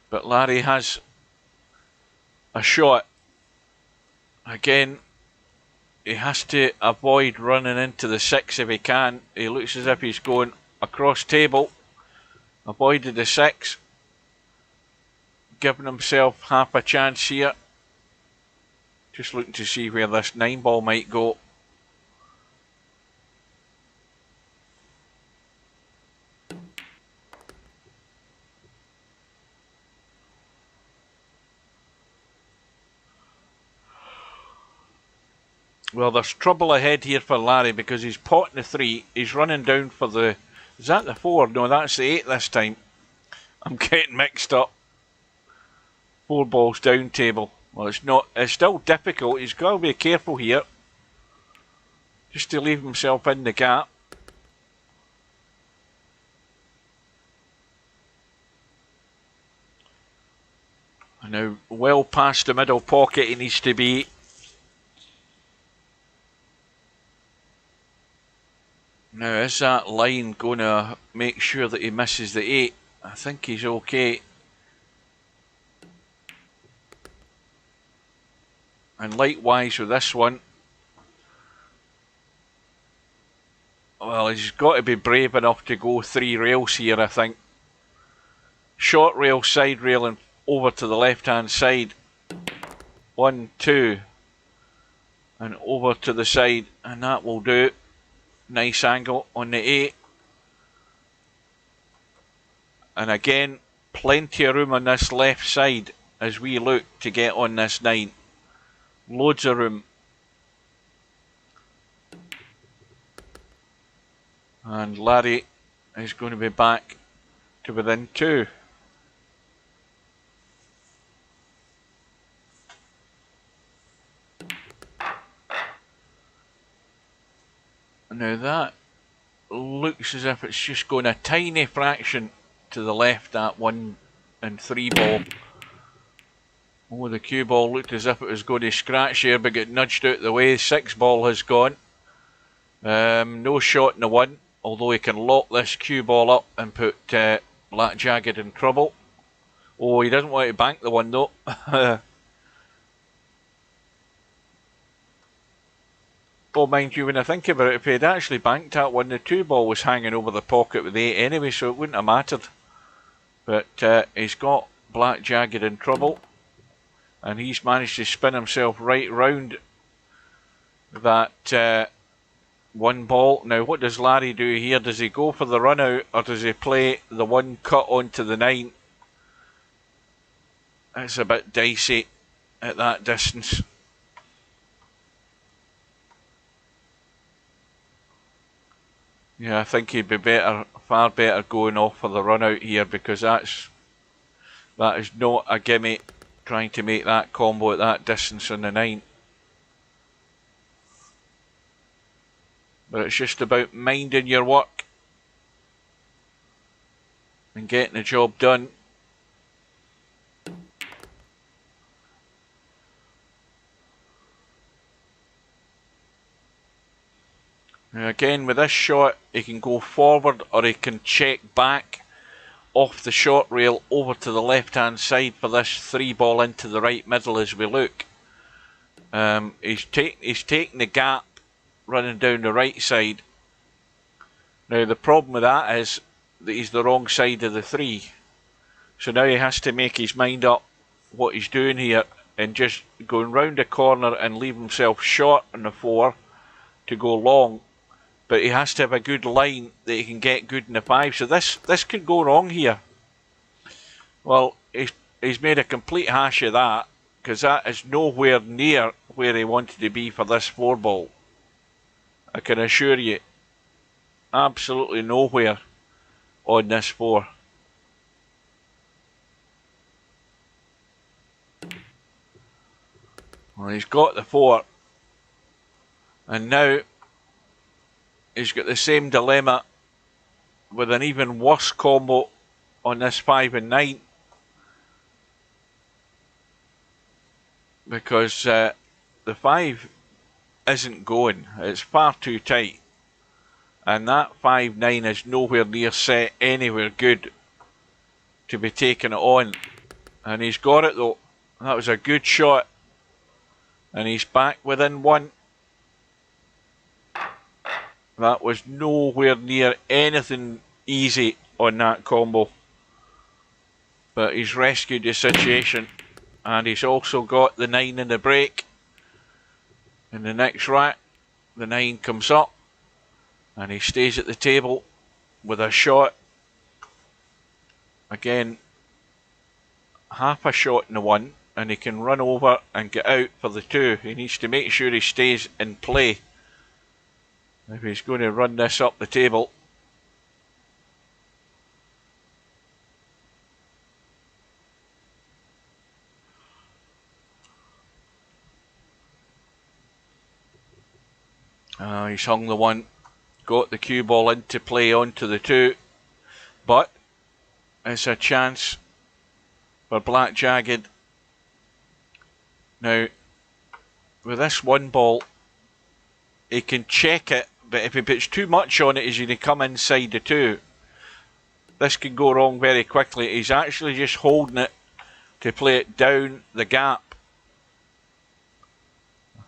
A: But Larry has a shot. Again, he has to avoid running into the six if he can. He looks as if he's going across table. Avoided the six. Giving himself half a chance here. Just looking to see where this 9 ball might go. Well, there's trouble ahead here for Larry because he's potting the 3. He's running down for the... Is that the 4? No, that's the 8 this time. I'm getting mixed up. 4 balls down table. Well, it's not. It's still difficult. He's got to be careful here. Just to leave himself in the gap. And now, well past the middle pocket he needs to be. Now, is that line going to make sure that he misses the 8? I think he's okay. And likewise with this one. Well, he's got to be brave enough to go 3 rails here, I think. Short rail, side rail, and over to the left-hand side. 1, 2. And over to the side. And that will do. Nice angle on the 8. And again, plenty of room on this left side as we look to get on this 9. Loads of room. And Larry is going to be back to within 2. Now that looks as if it's just going a tiny fraction to the left, that 1 and 3 ball. Oh, the cue ball looked as if it was going to scratch here, but got nudged out the way. 6 ball has gone. No shot in the 1, although he can lock this cue ball up and put Black Jagged in trouble. Oh, he doesn't want to bank the 1 though. Well, mind you, when I think about it, if he had actually banked that 1, the 2 ball was hanging over the pocket with the 8 anyway, so it wouldn't have mattered. But he's got Black Jagged in trouble. And he's managed to spin himself right round that 1 ball. Now, what does Larry do here? Does he go for the run out, or does he play the 1 cut onto the 9? It's a bit dicey at that distance. Yeah, I think he'd be better, far better going off for the run out here, because that is not a gimme, trying to make that combo at that distance on the 9. But it's just about minding your work and getting the job done. Now again, with this shot, he can go forward or he can check back off the short rail over to the left hand side for this 3 ball into the right middle as we look. He's taking the gap running down the right side. Now the problem with that is that he's the wrong side of the 3. So now he has to make his mind up what he's doing here and just going round the corner and leave himself short on the 4 to go long. But he has to have a good line that he can get good in the 5. So this could go wrong here. Well, he's made a complete hash of that, because that is nowhere near where he wanted to be for this 4 ball. I can assure you. Absolutely nowhere on this 4. Well, he's got the 4. And now he's got the same dilemma with an even worse combo on this 5 and 9. Because the 5 isn't going. It's far too tight. And that 5-9 is nowhere near set anywhere good to be taking it on. And he's got it though. That was a good shot. And he's back within 1. That was nowhere near anything easy on that combo. But he's rescued the situation. And he's also got the 9 in the break. In the next rack, the 9 comes up. And he stays at the table with a shot. Again, half a shot in the 1. And he can run over and get out for the 2. He needs to make sure he stays in play if he's going to run this up the table. He's hung the 1, got the cue ball into play onto the 2, but it's a chance for Black Jagged. Now, with this 1 ball, he can check it, but if he puts too much on it, he's going to come inside the 2. This can go wrong very quickly. He's actually just holding it to play it down the gap.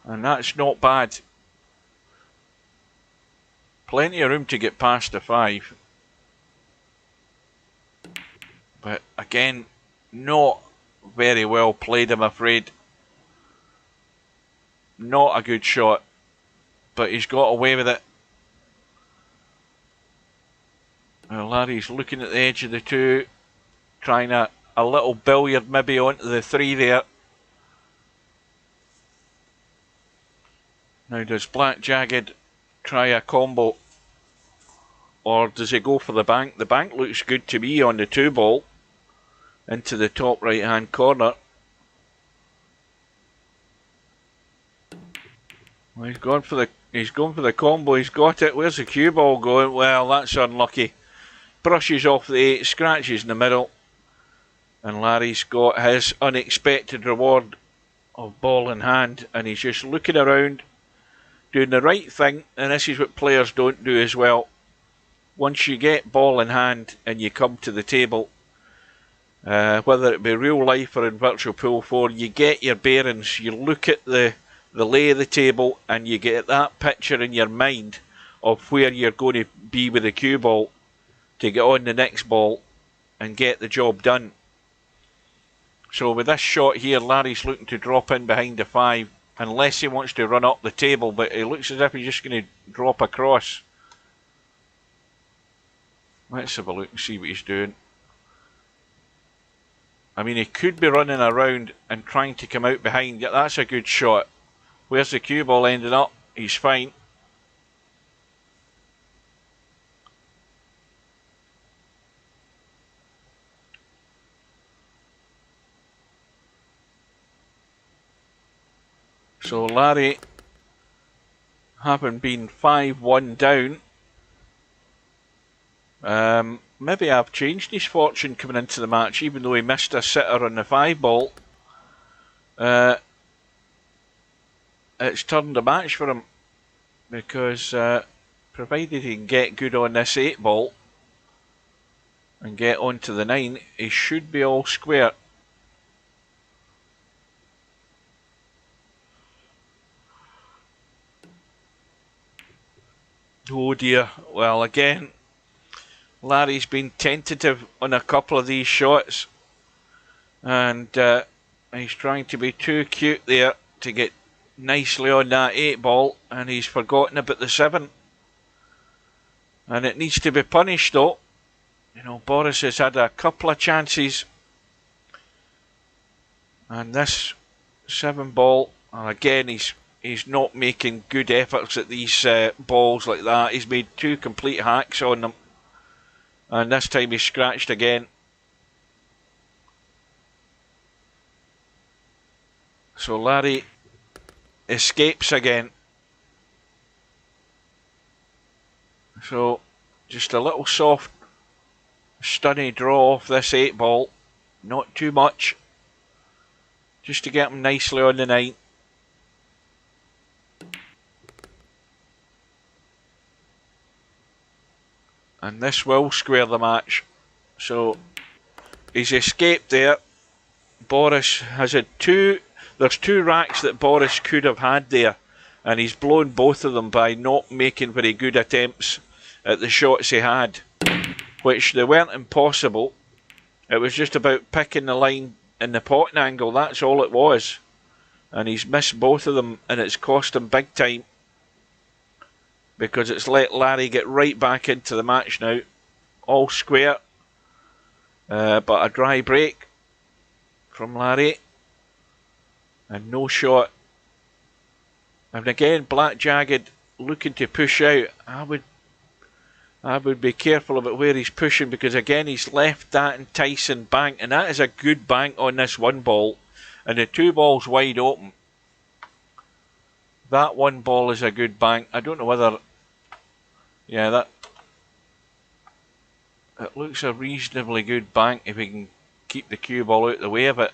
A: And that's not bad. Plenty of room to get past the 5. But again, not very well played, I'm afraid. Not a good shot. But he's got away with it. Well, Larry's looking at the edge of the 2. Trying a little billiard maybe onto the 3 there. Now does Black Jagged try a combo? Or does he go for the bank? The bank looks good to me on the 2 ball. Into the top right hand corner. Well, he's gone for the combo, he's got it. Where's the cue ball going? Well, that's unlucky. Brushes off the 8, scratches in the middle. And Larry's got his unexpected reward of ball in hand. And he's just looking around, doing the right thing. And this is what players don't do as well. Once you get ball in hand and you come to the table, whether it be real life or in Virtual Pool 4, you get your bearings. You look at the lay of the table and you get that picture in your mind of where you're going to be with the cue ball to get on the next ball and get the job done. So with this shot here, Larry's looking to drop in behind the 5, unless he wants to run up the table, but it looks as if he's just going to drop across. Let's have a look and see what he's doing. I mean, he could be running around and trying to come out behind. Yeah, that's a good shot. Where's the cue ball ending up? He's fine. So Larry, having been 5-1 down, maybe I've changed his fortune coming into the match, even though he missed a sitter on the 5 ball. It's turned the match for him, because provided he can get good on this 8 ball and get onto the 9, he should be all square. Oh dear. Well, again, Larry's been tentative on a couple of these shots, and he's trying to be too cute there to get nicely on that 8 ball, and he's forgotten about the 7. And it needs to be punished though. You know, Boris has had a couple of chances, and this 7 ball, and again he's not making good efforts at these balls like that. He's made 2 complete hacks on them. And this time he's scratched again. So Larry escapes again. So just a little soft stunny draw off this 8 ball, not too much, just to get him nicely on the 9. And this will square the match. So he's escaped there. Boris has had there's 2 racks that Boris could have had there, and he's blown both of them by not making very good attempts at the shots he had, which they weren't impossible. It was just about picking the line in the potting angle, that's all it was. And he's missed both of them, and it's cost him big time, because it's let Larry get right back into the match now. All square, but a dry break from Larry, and no shot. And again, Black Jagged looking to push out. I would be careful about where he's pushing, because again he's left that enticing bank, and that is a good bank on this 1 ball, and the 2 balls wide open. That 1 ball is a good bank. I don't know whether, yeah, that it looks a reasonably good bank if he can keep the cue ball out the way of it.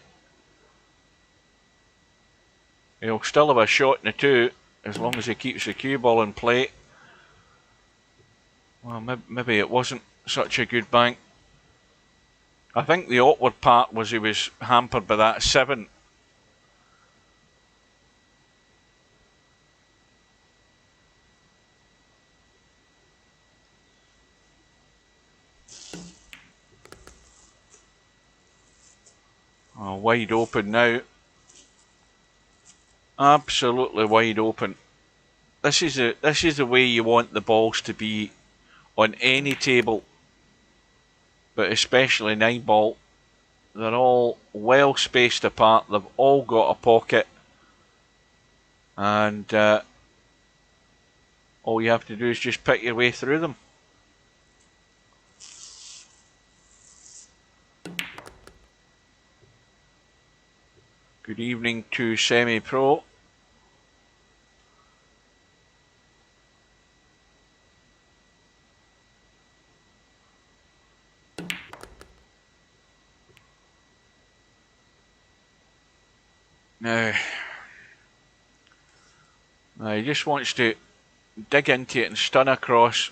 A: He'll still have a shot in the 2 as long as he keeps the cue ball in play. Well, maybe it wasn't such a good bank. I think the awkward part was he was hampered by that 7. Oh, wide open now. Absolutely wide open. This is the way you want the balls to be on any table, but especially 9 ball. They're all well spaced apart. They've all got a pocket, and all you have to do is just pick your way through them. Good evening to Semi-Pro. Now he just wants to dig into it and stun across.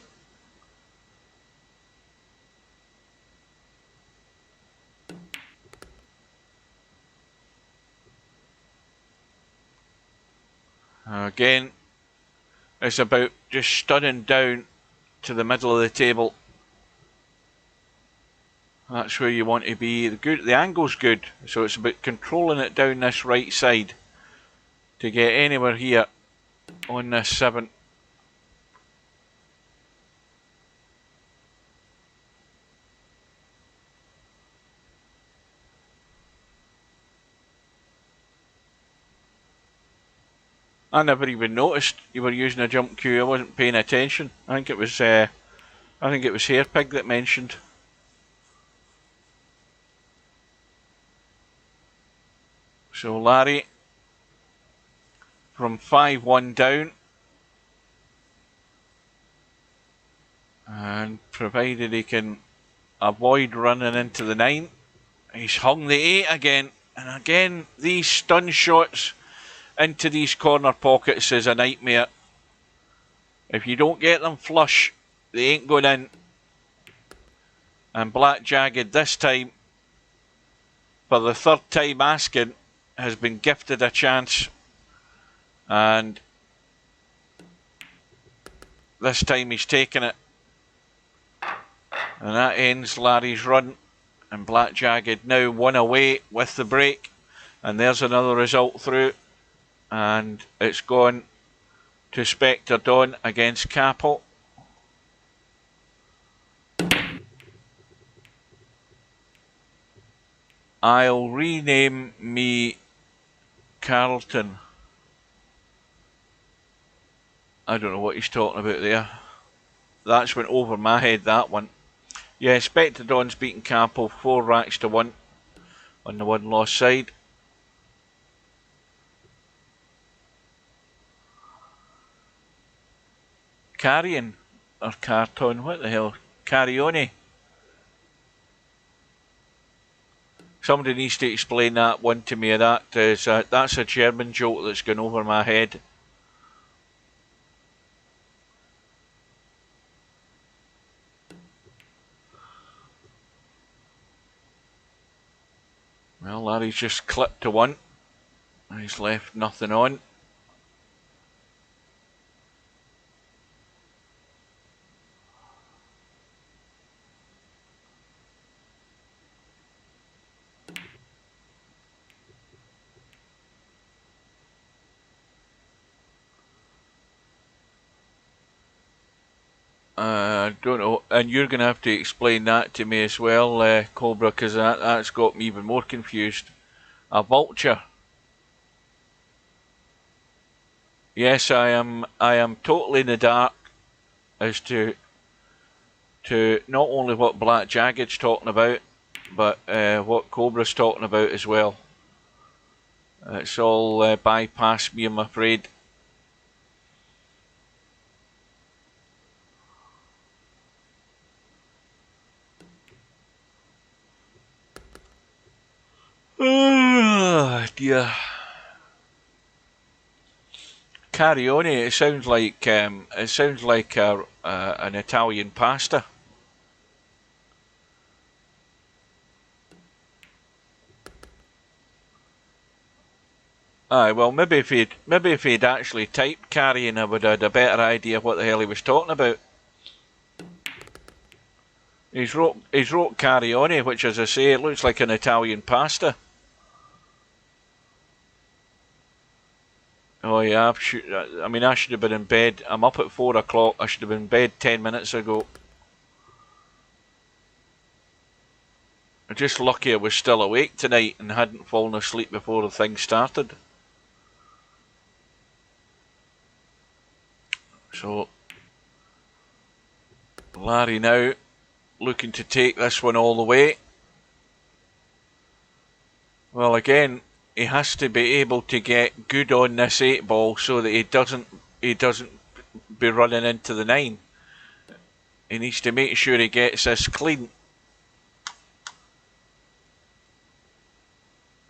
A: Again, it's about just stunning down to the middle of the table. That's where you want to be. The angle's good, so it's about controlling it down this right side to get anywhere here on this 7. I never even noticed you were using a jump cue. I wasn't paying attention. I think it was Hairpig that mentioned. So Larry from 5-1 down, and provided he can avoid running into the 9, he's hung the 8 again. And again, these stun shots into these corner pockets is a nightmare. If you don't get them flush, they ain't going in. And Black Jagged this time, for the 3rd time asking, has been gifted a chance, and this time he's taken it, and that ends Larry's run. And Black Jagged now 1 away with the break, and there's another result through, and it's gone to Spectre Dawn against Capel. I'll rename me Carlton. I don't know what he's talking about there. That's went over my head, that one. Yeah, Spectre Dawn's beaten Capel 4 racks to 1 on the 1 loss side. Carrion Or Carton, what the hell? Carione. Somebody needs to explain that one to me. That's a German joke that's gone over my head. Well, Larry's just clipped to one. He's left nothing on. I don't know, and you're going to have to explain that to me as well, Cobra, because that's got me even more confused. A vulture. Yes, I am totally in the dark as to not only what Black Jagged's talking about, but what Cobra's talking about as well. It's all bypassed me, I'm afraid. Oh dear. Carione. It sounds like an Italian pasta. Aye, well, maybe if he'd actually typed carrying, I would have had a better idea what the hell he was talking about. He's wrote Carione, which, as I say, it looks like an Italian pasta. Oh yeah, I mean, I should have been in bed. I'm up at 4 o'clock. I should have been in bed 10 minutes ago. I'm just lucky I was still awake tonight and hadn't fallen asleep before the thing started. So, Larry now looking to take this one all the way. Well, again, he has to be able to get good on this 8 ball so that he doesn't be running into the 9. He needs to make sure he gets this clean.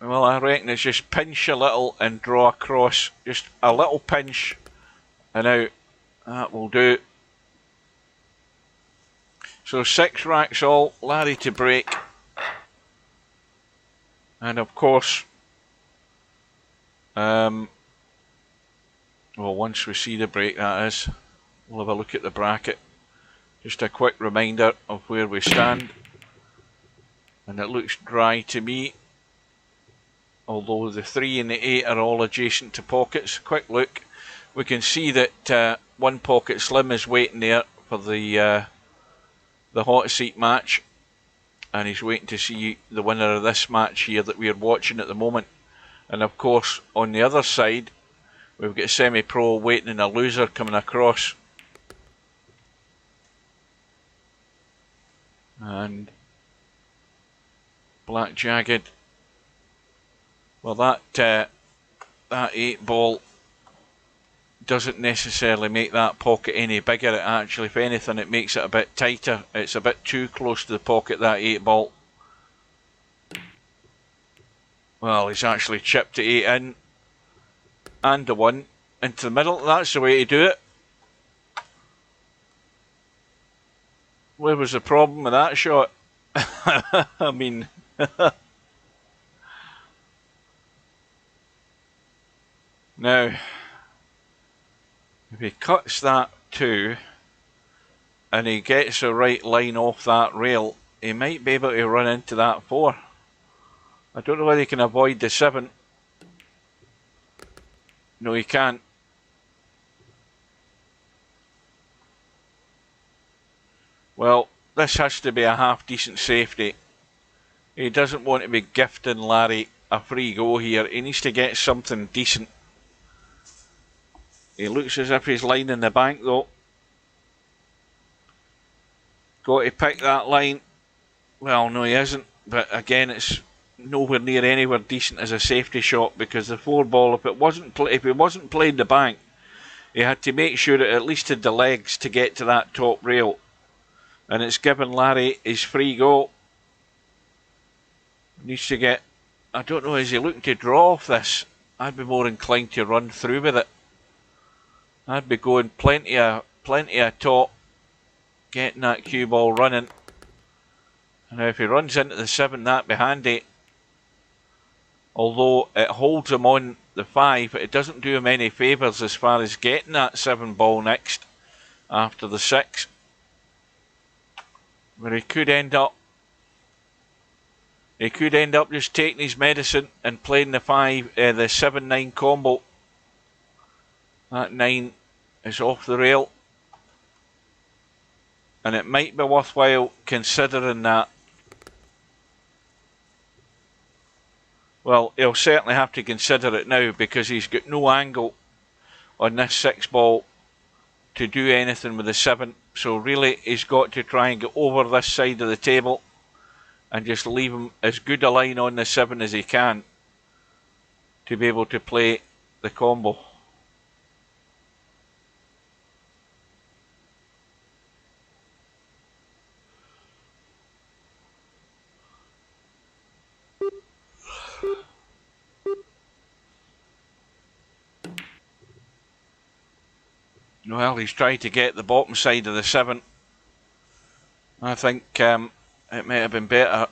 A: Well, I reckon it's just pinch a little and draw across. Just a little pinch and out. That will do. So 6 racks all. Larry to break. And of course, well, once we see the break, that is, we'll have a look at the bracket. Just a quick reminder of where we stand. And it looks dry to me, although the 3 and the 8 are all adjacent to pockets. Quick look, we can see that one pocket slim is waiting there for the hot seat match, and he's waiting to see the winner of this match here that we are watching at the moment. And of course, on the other side, we've got a semi-pro waiting and a loser coming across. And Black Jagged. Well, that 8 ball doesn't necessarily make that pocket any bigger. It actually, if anything, it makes it a bit tighter. It's a bit too close to the pocket, that 8 ball. Well, he's actually chipped the 8 in and the 1 into the middle. That's the way to do it. Where was the problem with that shot? I mean, now, if he cuts that 2 and he gets the right line off that rail, he might be able to run into that 4. I don't know whether he can avoid the 7. No, he can't. Well, this has to be a half-decent safety. He doesn't want to be gifting Larry a free go here. He needs to get something decent. He looks as if he's lining the bank though. Got to pick that line. Well, no, he isn't. But again, it's nowhere near anywhere decent as a safety shot, because the 4 ball, if he wasn't playing the bank, He had to make sure it at least had the legs to get to that top rail. And it's given Larry his free go. Needs to get... I don't know, is he looking to draw off this? I'd be more inclined to run through with it. I'd be going plenty of top, getting that cue ball running. And now if he runs into the 7, that'd be handy. Although it holds him on the 5, it doesn't do him any favours as far as getting that 7 ball next after the 6. Where he could end up just taking his medicine and playing the 7-9 combo. That 9 is off the rail. And it might be worthwhile considering that. Well, he'll certainly have to consider it now because he's got no angle on this 6 ball to do anything with the 7. So really he's got to try and get over this side of the table and just leave him as good a line on the 7 as he can to be able to play the combo. Well, he's tried to get the bottom side of the 7. I think it might have been better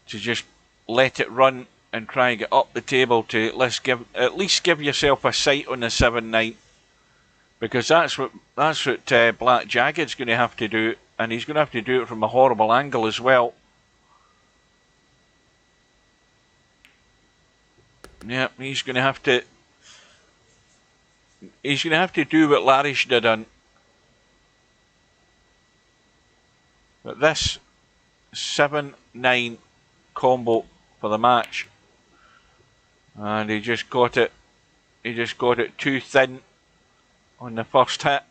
A: to just let it run and try and get up the table to at least give yourself a sight on the 7-9, because that's what Black Jagged's going to have to do, and he's going to have to do it from a horrible angle as well. Yeah, he's going to have to do what Larry should have done. But this 7-9 combo for the match, and he just got it too thin on the first hit,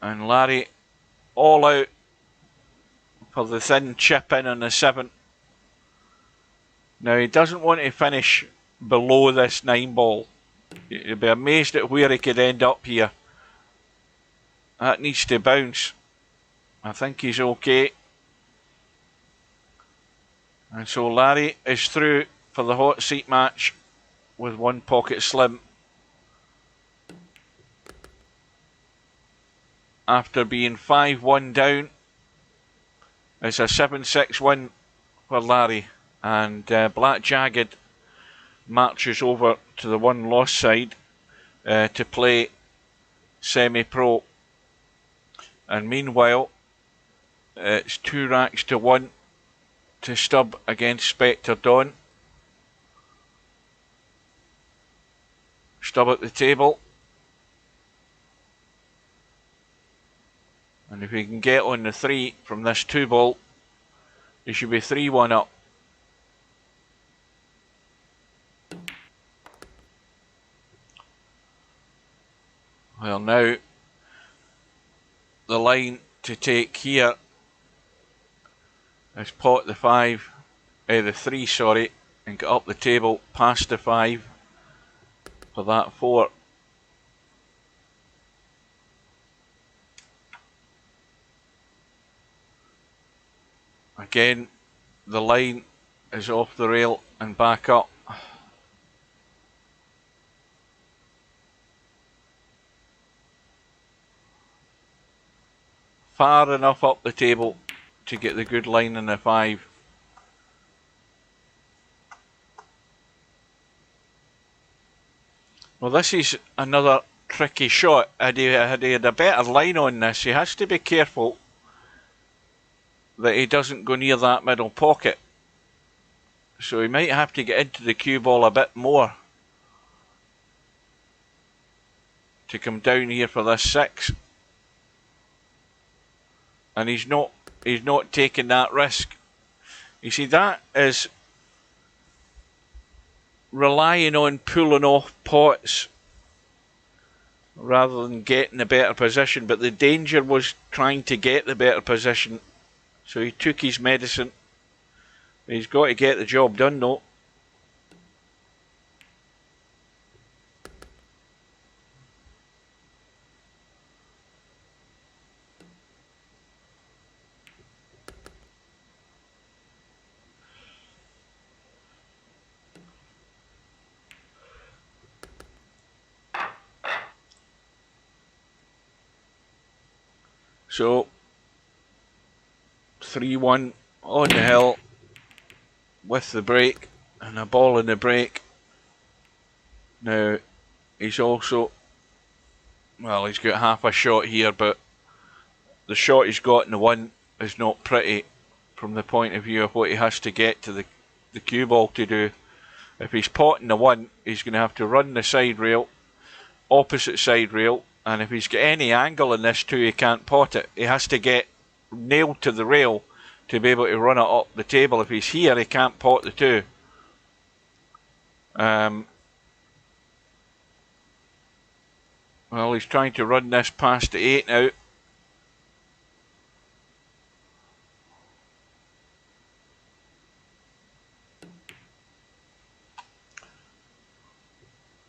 A: and Larry all out for the thin chip in on the 7. Now he doesn't want to finish below this 9 ball. You'd be amazed at where he could end up here. That needs to bounce. I think he's okay. And so Larry is through for the hot seat match with 1 pocket slim. After being 5-1 down, it's a 7-6 win for Larry, and Black Jagged marches over to the 1 loss side to play semi-pro. And meanwhile, it's 2 racks to 1 to Stubb against Spectre Dawn. Stubb at the table. And if he can get on the 3 from this 2 ball, he should be 3-1 up. Well, now the line to take here is pot the 3, sorry, and get up the table past the 5 for that 4. Again, the line is off the rail and back up. Far enough up the table to get the good line in the 5. Well, this is another tricky shot. Had he had a better line on this, he has to be careful that he doesn't go near that middle pocket. So he might have to get into the cue ball a bit more to come down here for this 6. And he's not taking that risk. You see, that is relying on pulling off pots rather than getting a better position, but the danger was trying to get the better position, so he took his medicine. He's got to get the job done though. So 3-1 on the hill with the break and a ball in the break. Now he's also, well, he's got half a shot here, but the shot he's got in the one is not pretty from the point of view of what he has to get to the cue ball to do. If he's potting the one, he's going to have to run the side rail, opposite side rail, and if he's got any angle in this too, he can't pot it. He has to get nailed to the rail to be able to run it up the table. If he's here, he can't pot the two. Well, he's trying to run this past the 8 now.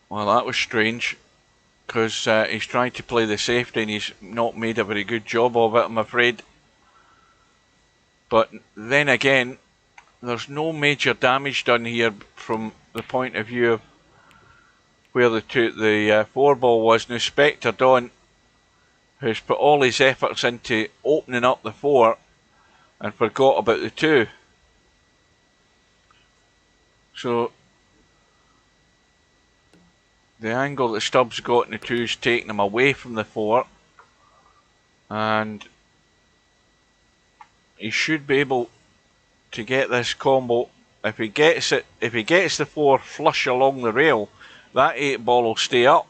A: Well, that was strange, because he's trying to play the safety and he's not made a very good job of it, I'm afraid. But then again, there's no major damage done here from the point of view of where the 4 ball was. Now Spectre Dawn has put all his efforts into opening up the 4 and forgot about the 2. So the angle that Stubbs got in the 2 is taking him away from the 4, and he should be able to get this combo. If he gets it, if he gets the 4 flush along the rail, that 8 ball will stay up.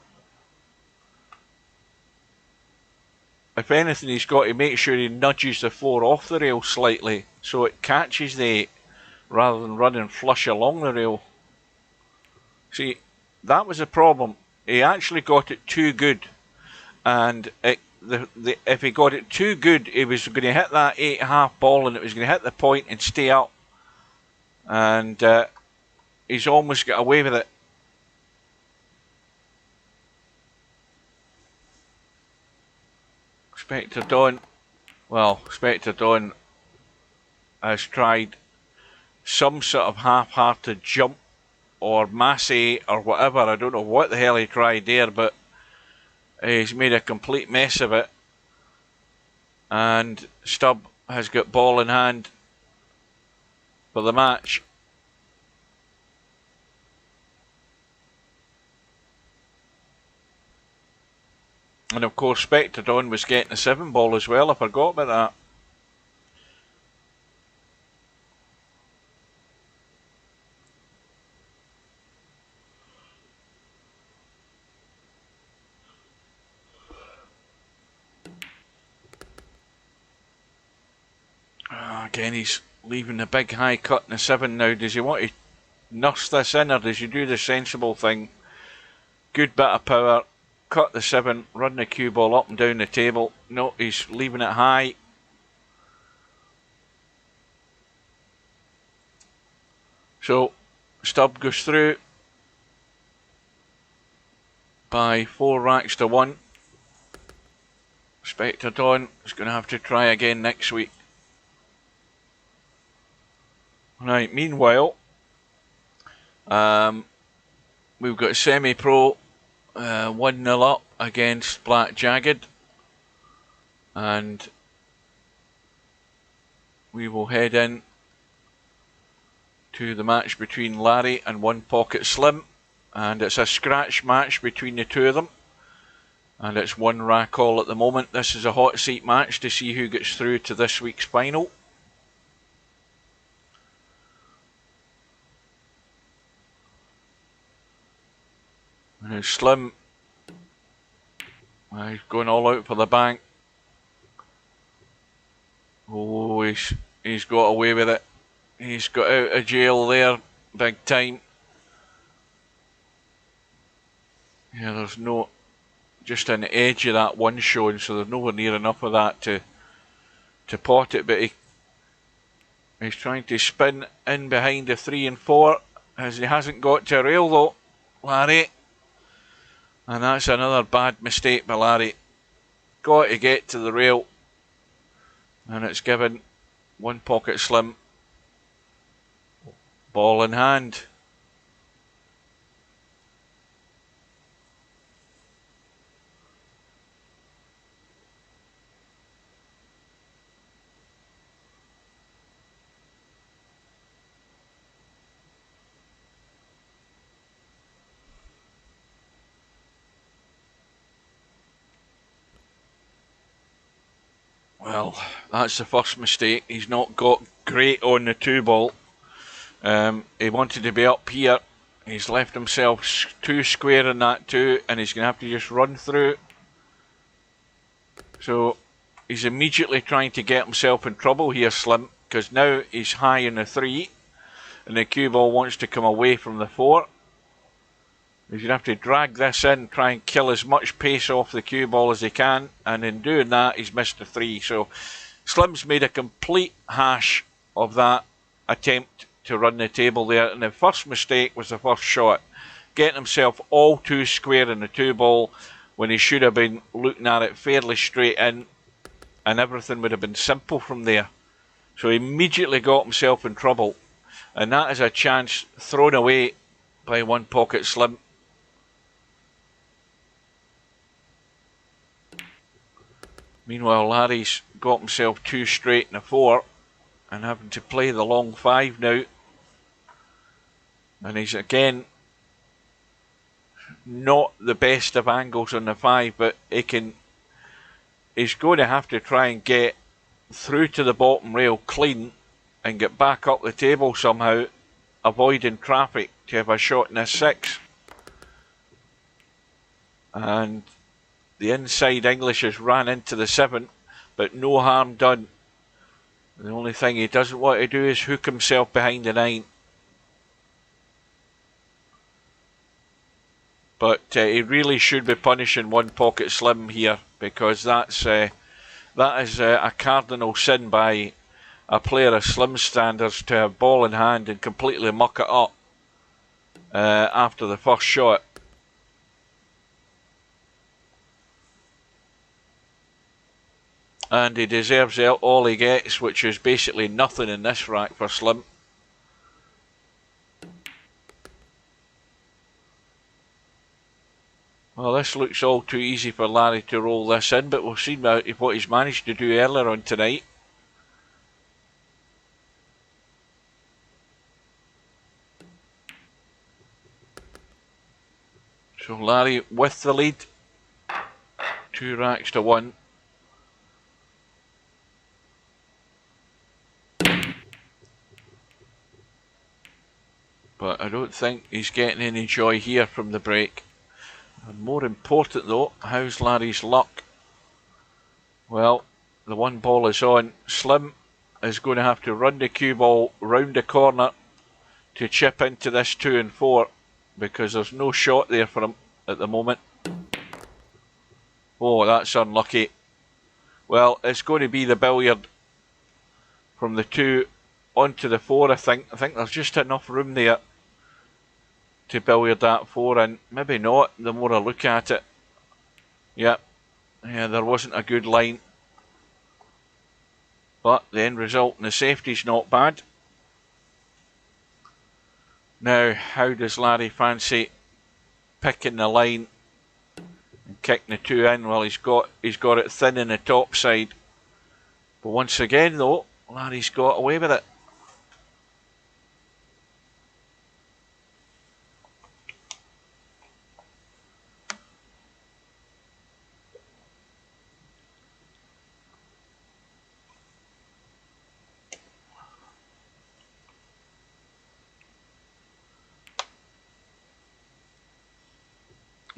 A: If anything, he's got to make sure he nudges the 4 off the rail slightly so it catches the 8 rather than running flush along the rail. See, that was a problem. He actually got it too good, and if he got it too good, he was going to hit that 8 half ball and it was going to hit the point and stay up. And he's almost got away with it. Spectre Dawn, well, Spectre Dawn has tried some sort of half-hearted jump or massé or whatever. I don't know what the hell he tried there, but he's made a complete mess of it. And Stubb has got ball in hand for the match. And of course Spectre Dawn was getting a 7 ball as well, I forgot about that. Again, he's leaving the big high cut in the 7 now. Does he want to nurse this in, or does he do the sensible thing? Good bit of power, cut the 7, run the cue ball up and down the table. No, he's leaving it high. So Stubb goes through by 4 racks to 1. Spectre Dawn is going to have to try again next week. Right, meanwhile, we've got Semi-Pro 1-0 up against Black Jagged, and we will head in to the match between Larry and One Pocket Slim, and it's a scratch match between the 2 of them, and it's 1 rack all at the moment. This is a hot seat match to see who gets through to this week's final. Now Slim, he's going all out for the bank. Oh, he's got away with it. He's got out of jail there, big time. Yeah, there's no, just an edge of that 1 showing, so there's nowhere near enough of that to pot it, but he's trying to spin in behind the 3 and 4, as he hasn't got to a rail though, Larry. And that's another bad mistake by Larry. Got to get to the rail, and it's given One Pocket Slim ball in hand. Well, that's the first mistake. He's not got great on the 2 ball. He wanted to be up here. He's left himself too square in that 2, and he's going to have to just run through. So he's immediately trying to get himself in trouble here, Slim, because now he's high in the 3, and the cue ball wants to come away from the 4. He's going to have to drag this in, try and kill as much pace off the cue ball as he can, and in doing that, he's missed the 3. So Slim's made a complete hash of that attempt to run the table there, and the first mistake was the first shot, getting himself all too square in the 2 ball when he should have been looking at it fairly straight in, and everything would have been simple from there. So he immediately got himself in trouble, and that is a chance thrown away by One Pocket Slim. Meanwhile, Larry's got himself too straight in the 4 and having to play the long 5 now. And he's again not the best of angles on the 5, but he's going to have to try and get through to the bottom rail clean and get back up the table somehow, avoiding traffic to have a shot in a 6. And the inside English has ran into the 7, but no harm done. The only thing he doesn't want to do is hook himself behind the 9. But he really should be punishing One Pocket Slim here, because that is a cardinal sin by a player of Slim's standards to have ball in hand and completely muck it up after the first shot. And he deserves all he gets, which is basically nothing in this rack for Slim. Well, this looks all too easy for Larry to roll this in, but we'll see what he's managed to do earlier on tonight. So Larry with the lead, 2 racks to 1. But I don't think he's getting any joy here from the break. And more important though, how's Larry's luck? Well, the 1 ball is on. Slim is going to have to run the cue ball round the corner to chip into this 2 and 4, because there's no shot there for him at the moment. Oh, that's unlucky. Well, it's going to be the billiard from the 2 onto the 4, I think. I think there's just enough room there to billiard that 4 in. Maybe not, the more I look at it. Yeah, there wasn't a good line. But the end result in the safety's not bad. Now, how does Larry fancy picking the line and kicking the 2 in? Well, he's got it thin in the top side. But once again though, Larry's got away with it.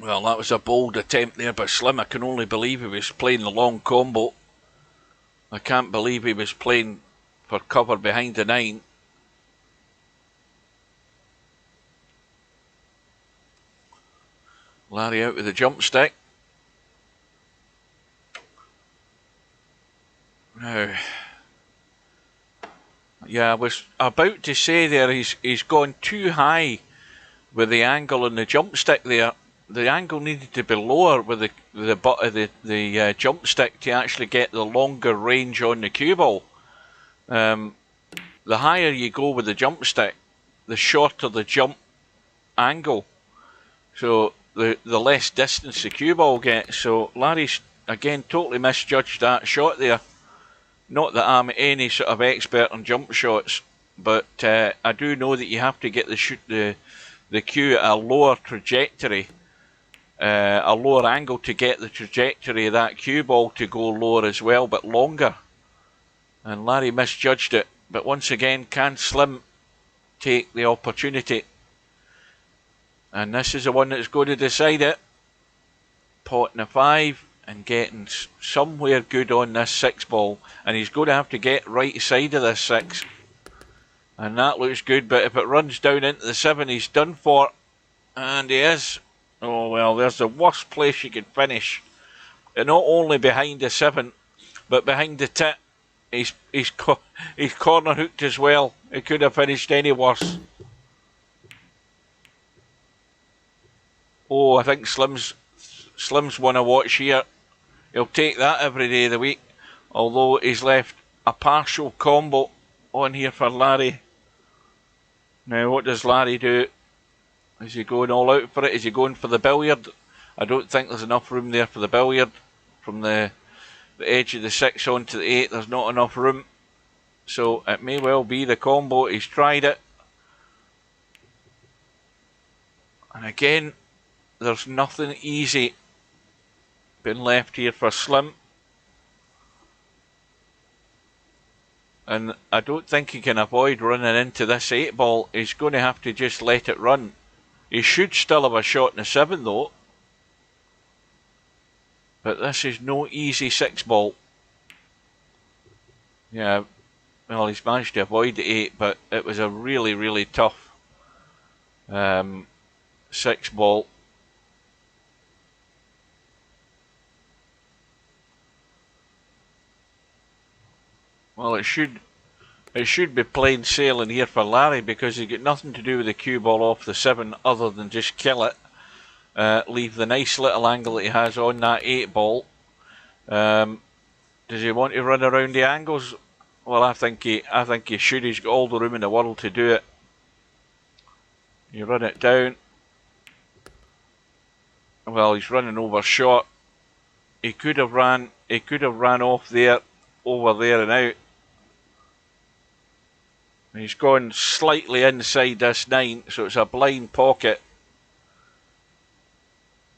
A: Well, that was a bold attempt there by Slim. I can only believe he was playing the long combo. I can't believe he was playing for cover behind the 9. Larry out with the jump stick. Now, yeah, I was about to say there, he's gone too high with the angle on the jump stick there. The angle needed to be lower with the butt of the jump stick to actually get the longer range on the cue ball. The higher you go with the jump stick, the shorter the jump angle. So the less distance the cue ball gets. So Larry's again totally misjudged that shot there. Not that I'm any sort of expert on jump shots, but I do know that you have to get the cue at a lower trajectory. A lower angle to get the trajectory of that cue ball to go lower as well, but longer. And Larry misjudged it. But once again, can Slim take the opportunity? And this is the one that's going to decide it. Potting a 5 and getting somewhere good on this 6 ball. And he's going to have to get right side of this 6. And that looks good, but if it runs down into the 7, he's done for. And he is. Oh well, there's the worst place you could finish. And not only behind the 7, but behind the tit. He's corner hooked as well. It could have finished any worse. Oh, I think Slim's one to watch here. He'll take that every day of the week. Although he's left a partial combo on here for Larry. Now, what does Larry do? Is he going all out for it? Is he going for the billiard? I don't think there's enough room there for the billiard. From the edge of the 6 onto the 8, there's not enough room. So it may well be the combo. He's tried it. And again, there's nothing easy been left here for Slim. And I don't think he can avoid running into this 8 ball. He's going to have to just let it run. He should still have a shot in the 7 though. But this is no easy 6 ball. Yeah, well, he's managed to avoid the 8, but it was a really, really tough 6 ball. Well, it should be plain sailing here for Larry, because he's got nothing to do with the cue ball off the 7 other than just kill it. Leave the nice little angle that he has on that 8 ball. Does he want to run around the angles? Well, I think he should. He's got all the room in the world to do it. You run it down. Well, he's running over short. He could have ran off there, over there and out. He's gone slightly inside this 9, so it's a blind pocket.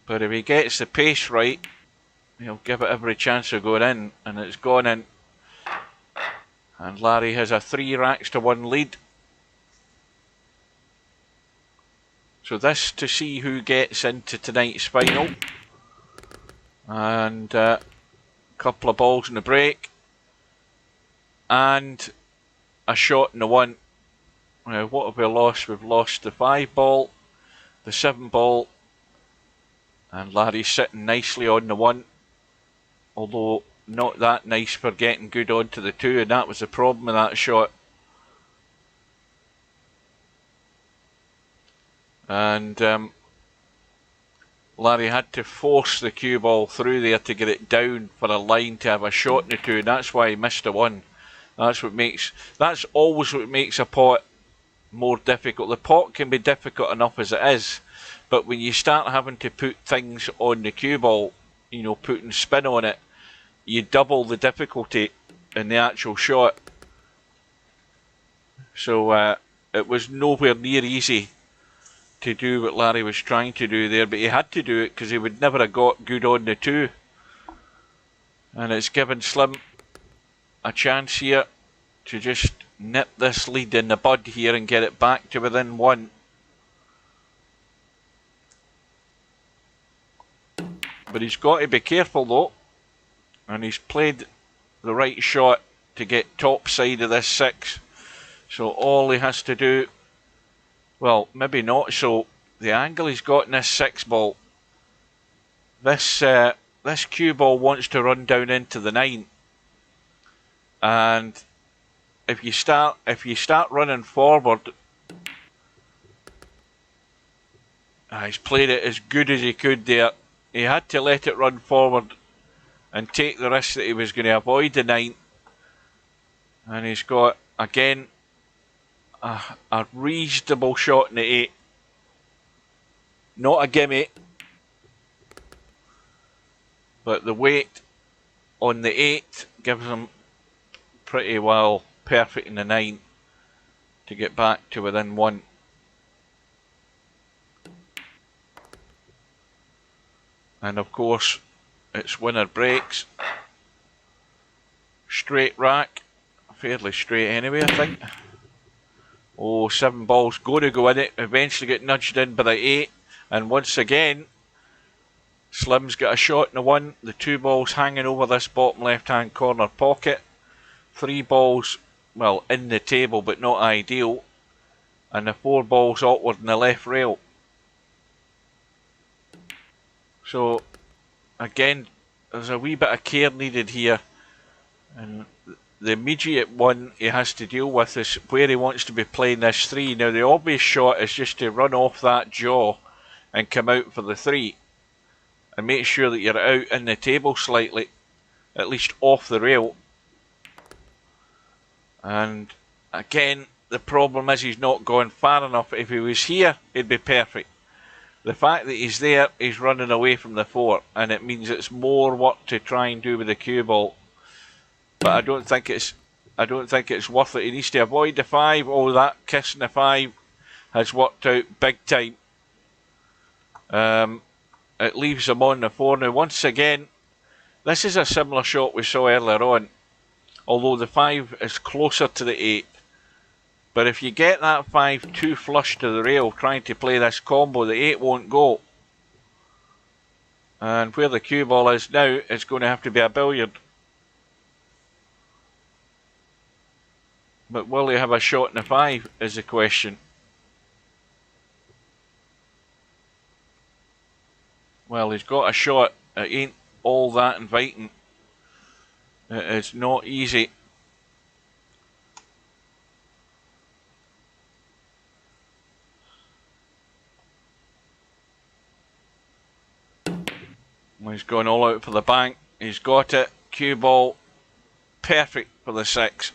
A: But if he gets the pace right, he'll give it every chance of going in, and it's gone in. And Larry has a 3 racks to 1 lead. So this to see who gets into tonight's final. And a couple of balls in the break. And a shot in the 1. Now, what have we lost? We've lost the 5 ball, the 7 ball, and Larry's sitting nicely on the 1. Although not that nice for getting good onto the 2, and that was the problem with that shot. And Larry had to force the cue ball through there to get it down for a line to have a shot in the 2, and that's why he missed the 1. That's always what makes a pot more difficult. The pot can be difficult enough as it is, but when you start having to put things on the cue ball, you know, putting spin on it, you double the difficulty in the actual shot. So it was nowhere near easy to do what Larry was trying to do there, but he had to do it because he would never have got good on the 2. And it's given Slim a chance here to just nip this lead in the bud here and get it back to within 1. But he's got to be careful though, and he's played the right shot to get top side of this 6. So all he has to do, well, maybe not so, the angle he's got in this 6 ball, this cue ball wants to run down into the 9. And if you start running forward, he's played it as good as he could there. He had to let it run forward and take the risk that he was going to avoid the 9. And he's got, again, a reasonable shot in the 8. Not a gimme, but the weight on the 8 gives him pretty well perfect in the 9 to get back to within 1. And of course, it's winner breaks. Straight rack. fairly straight anyway, I think. Oh, 7 balls going to go in it. Eventually get nudged in by the 8. And once again, Slim's got a shot in the 1. The 2 balls hanging over this bottom left-hand corner pocket. 3 balls, well, in the table, but not ideal. And the 4 balls awkward in the left rail. So, again, there's a wee bit of care needed here. And the immediate one he has to deal with is where he wants to be playing this 3. Now, the obvious shot is just to run off that jaw and come out for the 3. And make sure that you're out in the table slightly, at least off the rail. And again, the problem is he's not gone far enough. If he was here, he'd be perfect. The fact that he's there, he's running away from the 4, and it means it's more work to try and do with the cue ball. But I don't think it's worth it. He needs to avoid the 5. Oh, that kiss in the 5 has worked out big time. It leaves him on the 4. Now, once again, this is a similar shot we saw earlier on, although the 5 is closer to the 8. But if you get that 5 too flush to the rail trying to play this combo, the 8 won't go. And where the cue ball is now, it's going to have to be a billiard. But will he have a shot in the 5 is the question. Well, he's got a shot. It ain't all that inviting. It is not easy. He's gone all out for the bank. He's got it. Cue ball. Perfect for the 6.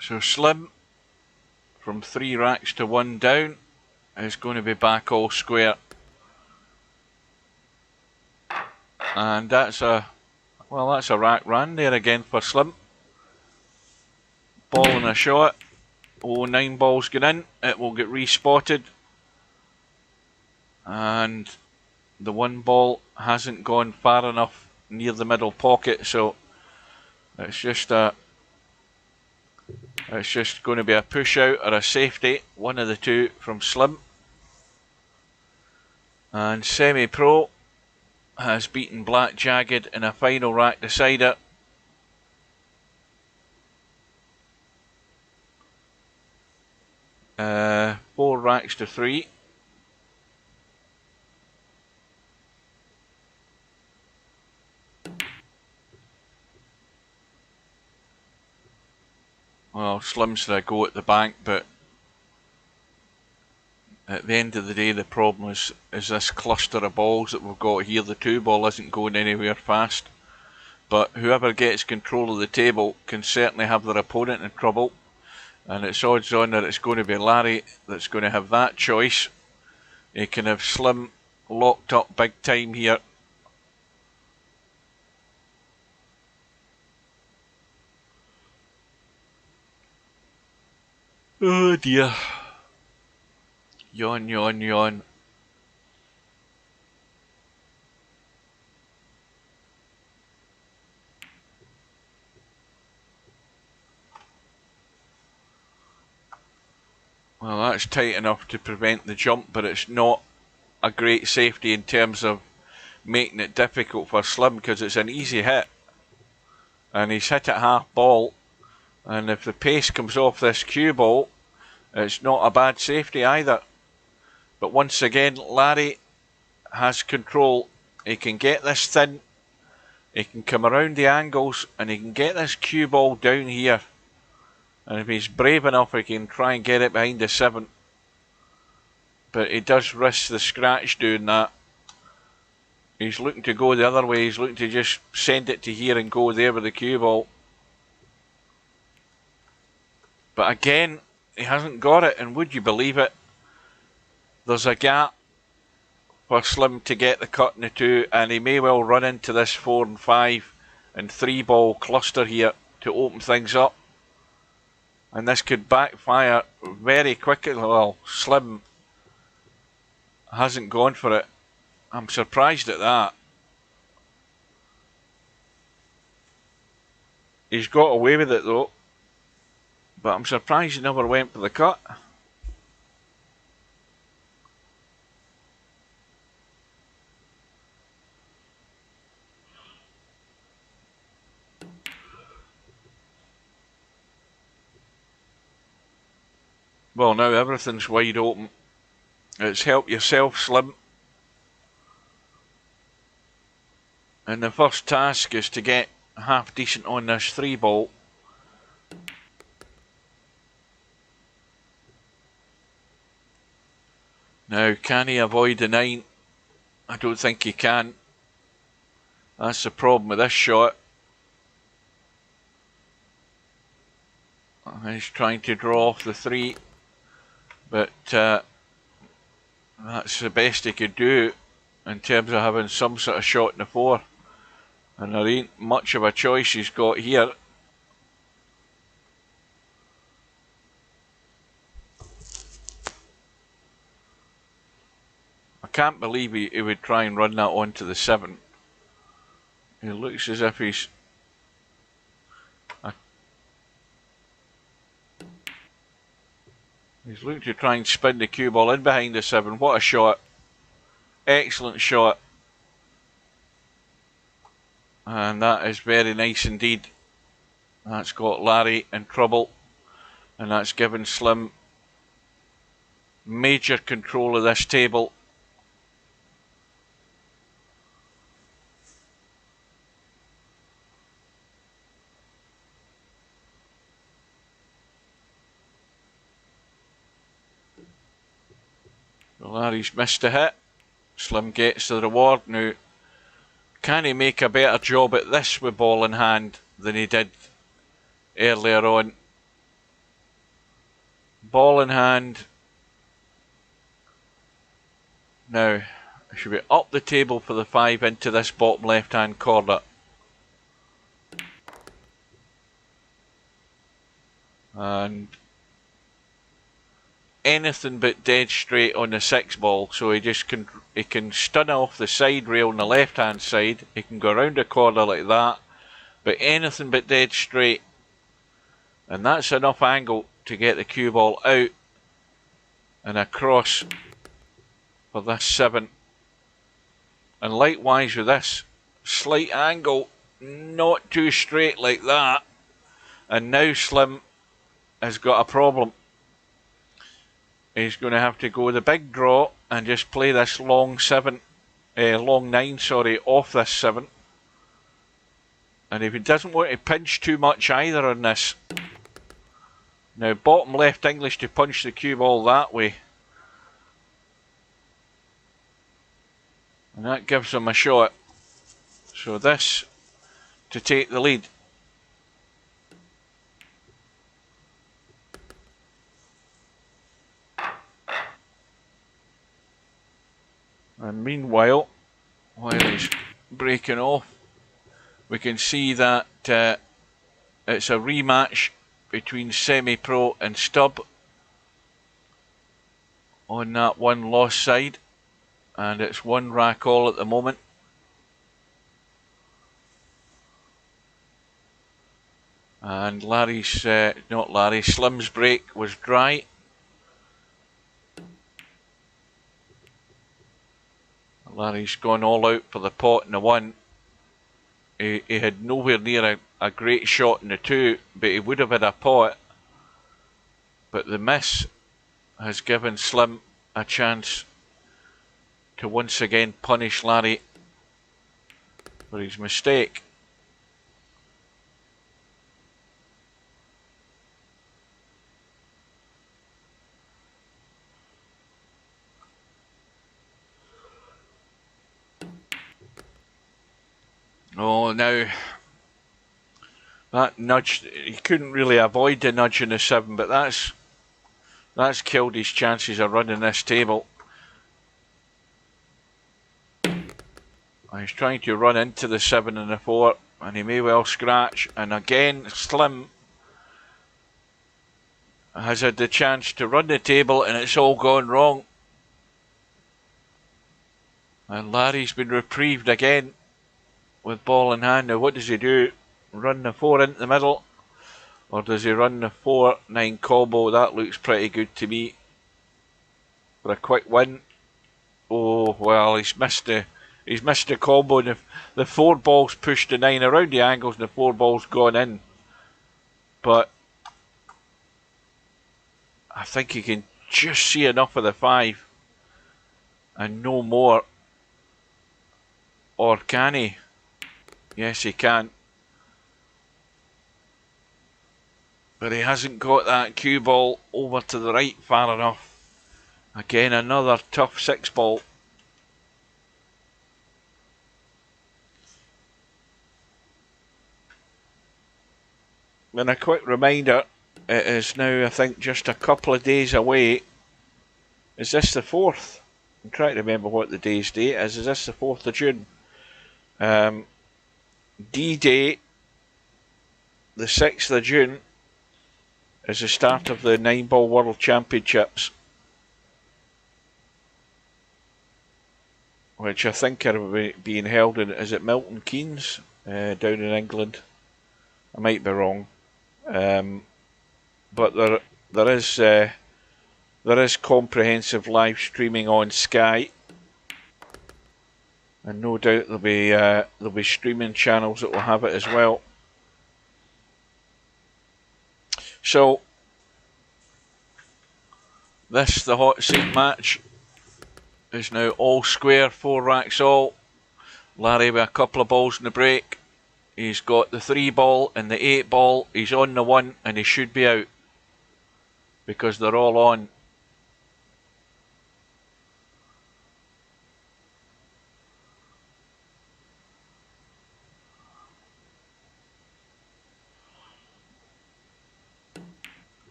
A: So Slim, from 3 racks to 1 down, is going to be back all square. And that's a rack ran there again for Slim. Ball and a shot. Oh, 9 balls going in. It will get respotted. And the 1 ball hasn't gone far enough near the middle pocket, so it's just going to be a push out or a safety, one of the 2 from Slim. And Semi-Pro has beaten Black Jagged in a final rack decider. Four racks to 3. Well, Slim's had a go at the bank, but at the end of the day, the problem is this cluster of balls that we've got here. The 2 ball isn't going anywhere fast, but whoever gets control of the table can certainly have their opponent in trouble. And it's odds on that it's going to be Larry that's going to have that choice. He can have Slim locked up big time here. Oh dear. Yawn, yawn, yawn. Well, that's tight enough to prevent the jump, but it's not a great safety in terms of making it difficult for Slim, because it's an easy hit. And he's hit it half ball. And if the pace comes off this cue ball, it's not a bad safety either. But once again, Larry has control. He can get this thin. He can come around the angles, and he can get this cue ball down here. And if he's brave enough, he can try and get it behind the 7. But he does risk the scratch doing that. He's looking to go the other way. He's looking to just send it to here and go there with the cue ball. But again, he hasn't got it, and would you believe it? There's a gap for Slim to get the cut in the 2, and he may well run into this 4 and 5 and 3 ball cluster here to open things up. And this could backfire very quickly. Well, Slim Hasn't gone for it. I'm surprised at that. He's got away with it though. But I'm surprised he never went for the cut. Well, now everything's wide open. It's help yourself, Slim. And the first task is to get half decent on this 3-ball. Now, can he avoid the 9? I don't think he can. That's the problem with this shot. He's trying to draw off the 3. But that's the best he could do in terms of having some sort of shot in the 4. And there ain't much of a choice he's got here. I can't believe he would try and run that onto the 7. He looks as if he's... He's looking to try and spin the cue ball in behind the 7. What a shot. Excellent shot. And that is very nice indeed. That's got Larry in trouble. And that's given Slim major control of this table. Larry's missed a hit. Slim gets the reward. Now, can he make a better job at this with ball in hand than he did earlier on? Ball in hand. Now, I should be up the table for the 5 into this bottom left hand corner. And anything but dead straight on the 6 ball, so he can stun off the side rail on the left hand side. He can go around the corner like that, but anything but dead straight, and that's enough angle to get the cue ball out and across for this 7. And likewise with this slight angle, not too straight like that, and now Slim has got a problem. He's going to have to go the big draw and just play this long 9, sorry, off this 7. And if he doesn't want to pinch too much either on this. Now, bottom left English to punch the cue ball that way. And that gives him a shot. So this to take the lead. And meanwhile, while he's breaking off, we can see that it's a rematch between Semi-Pro and Stubb on that one loss side, and it's 1 rack all at the moment. And Slim's break was dry. Larry's gone all out for the pot in the 1. He had nowhere near a great shot in the 2, but he would have had a pot. But the miss has given Slim a chance to once again punish Larry for his mistake. Oh, now that nudge, he couldn't really avoid the nudge in the 7, but that's killed his chances of running this table. He's trying to run into the 7 and the 4, and he may well scratch. And again, Slim has had the chance to run the table, and it's all gone wrong. And Larry's been reprieved again with ball in hand. Now what does he do? Run the 4 into the middle? Or does he run the 4-9 combo? That looks pretty good to me. For a quick win. Oh, well, he's missed the combo. The 4 balls pushed the 9 around the angles and the 4 balls gone in. But I think he can just see enough of the 5 and no more. Or can he? Yes, he can. But he hasn't got that cue ball over to the right far enough. Again, another tough 6 ball. And a quick reminder, it is now, I think, just a couple of days away. Is this the 4th? I'm trying to remember what the day's date is. Is this the 4th of June? D-Day, the 6th of June, is the start of the 9-ball World Championships, which I think are being held in, is it Milton Keynes, down in England? I might be wrong. But there is comprehensive live streaming on Sky, and no doubt there'll be streaming channels that will have it as well. So the hot seat match is now all square, 4 racks all. Larry with a couple of balls in the break. He's got the 3 ball and the 8 ball. He's on the 1 and he should be out because they're all on.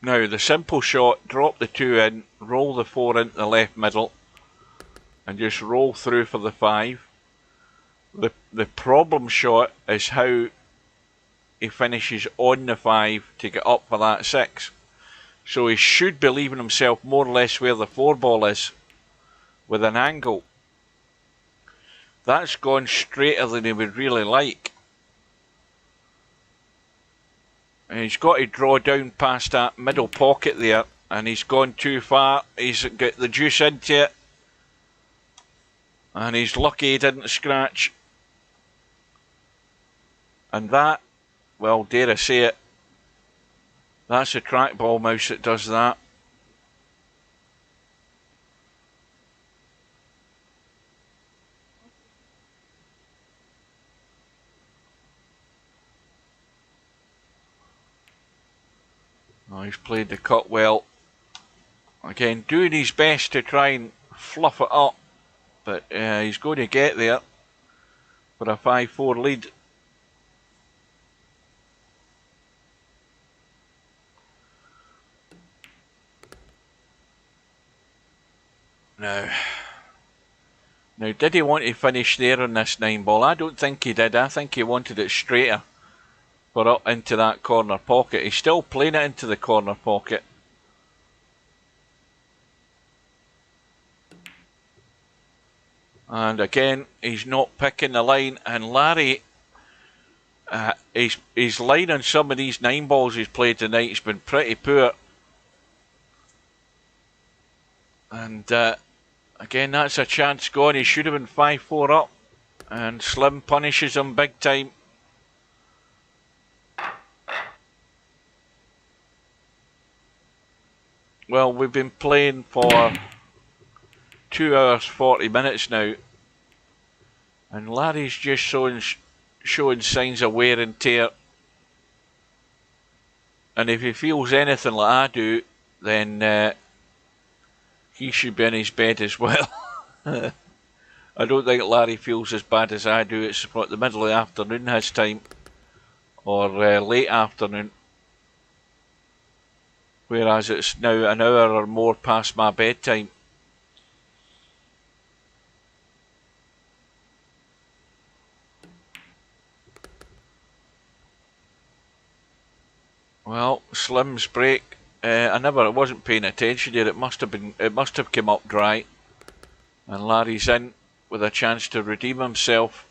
A: Now the simple shot, drop the 2 in, roll the 4 into the left middle and just roll through for the 5. The problem shot is how he finishes on the 5 to get up for that 6. So he should be leaving himself more or less where the 4 ball is with an angle. That's gone straighter than he would really like. And he's got to draw down past that middle pocket there, and he's gone too far. He's got the juice into it, and he's lucky he didn't scratch. And that, well, dare I say it, that's a trackball mouse that does that. Oh, he's played the cut well. Again, doing his best to try and fluff it up, but he's going to get there for a 5-4 lead. Now, did he want to finish there on this 9 ball? I don't think he did. I think he wanted it straighter for up into that corner pocket. He's still playing it into the corner pocket. And again, he's not picking the line. And Larry, his line on some of these 9 balls he's played tonight has been pretty poor. And again, that's a chance gone. He should have been 5-4 up. And Slim punishes him big time. Well, we've been playing for 2 hours 40 minutes now, and Larry's just showing signs of wear and tear. And if he feels anything like I do, then he should be in his bed as well. I don't think Larry feels as bad as I do. It's about the middle of the afternoon his time, or late afternoon. Whereas it's now an hour or more past my bedtime. Well, Slim's break I wasn't paying attention here. It must have come up dry. And Larry's in with a chance to redeem himself.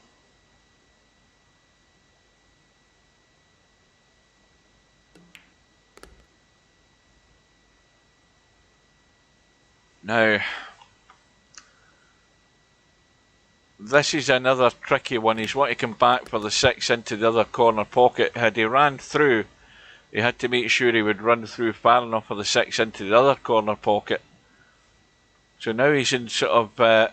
A: Now, this is another tricky one. He's wanting to come back for the 6 into the other corner pocket. Had he ran through, he had to make sure he would run through far enough for the 6 into the other corner pocket. So now he's in sort of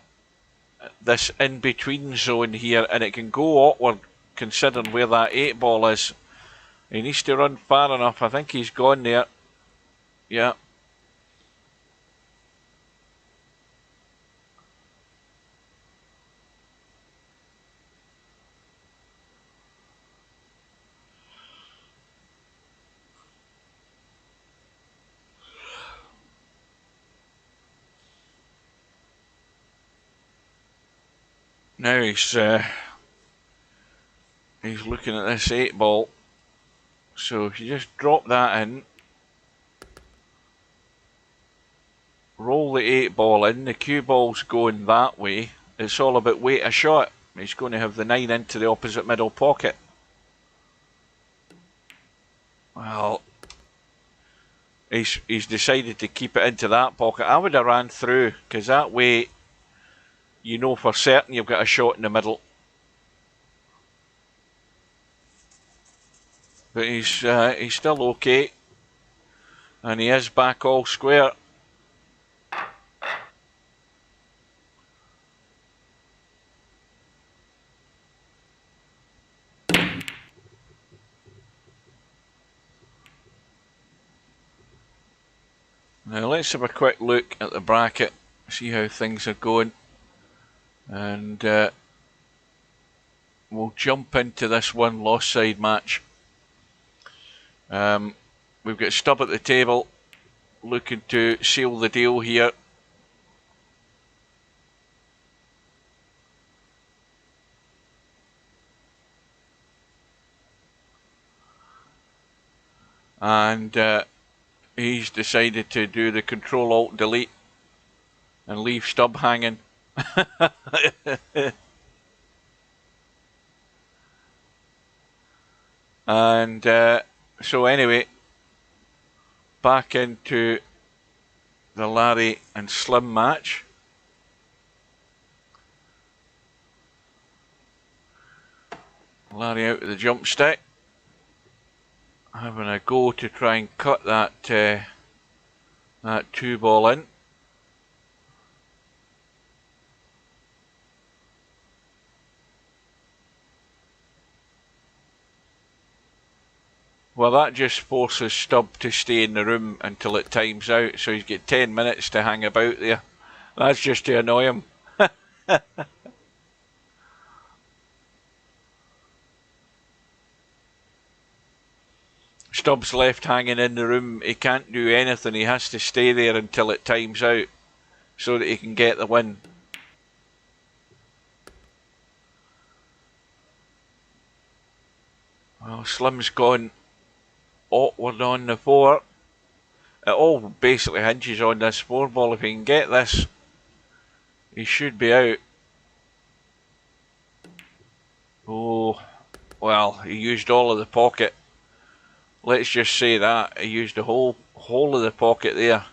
A: this in-between zone here, and it can go awkward considering where that 8 ball is. He needs to run far enough. I think he's gone there. Yeah. Now he's looking at this 8 ball. So if you just drop that in, roll the 8 ball in, the cue ball's going that way. It's all about weight of shot. He's going to have the 9 into the opposite middle pocket. Well, he's decided to keep it into that pocket. I would have ran through, because that way you know for certain you've got a shot in the middle. But he's still okay, and he is back all square. Now let's have a quick look at the bracket, see how things are going, and we'll jump into this one lost side match. We've got Stubb at the table, looking to seal the deal here. And he's decided to do the Control-Alt-Delete and leave Stubb hanging. And so anyway, back into the Larry and Slim match. Larry out with the jump stick, having a go to try and cut that 2 ball in. Well, that just forces Stubb to stay in the room until it times out, so he's got 10 minutes to hang about there. That's just to annoy him. Stubb's left hanging in the room. He can't do anything. He has to stay there until it times out so that he can get the win. Well, Slim's gone awkward on the 4. It all basically hinges on this 4 ball. If he can get this, he should be out. Oh, well, he used all of the pocket. Let's just say that. He used the whole of the pocket there.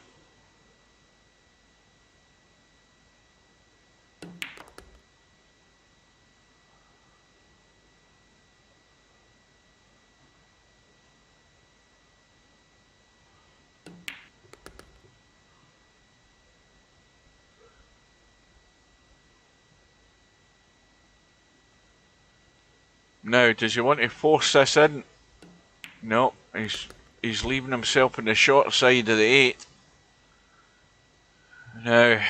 A: Now, does he want to force this in? No, he's leaving himself on the short side of the 8. Now,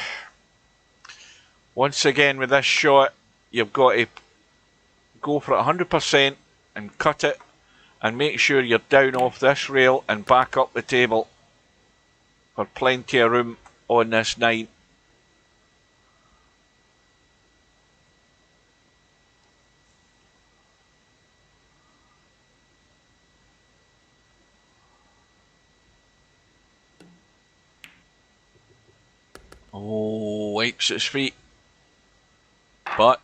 A: once again with this shot, you've got to go for it 100% and cut it, and make sure you're down off this rail and back up the table for plenty of room on this 9. Oh, wipes its feet. But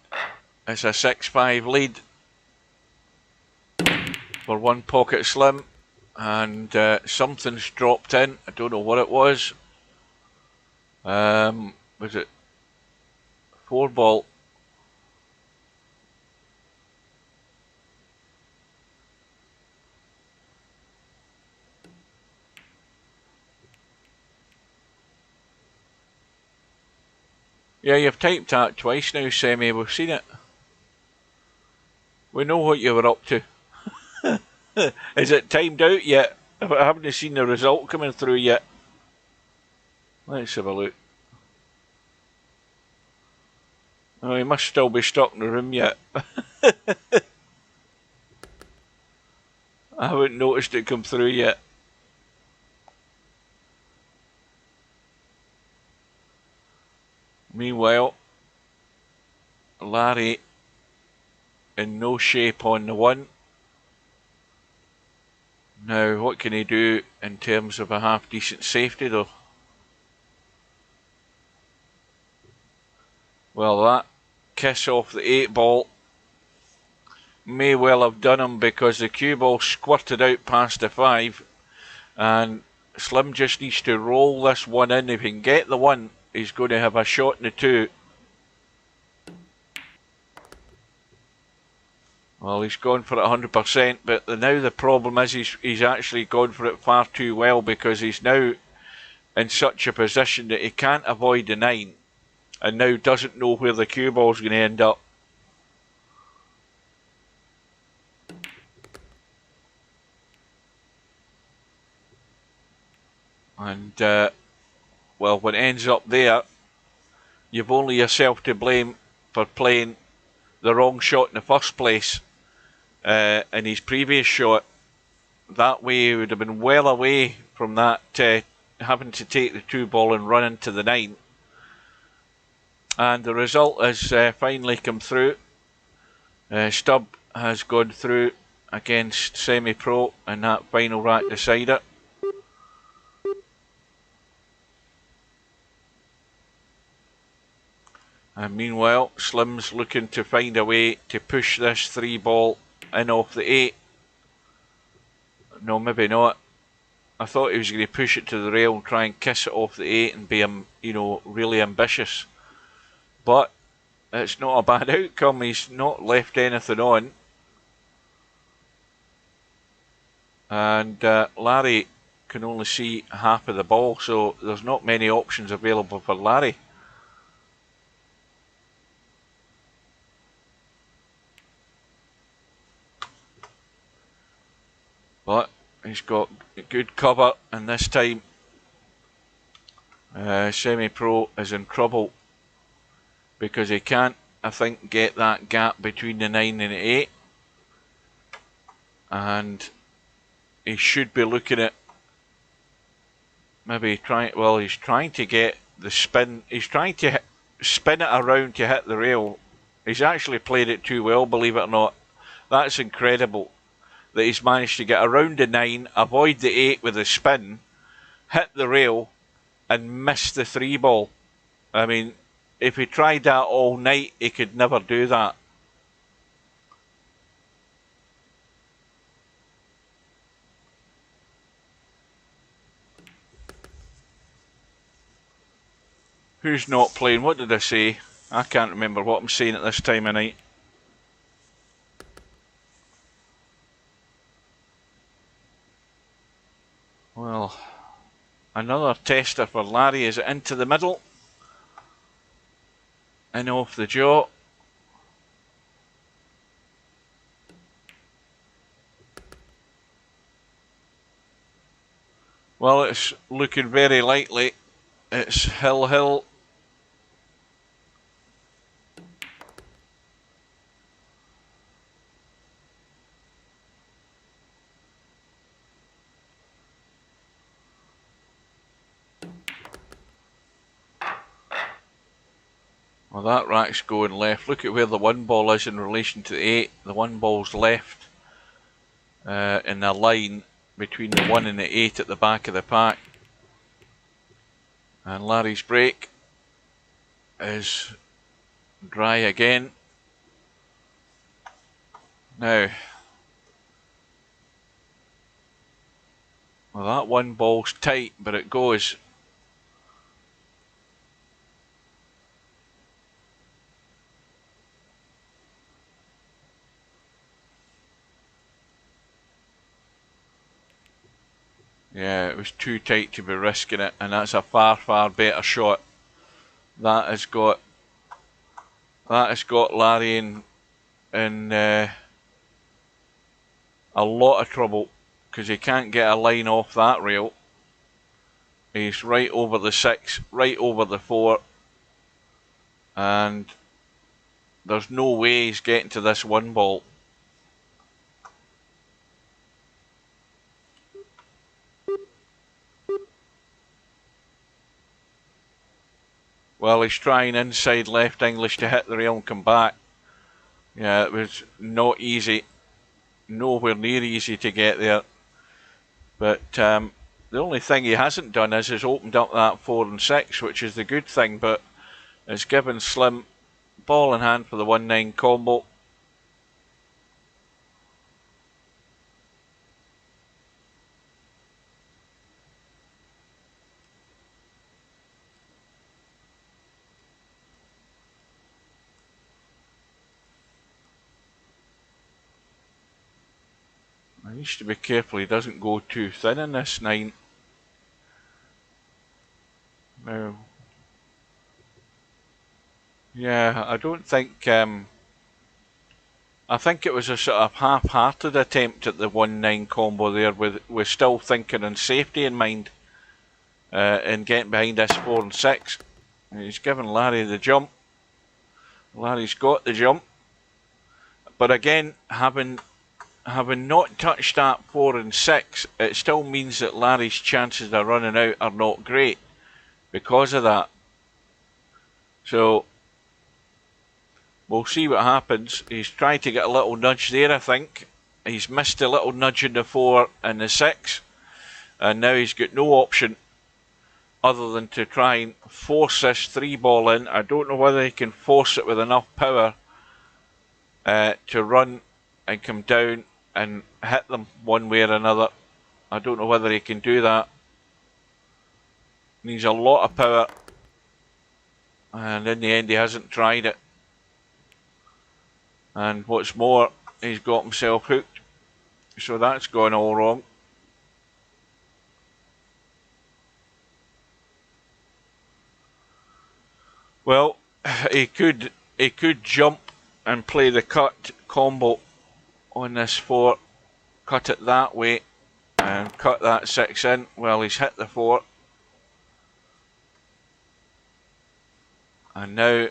A: it's a 6-5 lead for one pocket slim. And something's dropped in. I don't know what it was. Was it 4-ball? Yeah, you've typed that twice now, Semi. We've seen it. We know what you were up to. Is it timed out yet? I haven't seen the result coming through yet. Let's have a look. Oh, he must still be stuck in the room yet. I haven't noticed it come through yet. Meanwhile, Larry in no shape on the one. Now, what can he do in terms of a half-decent safety, though? Well, that kiss off the 8-ball may well have done him, because the cue ball squirted out past the 5, and Slim just needs to roll this one in. If he can get the one, he's going to have a shot in the 2. Well, he's gone for it 100%, but now the problem is he's actually gone for it far too well, because he's now in such a position that he can't avoid the 9, and now doesn't know where the cue ball's going to end up. And, well, when it ends up there, you've only yourself to blame for playing the wrong shot in the first place. In his previous shot, that way he would have been well away from that, having to take the 2-ball and run into the 9. And the result has finally come through. Stubb has gone through against Semi-Pro in that final rack decider. And meanwhile, Slim's looking to find a way to push this 3-ball in off the 8. No, maybe not. I thought he was going to push it to the rail and try and kiss it off the 8 and be, you know, really ambitious. But it's not a bad outcome. He's not left anything on. And Larry can only see half of the ball, so there's not many options available for Larry. But he's got good cover, and this time Semi-Pro is in trouble, because he can't, I think, get that gap between the 9 and the 8. And he should be looking at maybe he's trying to get the spin. He's trying to spin it around to hit the rail. He's actually played it too well, believe it or not. That's incredible that he's managed to get around the 9, avoid the 8 with a spin, hit the rail, and miss the 3-ball. I mean, if he tried that all night, he could never do that. Who's not playing? What did I say? I can't remember what I'm saying at this time of night. Well, another tester for Larry. Is it into the middle? In off the jaw. Well, it's looking very likely. It's Hill. Well, that rack's going left. Look at where the 1-ball is in relation to the 8. The 1-ball's left in a line between the 1 and the 8 at the back of the pack. And Larry's break. is dry again. Now, well, that one ball's tight, but it goes. Yeah, it was too tight to be risking it, and that's a far, far better shot. That has got Larry in a lot of trouble because he can't get a line off that rail. He's right over the 6, right over the 4, and there's no way he's getting to this one ball. Well, he's trying inside left English to hit the rail and come back. Yeah, it was not easy. Nowhere near easy to get there. But the only thing he hasn't done is opened up that 4 and 6, which is the good thing, but it's given Slim ball in hand for the 1-9 combo. He needs to be careful he doesn't go too thin in this 9. Now, yeah, I don't think. I think it was a sort of half-hearted attempt at the 1-9 combo there, with still thinking on safety in mind, and getting behind this 4 and 6. And he's given Larry the jump. Larry's got the jump, but again, having not touched that 4 and 6, it still means that Larry's chances of running out are not great because of that. So we'll see what happens. He's tried to get a little nudge there, I think. He's missed a little nudge in the 4 and the 6, and now he's got no option other than to try and force this 3 ball in. I don't know whether he can force it with enough power to run and come down and hit them one way or another. I don't know whether he can do that. Needs a lot of power, and in the end he hasn't tried it. And what's more, he's got himself hooked, so that's gone all wrong. Well, he could jump and play the cut combo on this 4, cut it that way and cut that 6 in. Well, he's hit the 4, and now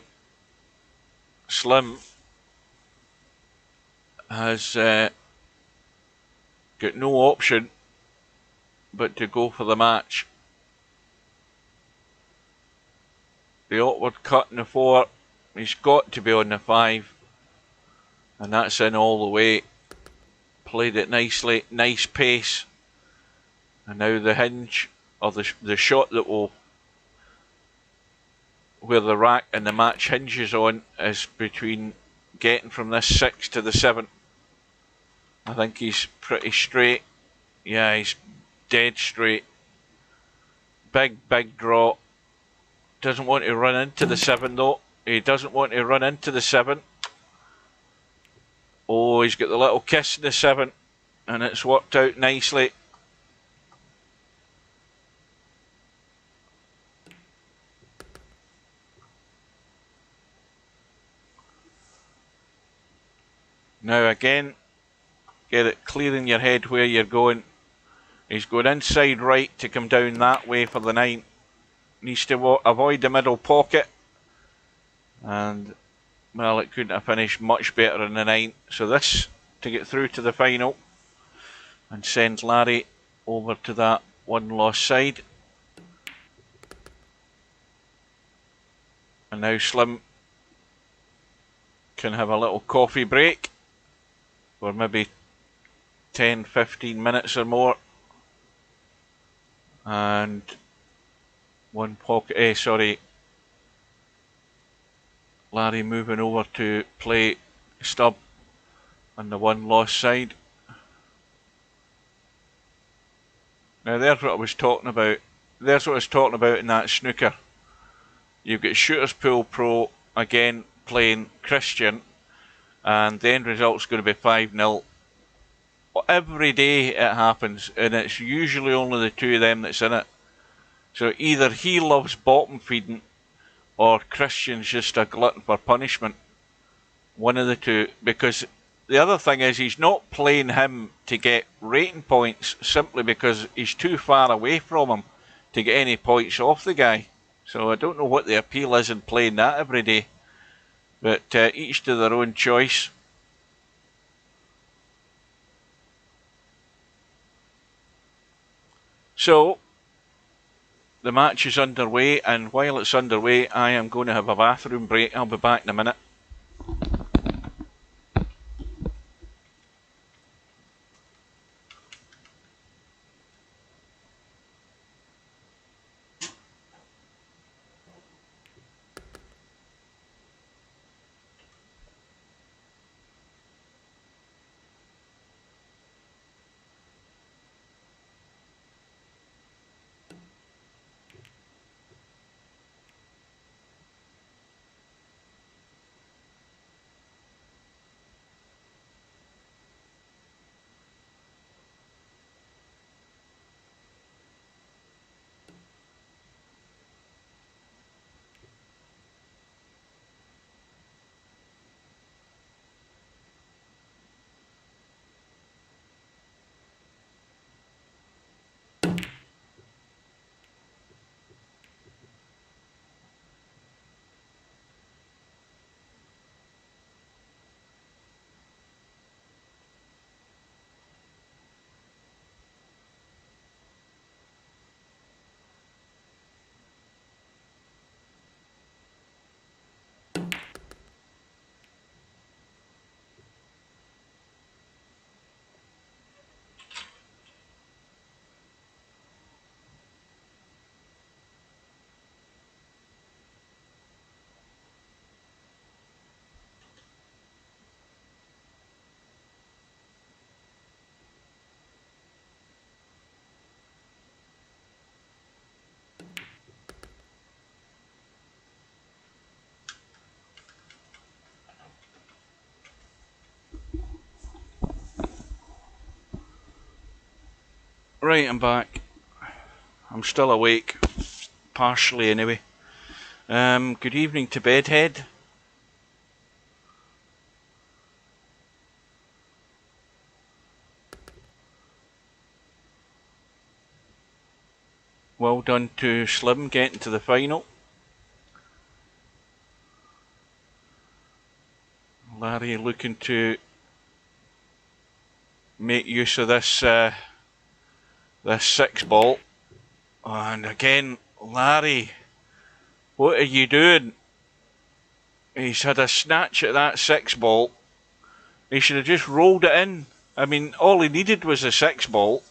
A: Slim has got no option but to go for the match. The awkward cut in the 4, he's got to be on the 5, and that's in all the way. Played it nicely, nice pace, and now the hinge, or the shot that will, where the rack and the match hinges on, is between getting from this 6 to the 7. I think he's pretty straight. Yeah, he's dead straight. Big draw. Doesn't want to run into the 7 though. He doesn't want to run into the 7. Oh, he's got the little kiss in the 7, and it's worked out nicely. Now again, get it clear in your head where you're going. He's going inside right to come down that way for the 9. Needs to avoid the middle pocket, and well, it couldn't have finished much better in the 9. So this to get through to the final and send Larry over to that one lost side. And now Slim can have a little coffee break for maybe 10-15 minutes or more, and one pocket, Larry moving over to play Stubb on the one lost side. Now there's what I was talking about. There's what I was talking about in that snooker. You've got Shooters Pool Pro again playing Christian, and the end result's going to be 5-0. Every day it happens, and it's usually only the two of them that's in it. So either he loves bottom feeding, or Christian's just a glutton for punishment. One of the two, because the other thing is he's not playing him to get rating points simply because he's too far away from him to get any points off the guy. So I don't know what the appeal is in playing that every day, but each to their own choice. So the match is underway, and while it's underway I am going to have a bathroom break. I'll be back in a minute. Right, I'm back. I'm still awake, partially anyway. Good evening to Bedhead. Well done to Slim getting to the final. Larry looking to make use of this this 6-ball. And again, Larry, what are you doing? He's had a snatch at that 6-ball. He should have just rolled it in. I mean, all he needed was a 6-ball.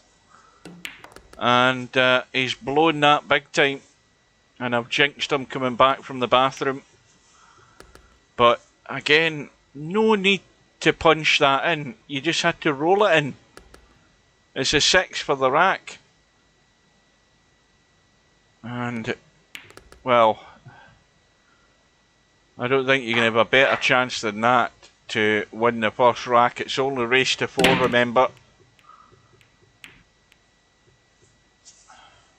A: And he's blown that big time. And I've jinxed him coming back from the bathroom. But again, no need to punch that in. You just had to roll it in. It's a 6 for the rack. And, well, I don't think you can have a better chance than that to win the first rack. It's only race to 4, remember.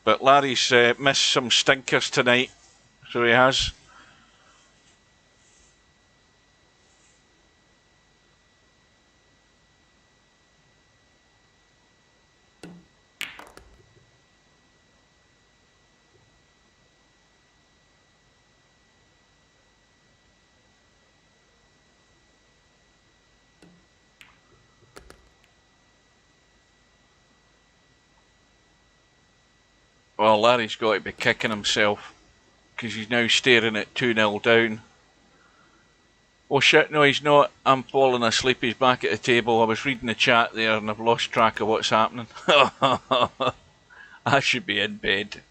A: But Larry's missed some stinkers tonight, so he has. Well, Larry's got to be kicking himself because he's now staring at 2-0 down. Oh shit, no he's not. I'm falling asleep. He's back at the table. I was reading the chat there and I've lost track of what's happening. I should be in bed.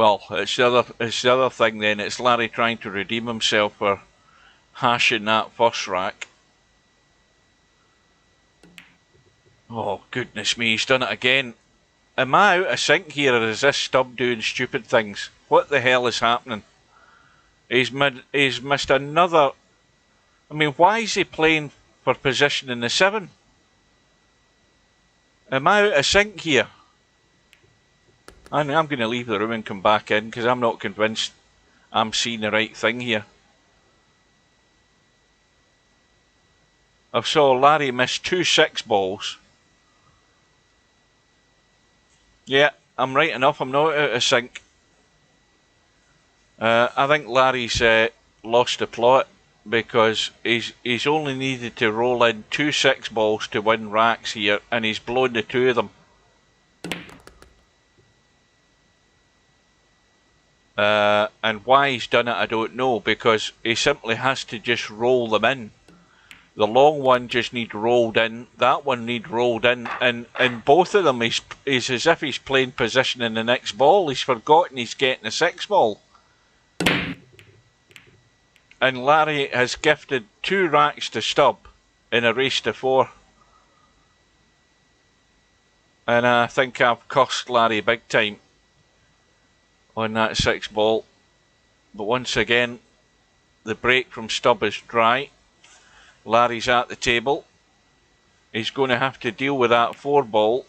A: Well, it's the other thing then. It's Larry trying to redeem himself for hashing that first rack. Oh, goodness me, he's done it again. Am I out of sync here, or is this Stubb doing stupid things? What the hell is happening? He's missed another... I mean, why is he playing for position in the 7? Am I out of sync here? I'm going to leave the room and come back in, because I'm not convinced I'm seeing the right thing here. I saw Larry miss 2 6 balls. Yeah, I'm right enough. I'm not out of sync. I think Larry's lost the plot, because he's only needed to roll in 2 6 balls to win racks here, and he's blown the 2 of them. And why he's done it, I don't know, because he simply has to just roll them in. The long one just needs rolled in, that one needs rolled in, and both of them he's as if he's playing position in the next ball. He's forgotten he's getting a 6 ball. And Larry has gifted 2 racks to Stubb in a race to 4. And I think I've cursed Larry big time on that 6 ball. But once again, the break from Stubb is dry. Larry's at the table. He's going to have to deal with that 4 ball.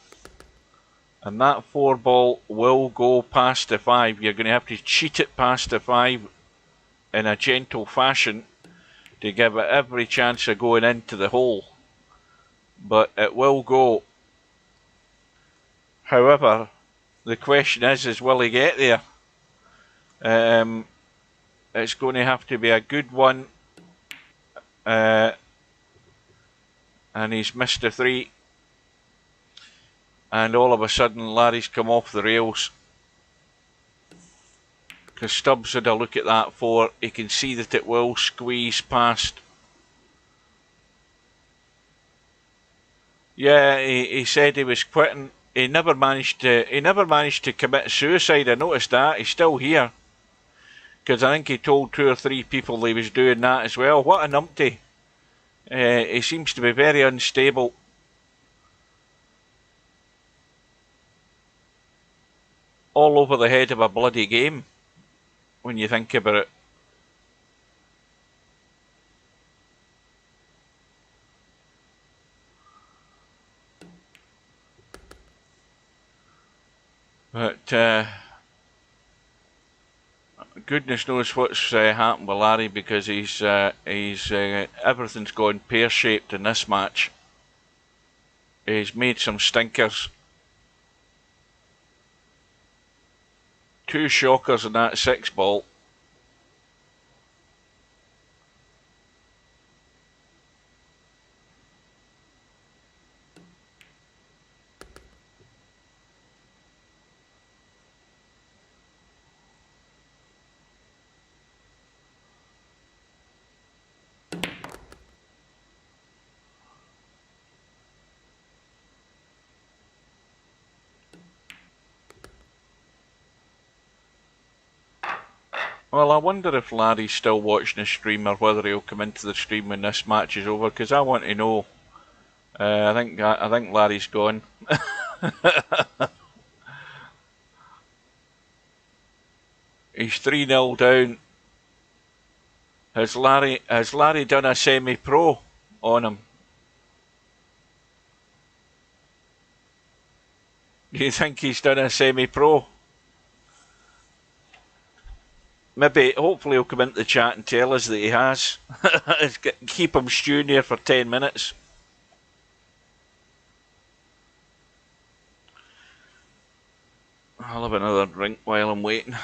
A: And that 4 ball will go past the 5. You're going to have to cheat it past the 5 in a gentle fashion to give it every chance of going into the hole. But it will go. However, the question is will he get there? It's going to have to be a good one. And he's missed a 3. And all of a sudden Larry's come off the rails. Because Stubbs had a look at that 4. He can see that it will squeeze past. Yeah, he said he was quitting. He never managed to commit suicide. I noticed that. He's still here. Because I think he told 2 or 3 people he was doing that as well. What a numpty. He seems to be very unstable. All over the head of a bloody game, when you think about it. But goodness knows what's happened with Larry, because everything's gone pear-shaped in this match. He's made some stinkers. 2 shockers in that 6 ball. Well, I wonder if Larry's still watching the stream, or whether he'll come into the stream when this match is over, because I want to know. I think Larry's gone. He's 3-0 down. Has Larry done a semi-pro on him? Do you think he's done a semi-pro? Maybe, hopefully he'll come into the chat and tell us that he has. Keep him stewing here for 10 minutes. I'll have another drink while I'm waiting.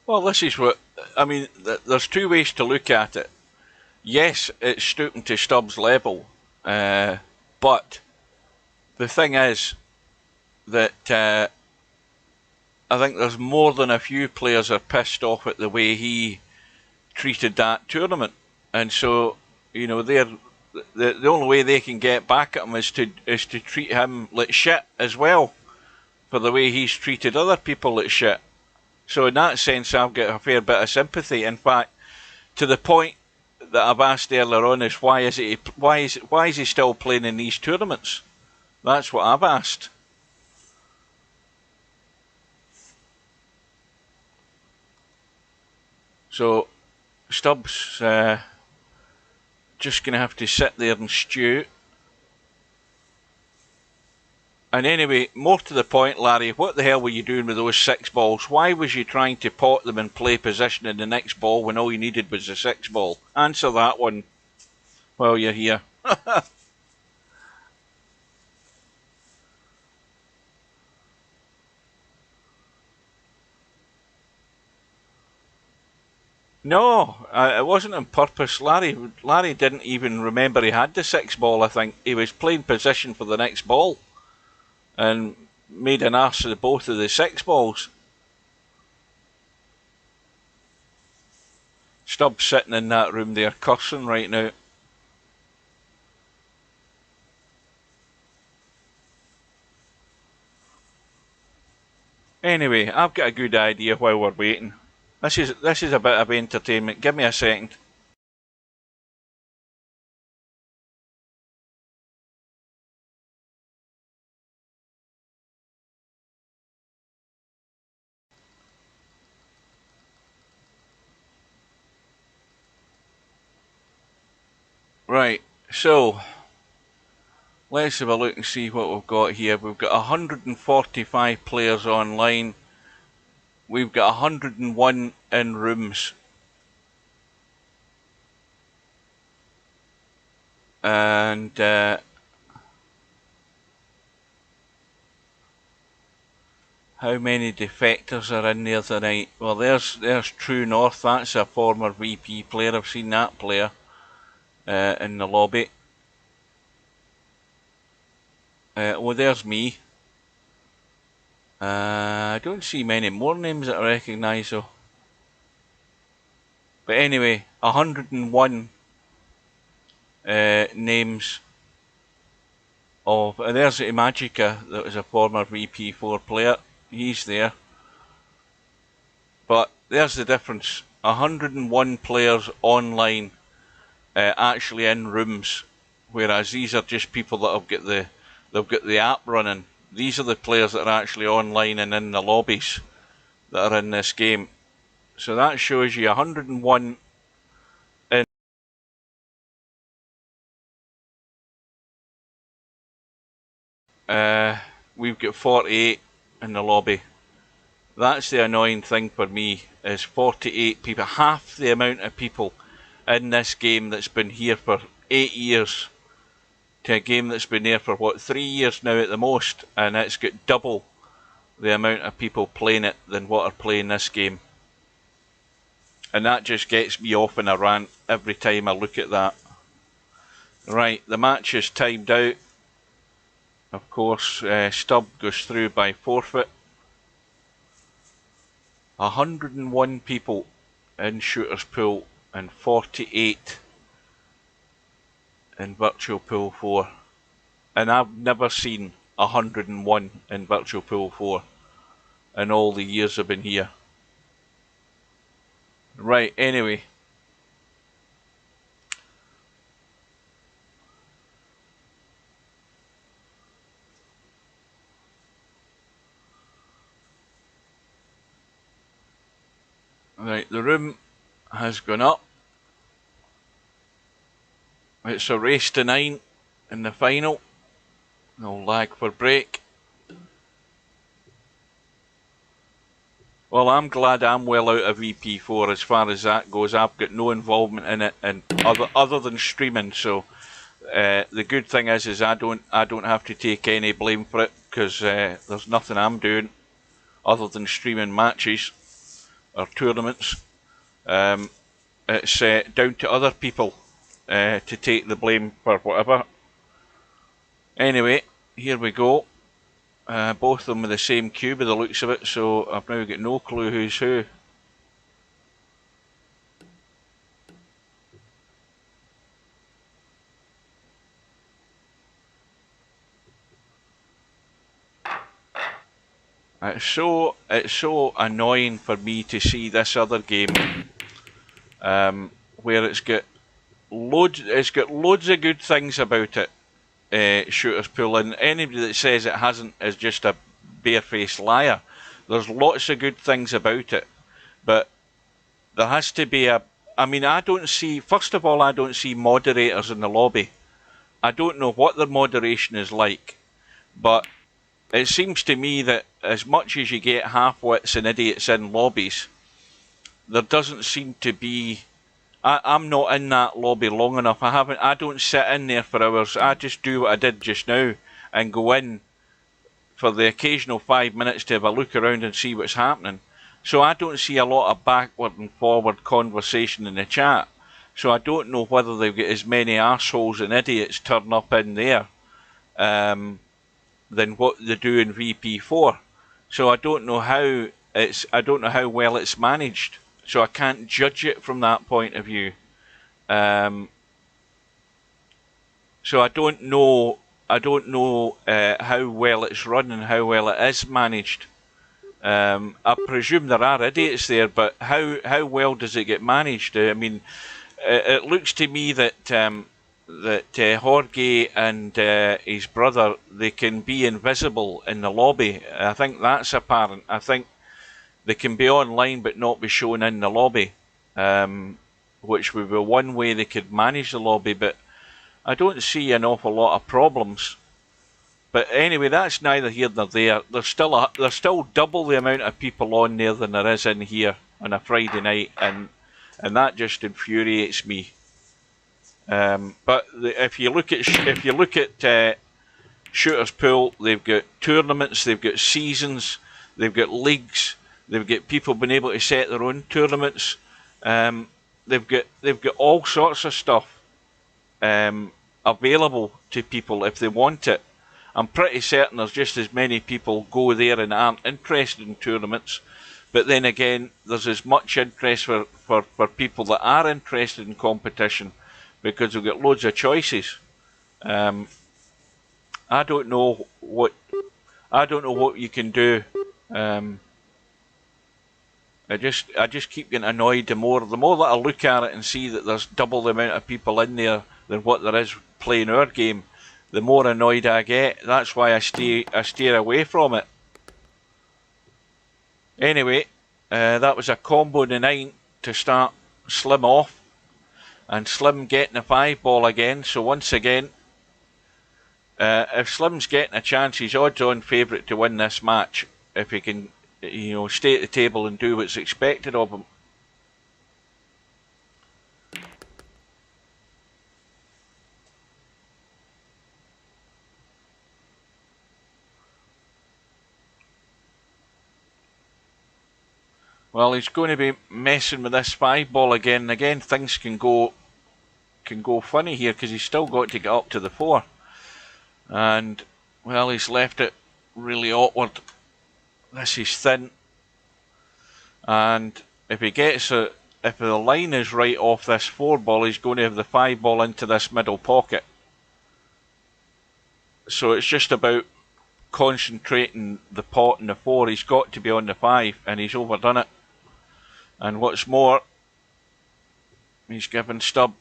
A: Well, this is what I mean. There's two ways to look at it. Yes, it's stooping to Stubbs' level, but the thing is that I think there's more than a few players are pissed off at the way he treated that tournament, and so they're the only way they can get back at him is to treat him like shit as well for the way he's treated other people like shit. So in that sense, I've got a fair bit of sympathy. In fact, to the point that I've asked earlier on is why is he still playing in these tournaments? That's what I've asked. So Stubbs just going to have to sit there and stew. And anyway, more to the point, Larry, what the hell were you doing with those 6 balls? Why was you trying to pot them and play position in the next ball when all you needed was the 6 ball? Answer that one while you're here. No, it wasn't on purpose. Larry didn't even remember he had the 6 ball, I think. He was playing position for the next ball and made an arse of both of the 6 balls. Stubbs sitting in that room there cursing right now. Anyway, I've got a good idea while we're waiting. This is a bit of entertainment. Give me a second. Right, so let's have a look and see what we've got here. We've got 145 players online. We've got 101 in rooms. And how many defectors are in there tonight? Well, there's True North. That's a former VP player. I've seen that player in the lobby. Well, there's me. I don't see many more names that I recognise though. But anyway, 101 names of... there's Magica, that was a former VP4 player. He's there. But there's the difference. 101 players online, actually in rooms, whereas these are just people that they've got the app running. These are the players that are actually online and in the lobbies that are in this game. So that shows you 101 in. We've got 48 in the lobby. That's the annoying thing for me, is 48 people, half the amount of people in this game that's been here for 8 years to a game that's been there for, what, 3 years now at the most, and it's got double the amount of people playing it than what are playing this game. And that just gets me off in a rant every time I look at that. Right, the match is timed out. Of course, Stubb goes through by forfeit. 101 people in Shooter's Pool and 48 in Virtual Pool 4. And I've never seen 101 in Virtual Pool 4 in all the years I've been here. Right, anyway. Right, the room has gone up. It's a race to 9 in the final. No lag for break. Well, I'm glad I'm well out of VP4 as far as that goes. I've got no involvement in it, and other than streaming. So the good thing is I don't have to take any blame for it, because there's nothing I'm doing other than streaming matches. or tournaments. It's down to other people to take the blame for whatever. Anyway, here we go. Both of them with the same cue by the looks of it, so I've now got no clue who's who. It's so annoying for me to see this other game where it's got loads of good things about it. Shooters Pool, and anybody that says it hasn't is just a barefaced liar. There's lots of good things about it, but there has to be I don't see, first of all, I don't see moderators in the lobby. I don't know what their moderation is like, but it seems to me that as much as you get half-wits and idiots in lobbies, there doesn't seem to be... I'm not in that lobby long enough. I don't sit in there for hours. I just do what I did just now and go in for the occasional 5 minutes to have a look around and see what's happening. So I don't see a lot of backward and forward conversation in the chat. So I don't know whether they've got as many arseholes and idiots turn up in there than what they do in VP4. So I don't know how well it's managed. So I can't judge it from that point of view. So I don't know how well it's run and how well it is managed. I presume there are idiots there, but how well does it get managed? I mean, it looks to me that Jorge and his brother, they can be invisible in the lobby. I think that's apparent. I think they can be online but not be shown in the lobby, which would be one way they could manage the lobby, but I don't see an awful lot of problems. But anyway, that's neither here nor there. There's still double the amount of people on there than there is in here on a Friday night, and that just infuriates me. But if you look at Shooters Pool, they've got tournaments, they've got seasons, they've got leagues, they've got people being able to set their own tournaments. They've got all sorts of stuff available to people if they want it. I'm pretty certain there's just as many people go there and aren't interested in tournaments, but then again, there's as much interest for people that are interested in competition, because we've got loads of choices. I don't know what you can do. I just keep getting annoyed. The more that I look at it and see that there's double the amount of people in there than what there is playing our game, the more annoyed I get. That's why I steer away from it. Anyway, that was a combo in the 9 to start Slim off, and Slim getting a 5-ball again. So once again, if Slim's getting a chance, he's odds-on favourite to win this match if he can, stay at the table and do what's expected of him. Well, he's going to be messing with this 5-ball again and again. Things can go funny here, because he's still got to get up to the 4. And, well, he's left it really awkward. This is thin. And if if the line is right off this 4-ball, he's going to have the 5-ball into this middle pocket. So it's just about concentrating the pot and the 4. He's got to be on the 5, and he's overdone it. And what's more, he's given Stubb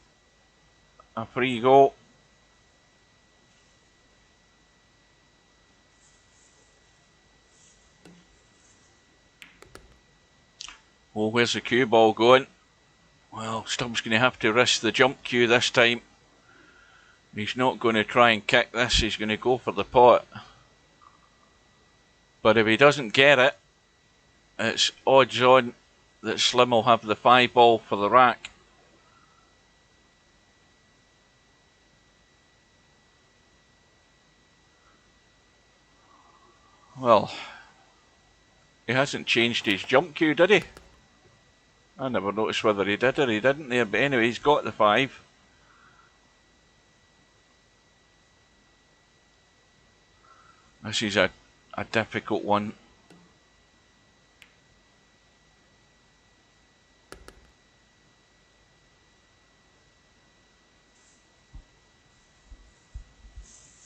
A: a free go. Oh, where's the cue ball going? Well, Stubb's going to have to risk the jump cue this time. He's not going to try and kick this, he's going to go for the pot. But if he doesn't get it, it's odds on that Slim will have the 5-ball for the rack. Well, he hasn't changed his jump cue, did he? I never noticed whether he did or he didn't there, but anyway, he's got the 5. This is a difficult one.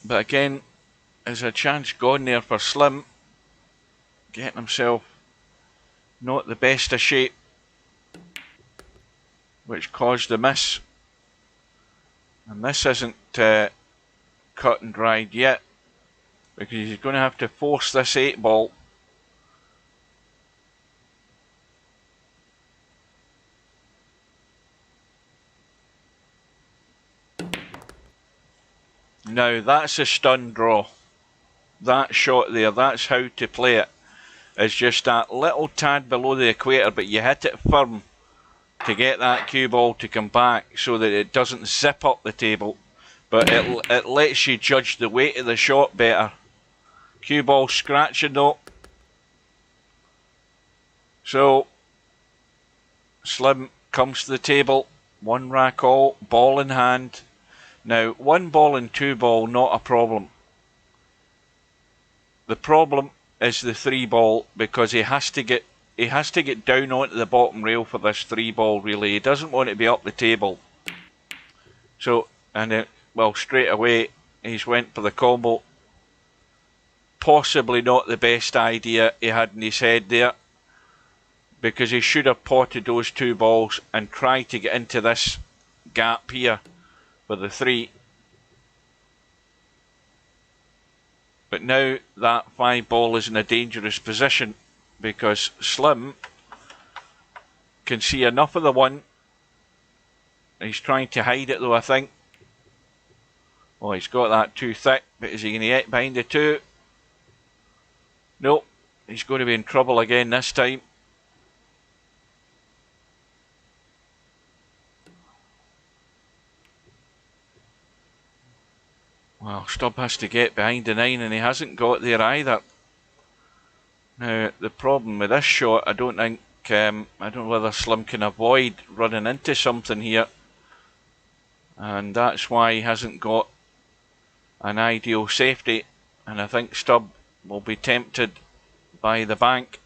A: But again, there's a chance gone there for Slim. Getting himself not the best of shape, which caused the miss. And this isn't cut and dried yet, because he's going to have to force this 8 ball. Now that's a stun draw. That shot there, that's how to play it. It's just that little tad below the equator, but you hit it firm to get that cue ball to come back so that it doesn't zip up the table. But it lets you judge the weight of the shot better. Cue ball scratching though. So Slim comes to the table, 1 rack all, ball in hand. Now 1 ball and 2 ball, not a problem. The problem is the 3 ball, because he has to get down onto the bottom rail for this 3 ball really. He doesn't want it to be up the table. So, and well, straight away he's went for the combo. Possibly not the best idea he had in his head there, because he should have potted those 2 balls and tried to get into this gap here for the 3. But now that 5 ball is in a dangerous position, because Slim can see enough of the 1. He's trying to hide it though, I think. Oh, he's got that too thick, but is he going to get behind the 2? Nope, he's going to be in trouble again this time. Well, Stubb has to get behind the 9 and he hasn't got there either. Now, the problem with this shot, I don't think, I don't know whether Slim can avoid running into something here. And that's why he hasn't got an ideal safety. And I think Stubb will be tempted by the bank.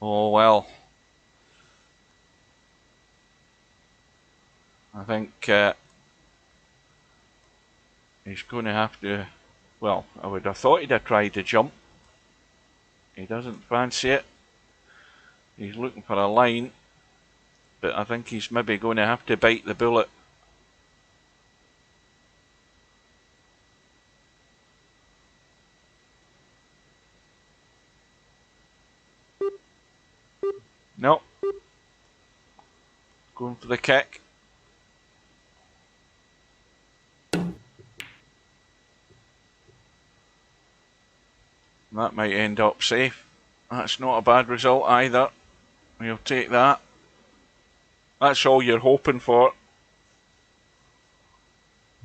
A: Oh well. I think he's going to have to, well, I would have thought he'd have tried to jump. He doesn't fancy it. He's looking for a line, but I think he's maybe going to have to bite the bullet. No. Going for the kick. That might end up safe. That's not a bad result either. We'll take that. That's all you're hoping for.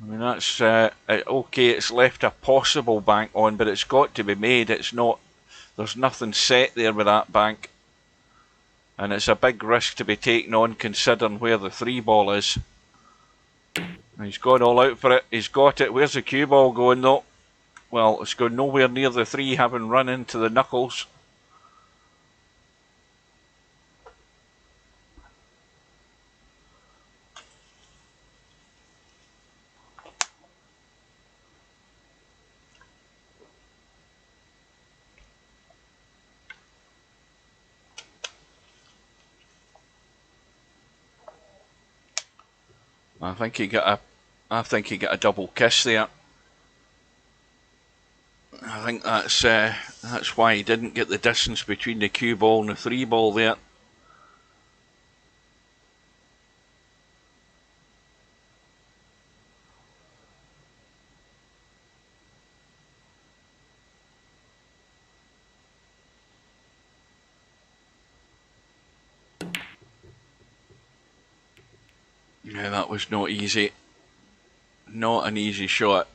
A: I mean, that's okay. It's left a possible bank on, but it's got to be made. It's not. There's nothing set there with that bank, and it's a big risk to be taken on considering where the 3 ball is. He's gone all out for it. He's got it. Where's the cue ball going though? Well, it's going nowhere near the 3, having run into the knuckles. I think he got a double kiss there. I think that's why he didn't get the distance between the cue ball and the 3 ball there. Yeah, that was not easy. Not an easy shot.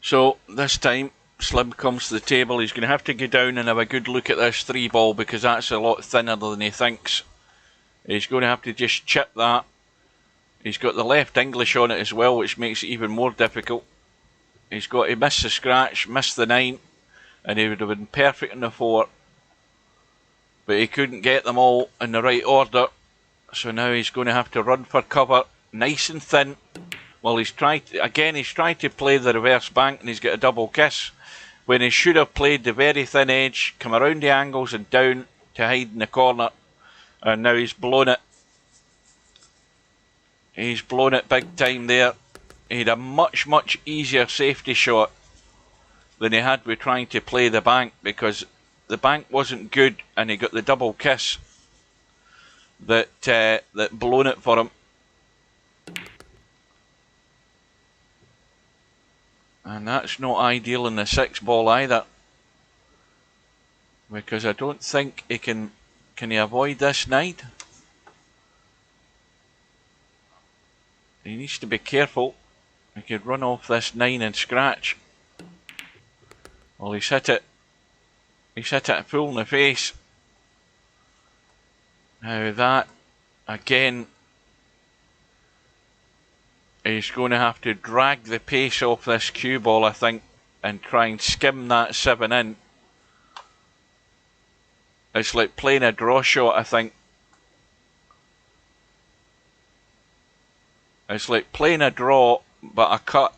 A: So this time Slim comes to the table. He's going to have to go down and have a good look at this 3-ball because that's a lot thinner than he thinks. He's going to have to just chip that. He's got the left English on it as well, which makes it even more difficult. He's got to miss the scratch, miss the 9, and he would have been perfect on the 4. But he couldn't get them all in the right order. So now he's going to have to run for cover, nice and thin. Well, he's tried to play the reverse bank and he's got a double kiss. When he should have played the very thin edge, come around the angles and down to hide in the corner. And now he's blown it. He's blown it big time there. He had a much, much easier safety shot than he had with trying to play the bank because the bank wasn't good and he got the double kiss that blown it for him. And that's not ideal in the 6-ball either. Because I don't think he can he avoid this 9? He needs to be careful. He could run off this 9 and scratch. Well, he's hit it. He's hit it full in the face. Now that, again, he's going to have to drag the pace off this cue ball, I think, and try and skim that 7 in. It's like playing a draw shot, I think. It's like playing a draw, but a cut,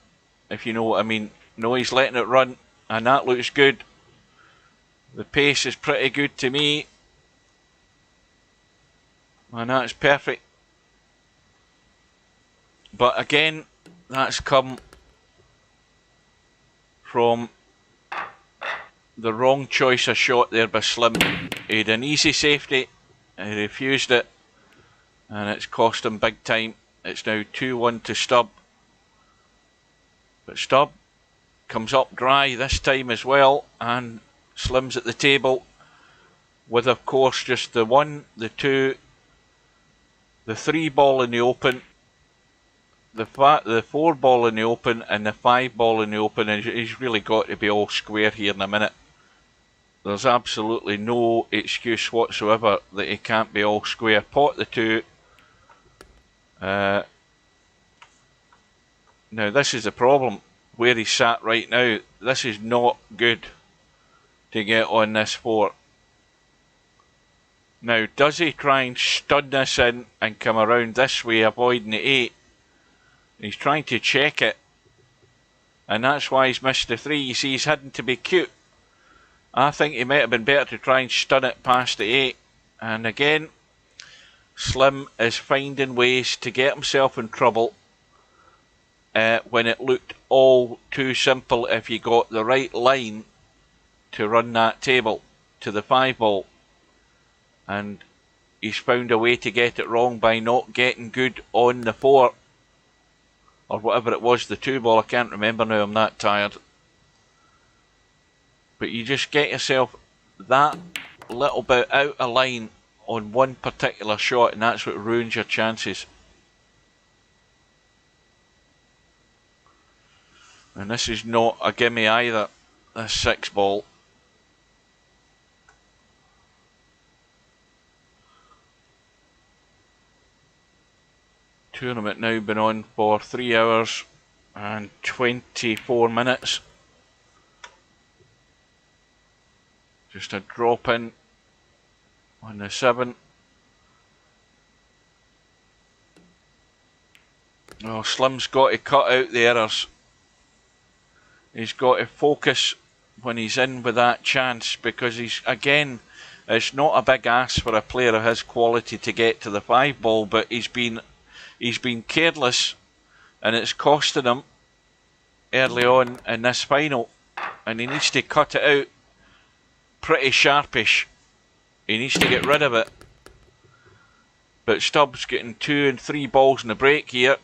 A: if you know what I mean. No, he's letting it run, and that looks good. The pace is pretty good to me. And that's perfect. But again, that's come from the wrong choice of shot there by Slim. He had an easy safety, and he refused it, and it's cost him big time. It's now 2-1 to Stubb. But Stubb comes up dry this time as well, and Slim's at the table with, of course, just the 1, the 2, the 3-ball in the open, the 4-ball in the open, and the 5-ball in the open. And he's really got to be all square here in a minute. There's absolutely no excuse whatsoever that he can't be all square. Pot the 2. Now this is the problem where he's sat right now. This is not good to get on this 4. Now, does he try and stun this in and come around this way, avoiding the 8? He's trying to check it, and that's why he's missed the 3. You see, he's heading to be cute. I think he might have been better to try and stun it past the 8. And again, Slim is finding ways to get himself in trouble when it looked all too simple if you got the right line to run that table to the 5-ball. And he's found a way to get it wrong by not getting good on the 4. Or whatever it was, the 2-ball, I can't remember now, I'm that tired. But you just get yourself that little bit out of line on one particular shot, and that's what ruins your chances. And this is not a gimme either, this 6-ball. Tournament now been on for 3 hours and 24 minutes. Just a drop in on the 7. Oh, Slim's got to cut out the errors. He's got to focus when he's in with that chance, because he's, again, it's not a big ask for a player of his quality to get to the 5-ball, but he's been careless, and it's costing him early on in this final, and he needs to cut it out pretty sharpish. He needs to get rid of it. But Stubbs getting 2 and 3 balls in the break here,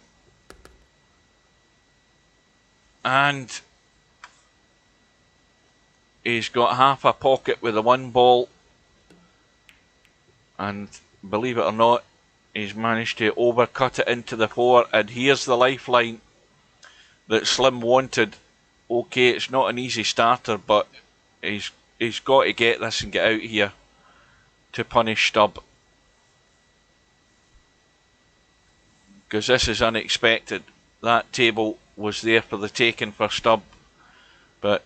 A: and he's got half a pocket with the 1 ball, and believe it or not, he's managed to overcut it into the 4, and here's the lifeline that Slim wanted. okay, it's not an easy starter, but he's got to get this and get out here to punish Stubb. Because this is unexpected. That table was there for the taking for Stubb, but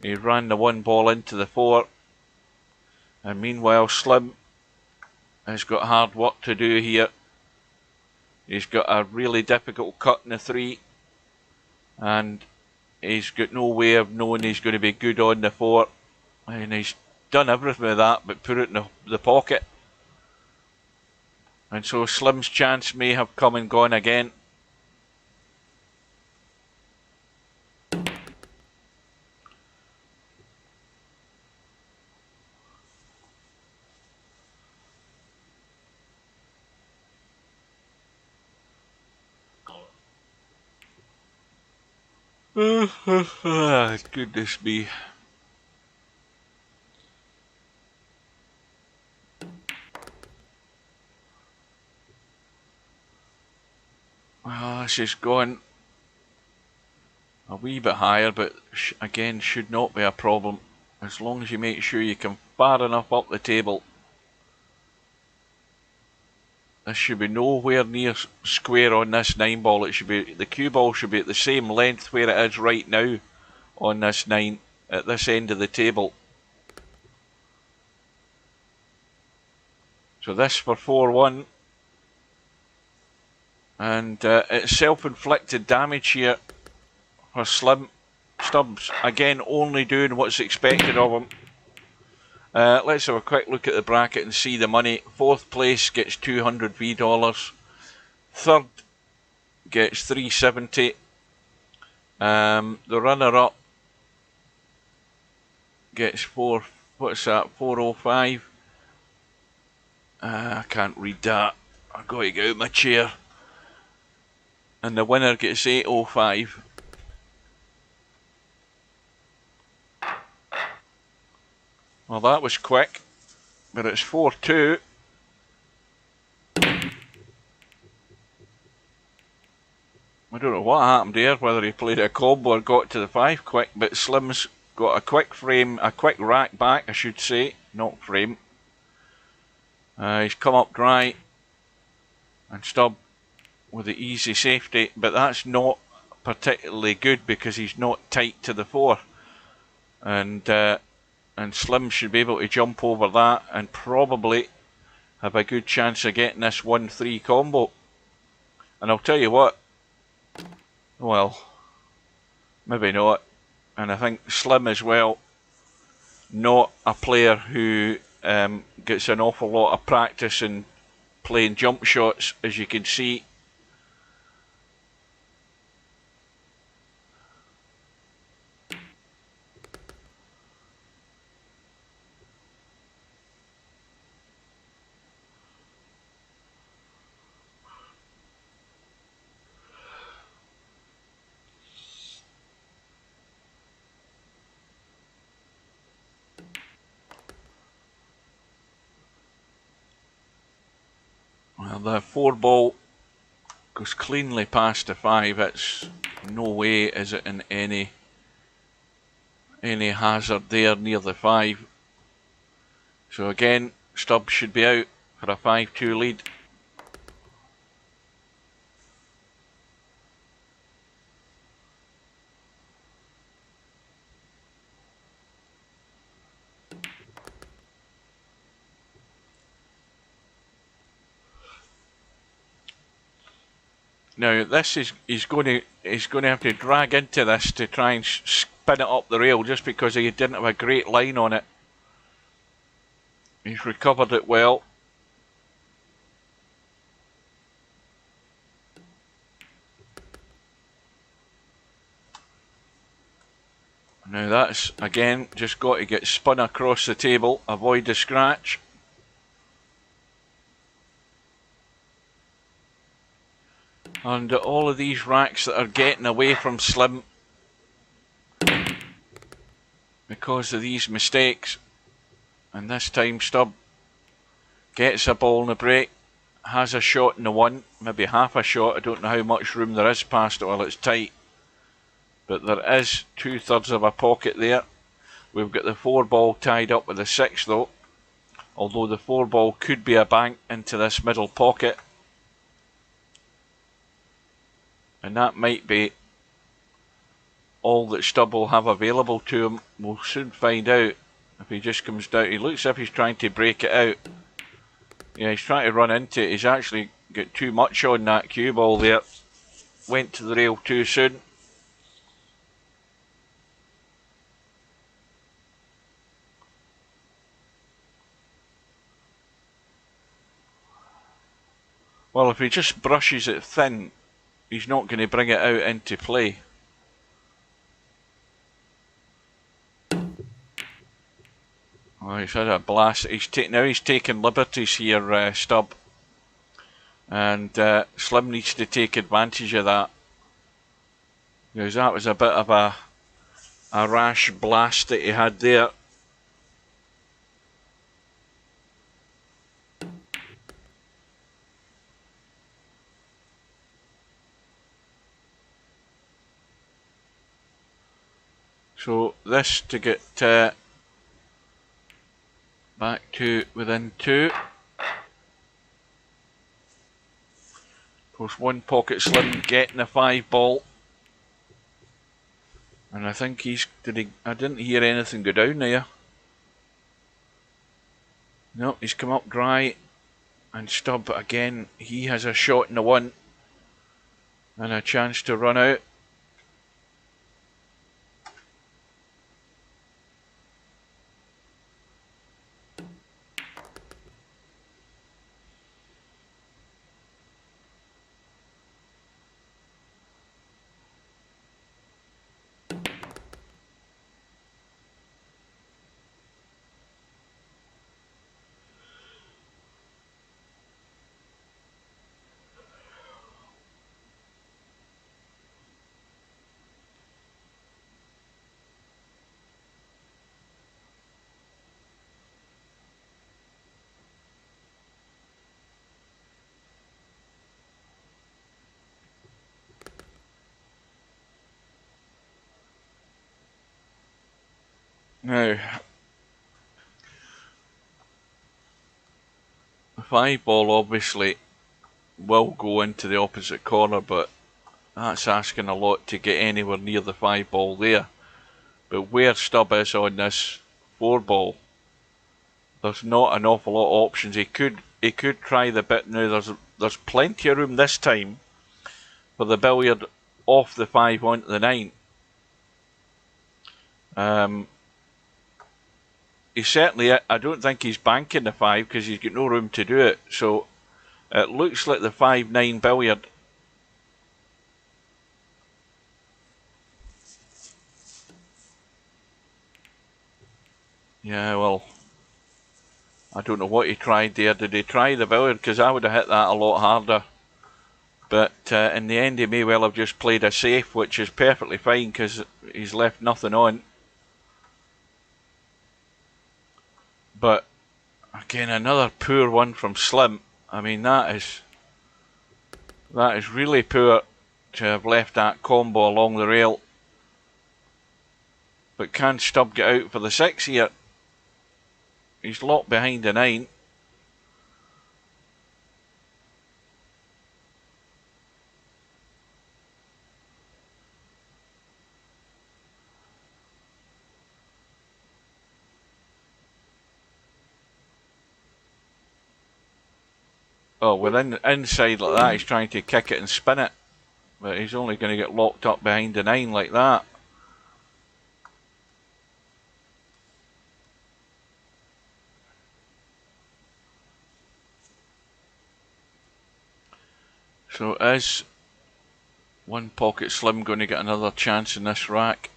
A: he ran the one ball into the 4, and meanwhile Slim has got hard work to do here. He's got a really difficult cut in the 3, and he's got no way of knowing he's going to be good on the 4, and he's done everything with that but put it in the pocket. And so Slim's chance may have come and gone again. Goodness me. Well, this is going a wee bit higher, but again should not be a problem as long as you make sure you come far enough up the table. This should be nowhere near square on this 9 ball. It should be, the cue ball should be at the same length where it is right now on this 9 at this end of the table. So this for 4-1, and it's self-inflicted damage here for Slim. Stubbs again only doing what's expected of him. Let's have a quick look at the bracket and see the money. 4th place gets $200 V. 3rd gets 370. The runner-up gets 405. I can't read that. I've got to get out my chair. And the winner gets 805. Well, that was quick, but it's 4-2. I don't know what happened there, whether he played a combo or got to the 5 quick, but Slim's got a quick frame, a quick rack back, I should say, not frame. He's come up dry, and Stubb with the easy safety, but that's not particularly good because he's not tight to the 4. And Slim should be able to jump over that and probably have a good chance of getting this 1-3 combo. And I'll tell you what, well, maybe not. And I think Slim as well, not a player who gets an awful lot of practice in playing jump shots, as you can see. Well, the 4 ball goes cleanly past the 5. It's no way is it in any hazard there near the 5. So again, Stubbs should be out for a 5-2 lead. Now this is he's going to have to drag into this to try and spin it up the rail, just because he didn't have a great line on it. He's recovered it well. Now that's again just got to get spun across the table, avoid the scratch. And all of these racks that are getting away from Slim because of these mistakes. And this time Stubb gets a ball in the break, has a shot in the 1, maybe half a shot. I don't know how much room there is past it while it's tight. but there is 2/3 of a pocket there. We've got the 4 ball tied up with the 6 though, although the 4 ball could be a bank into this middle pocket, and that might be all that Stubb will have available to him. We'll soon find out. If he just comes down, he looks as if he's trying to break it out. Yeah, he's trying to run into it. He's actually got too much on that cue ball there. Went to the rail too soon. Well, if he just brushes it thin, he's not going to bring it out into play. Oh, he's had a blast. Now he's taking liberties here, Stubb. And Slim needs to take advantage of that. Because that was a bit of a rash blast that he had there. So this to get back to within 2. Of course, one pocket Slim getting a 5 ball. And I think I didn't hear anything go down there. No, he's come up dry. And Stubb again, he has a shot in the 1. And a chance to run out. Now, the 5 ball obviously will go into the opposite corner, but that's asking a lot to get anywhere near the 5 ball there. But where Stubb is on this 4 ball, there's not an awful lot of options. He could try the bit now. There's plenty of room this time for the billiard off the 5 onto the 9. He certainly, I don't think he's banking the 5 because he's got no room to do it. So it looks like the 5-9 billiard. Yeah, well, I don't know what he tried there. Did he try the billiard? Because I would have hit that a lot harder. But in the end, he may well have just played a safe, which is perfectly fine because he's left nothing on. But again, another poor one from Slim. I mean, that is really poor to have left that combo along the rail. But can Stubb get out for the 6 here? He's locked behind the 9. Oh, with inside like that, he's trying to kick it and spin it. But he's only going to get locked up behind the 9 like that. So is one pocket Slim going to get another chance in this rack?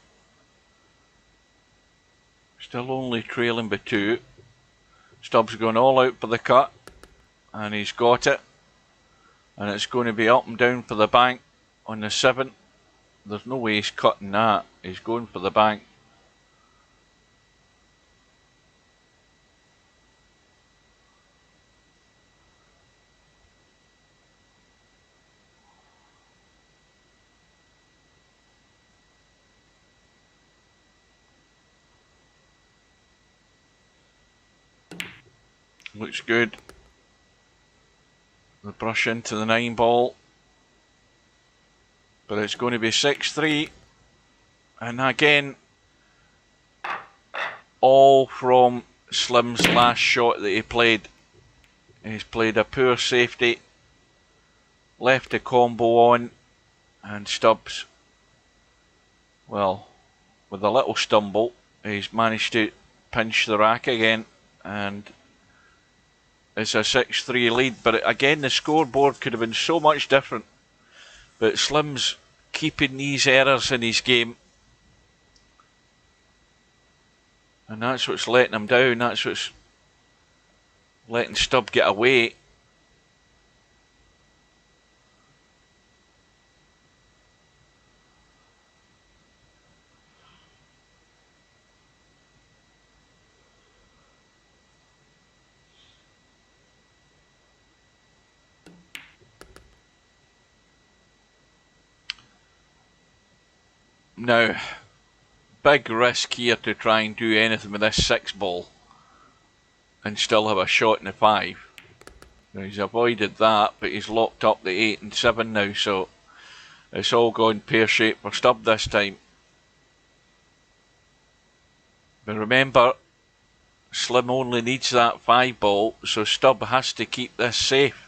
A: Still only trailing by 2. Stubbs going all out for the cut. And he's got it. And it's going to be up and down for the bank on the 7. There's no way he's cutting that. He's going for the bank. Looks good. The brush into the 9 ball. But it's going to be 6-3. And again, all from Slim's last shot that he played. He's played a poor safety. Left the combo on. And Stubbs, well, with a little stumble, he's managed to pinch the rack again. And it's a 6-3 lead. But again, the scoreboard could have been so much different. But Slim's keeping these errors in his game. And that's what's letting him down. That's what's letting Stubb get away. Now, big risk here to try and do anything with this 6 ball and still have a shot in the 5. Now, he's avoided that, but he's locked up the 8 and 7 now, so it's all gone pear-shaped for Stubb this time. But remember, Slim only needs that 5 ball, so Stubb has to keep this safe.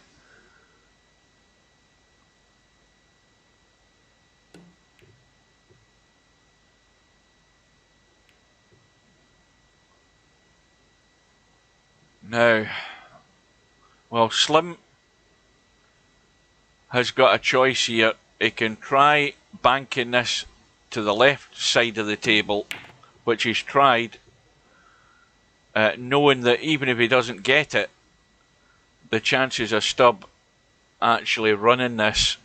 A: Now, well, Slim has got a choice here. He can try banking this to the left side of the table, which he's tried, knowing that even if he doesn't get it, the chances of Stubb actually running this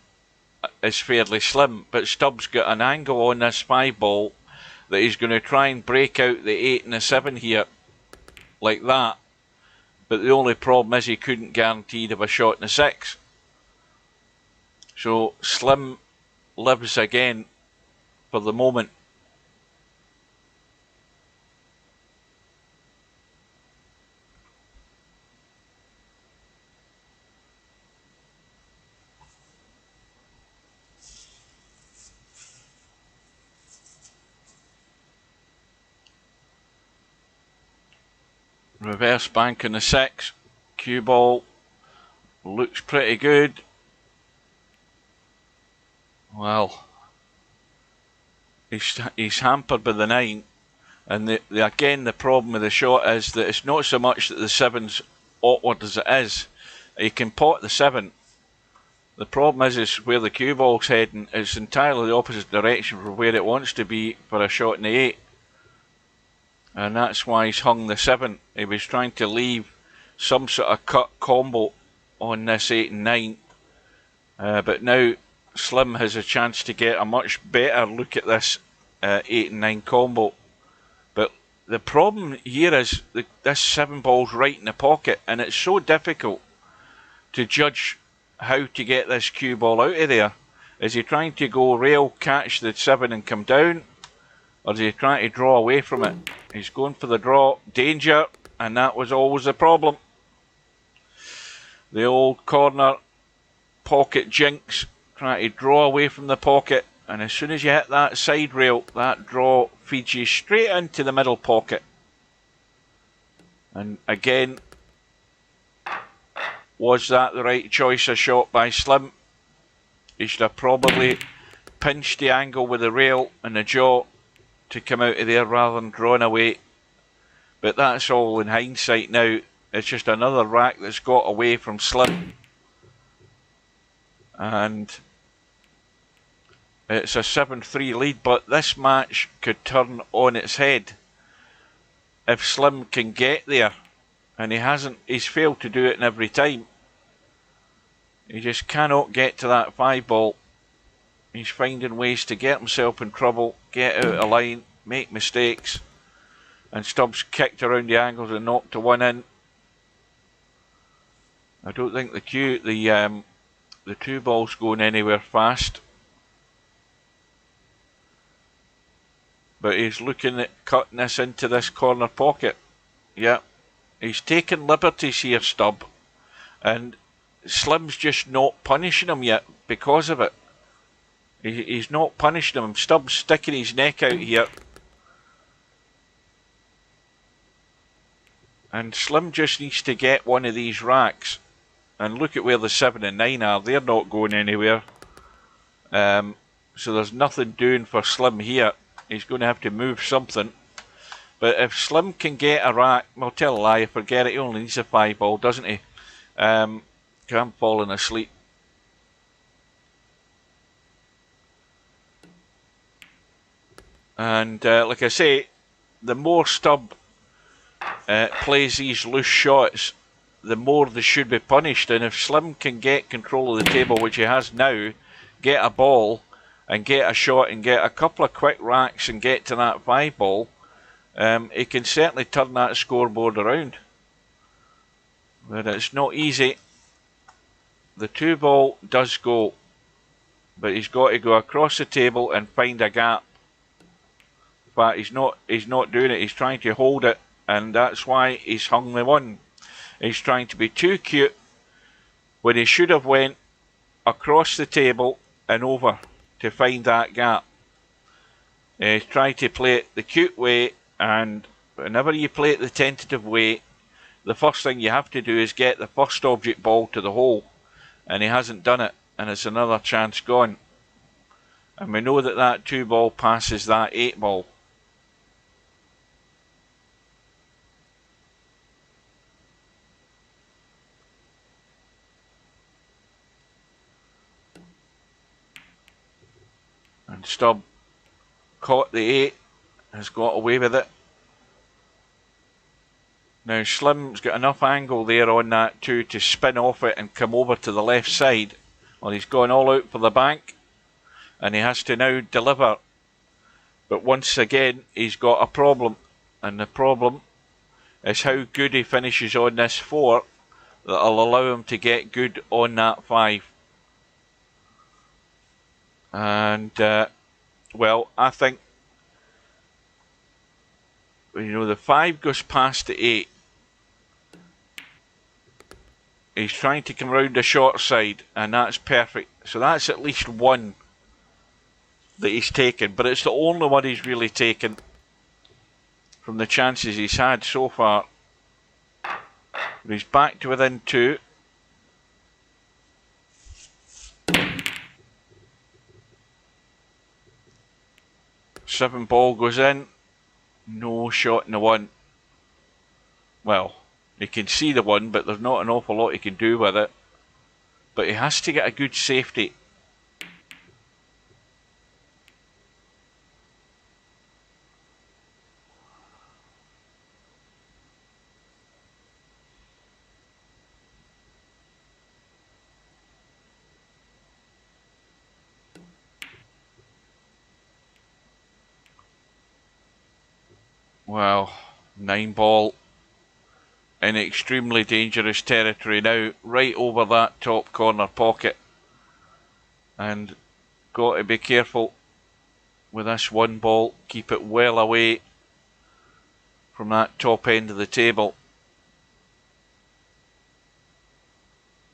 A: is fairly slim. But Stubb's got an angle on this 5 ball that he's going to try and break out the 8 and the 7 here, like that. But the only problem is he couldn't guarantee to have a shot in the 6. So Slim lives again for the moment. Reverse bank on the 6. Cue ball looks pretty good. Well, he's hampered by the 9. And again, the problem with the shot is that it's not so much that the 7's awkward as it is. He can pot the 7. The problem is where the cue ball's heading. It's entirely the opposite direction from where it wants to be for a shot in the 8. And that's why he's hung the 7. He was trying to leave some sort of cut combo on this 8 and 9. But now Slim has a chance to get a much better look at this 8 and 9 combo. But the problem here is this 7 ball's right in the pocket, and it's so difficult to judge how to get this cue ball out of there. Is he trying to go rail, catch the 7 and come down? Or is he trying to draw away from it? He's going for the draw. Danger. And that was always the problem. The old corner pocket jinx. Trying to draw away from the pocket. And as soon as you hit that side rail, that draw feeds you straight into the middle pocket. And again, was that the right choice of shot by Slim? He should have probably pinched the angle with the rail and the jaw to come out of there rather than drawn away. But that's all in hindsight now. It's just another rack that's got away from Slim. And it's a 7-3 lead, but this match could turn on its head if Slim can get there. And he hasn't. He's failed to do it in every time. He just cannot get to that 5 ball. He's finding ways to get himself in trouble, get out of line, make mistakes. And Stubbs kicked around the angles and knocked to 1 in. I don't think the 2 ball's going anywhere fast. But he's looking at cutting this into this corner pocket. Yep. He's taking liberties here, Stubb, and Slim's just not punishing him yet because of it. He's not punishing him. Stubb's sticking his neck out here. And Slim just needs to get one of these racks. And look at where the 7 and 9 are. They're not going anywhere. So there's nothing doing for Slim here. He's going to have to move something. But if Slim can get a rack, well, tell a lie, forget it. He only needs a 5 ball, doesn't he? I'm falling asleep. And like I say, the more Stubb plays these loose shots, the more they should be punished. And if Slim can get control of the table, which he has now, get a ball and get a shot and get a couple of quick racks and get to that 5 ball, he can certainly turn that scoreboard around. But it's not easy. The 2 ball does go, but he's got to go across the table and find a gap. But he's not doing it. He's trying to hold it, and that's why he's hung the 1. He's trying to be too cute when he should have went across the table and over to find that gap. He's trying to play it the cute way, and whenever you play it the tentative way, the first thing you have to do is get the first object ball to the hole, and he hasn't done it, and it's another chance gone. And we know that that 2 ball passes that 8 ball. And Stubb caught the 8, has got away with it. Now Slim's got enough angle there on that 2 to spin off it and come over to the left side. Well, he's gone all out for the bank, and he has to now deliver. But once again, he's got a problem, and the problem is how good he finishes on this 4 that'll allow him to get good on that 5. And well, I think, you know, the 5 goes past the 8. He's trying to come around the short side, and that's perfect. So that's at least 1 that he's taken, but it's the only one he's really taken from the chances he's had so far. But he's back to within 2. Seven ball goes in. No shot in the 1. Well, he can see the 1, but there's not an awful lot he can do with it. But he has to get a good safety. Well, 9 ball in extremely dangerous territory now, right over that top corner pocket. And got to be careful with this 1 ball, keep it well away from that top end of the table.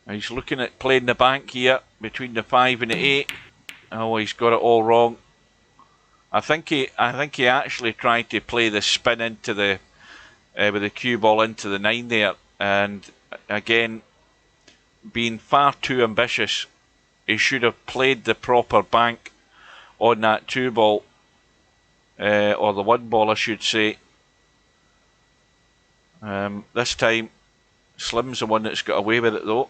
A: He's looking at playing the bank here between the 5 and the 8. Oh, he's got it all wrong. I think he actually tried to play the spin into the with the cue ball into the 9 there, and again, being far too ambitious, he should have played the proper bank on that 2 ball, or the 1 ball, I should say. This time, Slim's the one that's got away with it though.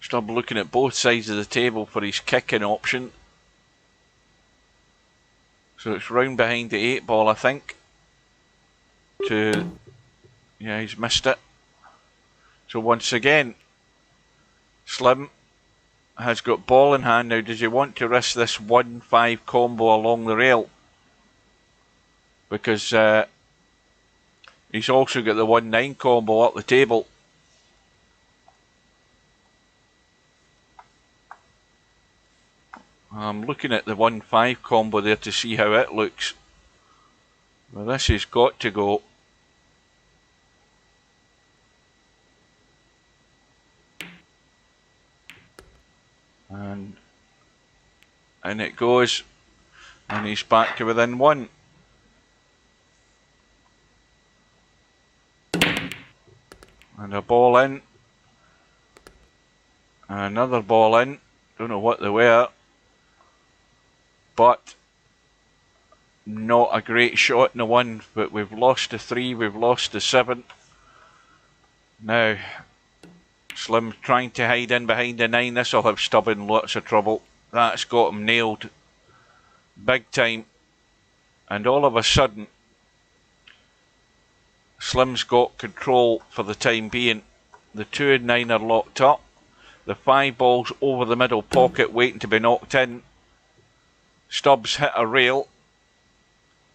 A: Stubb looking at both sides of the table for his kicking option. So it's round behind the 8 ball, I think. Yeah, he's missed it. So once again, Slim has got ball in hand now. Does he want to risk this 1-5 combo along the rail? Because he's also got the 1-9 combo up the table. I'm looking at the 1-5 combo there to see how it looks. Well, this has got to go. And it goes. And he's back to within 1. And a ball in. And another ball in. Don't know what they were. But not a great shot in the 1. But we've lost the 3. We've lost the 7. Now, Slim trying to hide in behind the 9. This will have Stubb in lots of trouble. That's got him nailed. Big time. And all of a sudden, Slim's got control for the time being. The 2 and 9 are locked up. The 5 ball's over the middle pocket waiting to be knocked in. Stubbs hit a rail.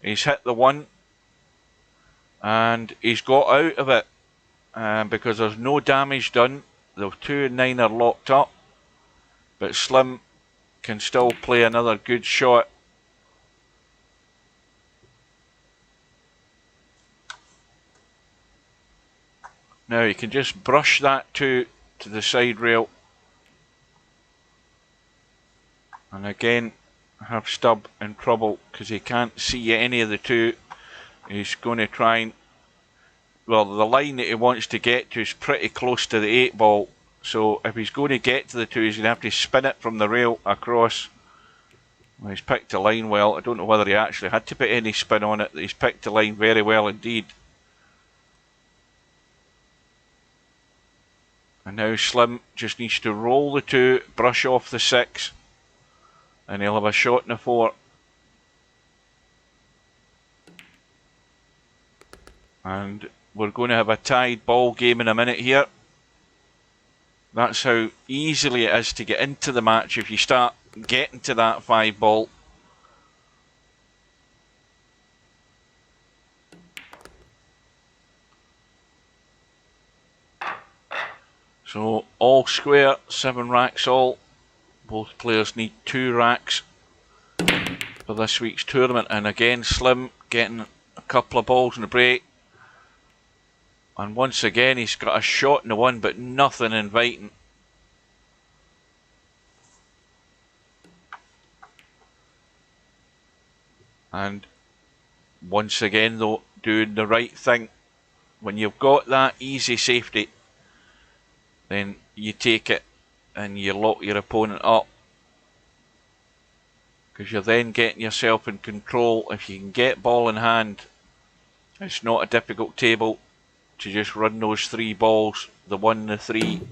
A: He's hit the 1. And he's got out of it. Because there's no damage done. The 2 and 9 are locked up. But Slim can still play another good shot. Now you can just brush that 2 to the side rail. And again, have Stubb in trouble because he can't see any of the 2. He's going to try and... Well, the line that he wants to get to is pretty close to the 8 ball. So if he's going to get to the 2, he's going to have to spin it from the rail across. Well, he's picked the line well. I don't know whether he actually had to put any spin on it. He's picked the line very well indeed. And now Slim just needs to roll the 2, brush off the 6, and he'll have a shot in the 4. And we're going to have a tied ball game in a minute here. That's how easily it is to get into the match if you start getting to that 5 ball. So all square, 7 racks all. Both players need 2 racks for this week's tournament. And again, Slim getting a couple of balls in the break. And once again, he's got a shot in the 1, but nothing inviting. And once again, though, doing the right thing. When you've got that easy safety, then you take it and you lock your opponent up. Because you're then getting yourself in control. If you can get ball in hand, it's not a difficult table to just run those 3 balls, the 1, the 3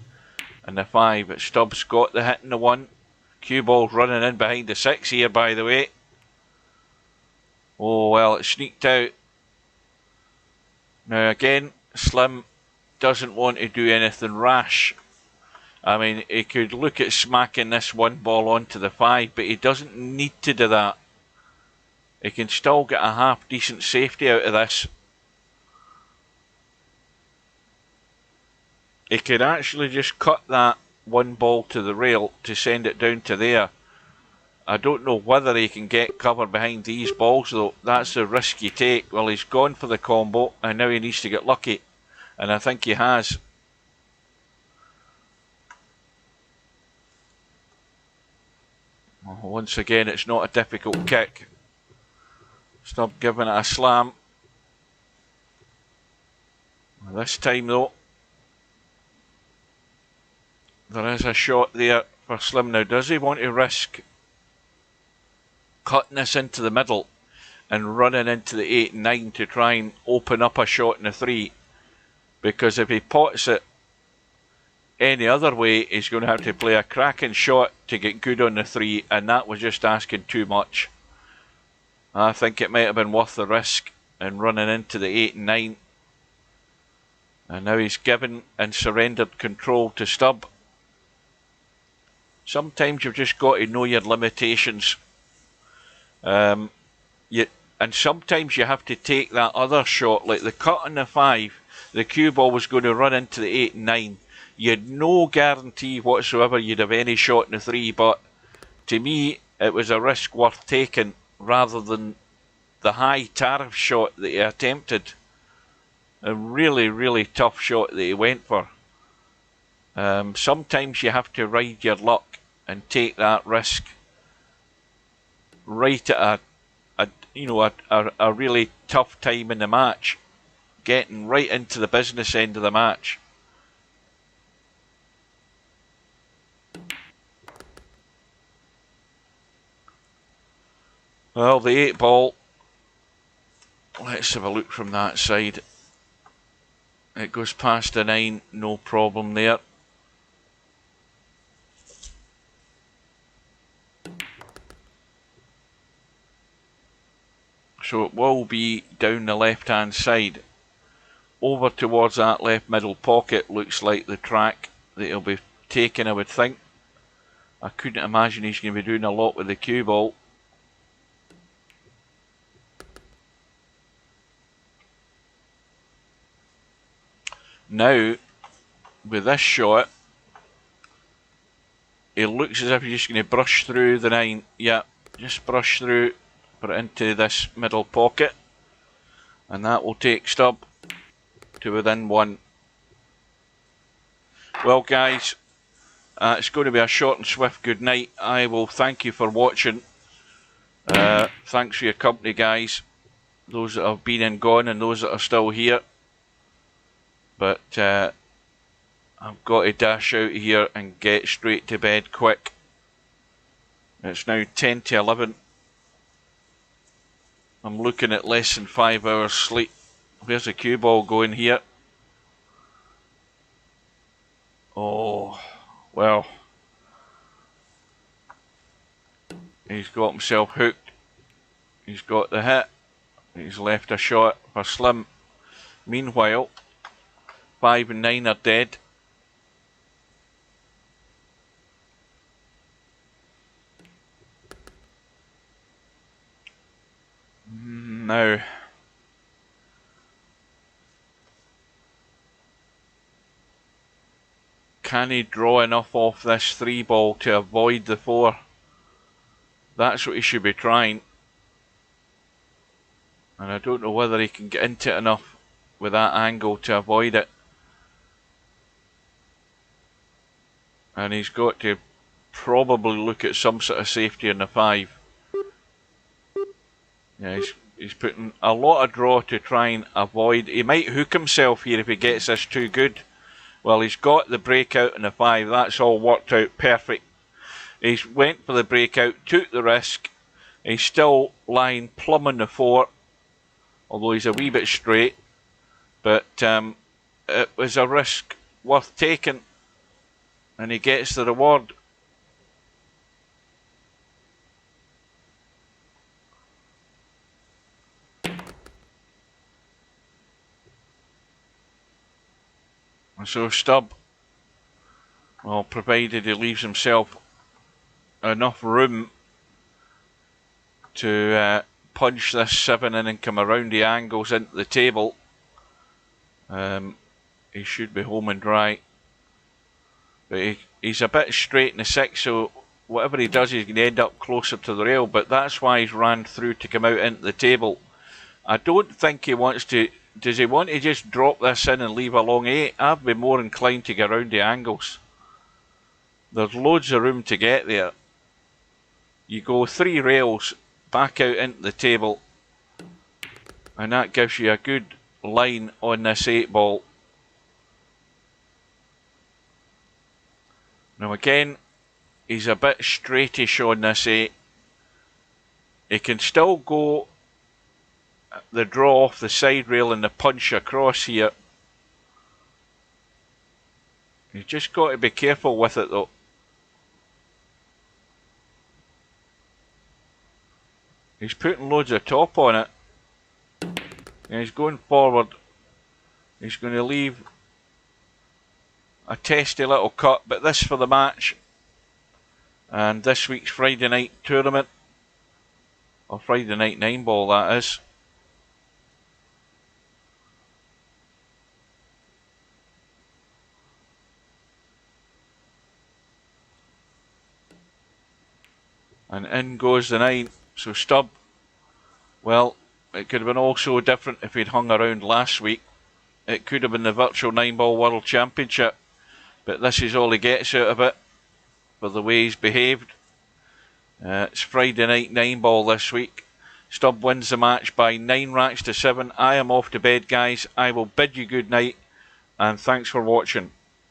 A: and the 5. But Stubbs got the hit in the 1. Cue ball's running in behind the 6 here, by the way. Oh well, it sneaked out. Now again, Slim doesn't want to do anything rash. I mean, he could look at smacking this 1 ball onto the 5, but he doesn't need to do that. He can still get a half decent safety out of this. He could actually just cut that 1 ball to the rail to send it down to there. I don't know whether he can get cover behind these balls though. That's the risk you take. Well, he's gone for the combo and now he needs to get lucky. And I think he has. Once again, it's not a difficult kick. Stubb giving it a slam. This time though, there is a shot there for Slim. Now, does he want to risk cutting this into the middle and running into the 8 and 9 to try and open up a shot in the 3? Because if he pots it any other way, he's going to have to play a cracking shot to get good on the 3, and that was just asking too much. I think it might have been worth the risk in running into the 8 and 9. And now he's given and surrendered control to Stubb. Sometimes you've just got to know your limitations. And sometimes you have to take that other shot, like the cut on the 5. The cue ball was going to run into the 8 and 9. You had no guarantee whatsoever you'd have any shot in the 3, but to me, it was a risk worth taking rather than the high tariff shot that he attempted. A really, really tough shot that he went for. Sometimes you have to ride your luck and take that risk right at a really tough time in the match, getting right into the business end of the match. Well, the 8 ball, let's have a look from that side. It goes past the 9, no problem there. So it will be down the left hand side. Over towards that left middle pocket looks like the track that he'll be taking, I would think. I couldn't imagine he's going to be doing a lot with the cue ball. Now, with this shot, it looks as if he's just going to brush through the 9. Yeah, just brush through, put it into this middle pocket. And that will take Stubb to within 1. Well, guys, it's going to be a short and swift good night. I will thank you for watching. Thanks for your company, guys. Those that have been and gone and those that are still here. But I've got to dash out here and get straight to bed quick. It's now 10 to 11. I'm looking at less than 5 hours sleep. Where's the cue ball going here? Oh, well. He's got himself hooked. He's got the hit. He's left a shot for Slim. Meanwhile, 5 and 9 are dead. Now, can he draw enough off this 3 ball to avoid the 4? That's what he should be trying. And I don't know whether he can get into it enough with that angle to avoid it. And he's got to probably look at some sort of safety in the 5. Yeah, he's putting a lot of draw to try and avoid. He might hook himself here if he gets this too good. Well, he's got the breakout in the 5. That's all worked out perfect. He went for the breakout, took the risk. He's still lying plumb on the 4, although he's a wee bit straight. But it was a risk worth taking, and he gets the reward. And so Stubb, well, provided he leaves himself enough room to punch this 7 in and come around the angles into the table, he should be home and dry. But he's a bit straight in the 6, so whatever he does, he's going to end up closer to the rail. But that's why he's ran through to come out into the table. I don't think he wants to. Does he want to just drop this in and leave a long 8? I'd be more inclined to get around the angles. There's loads of room to get there. You go 3 rails back out into the table, and that gives you a good line on this 8 ball. Now again, he's a bit straightish on this 8. He can still go the draw off the side rail and the punch across here. You've just got to be careful with it though. He's putting loads of top on it. And he's going forward. He's going to leave a testy little cut, but this for the match. And this week's Friday night tournament. Or Friday night 9 ball, that is. And in goes the 9. So Stubb, well, it could have been all so different if he'd hung around last week. It could have been the virtual 9-ball World Championship, but this is all he gets out of it for the way he's behaved. It's Friday night 9-ball this week. Stubb wins the match by 9 racks to 7. I am off to bed, guys. I will bid you good night, and thanks for watching.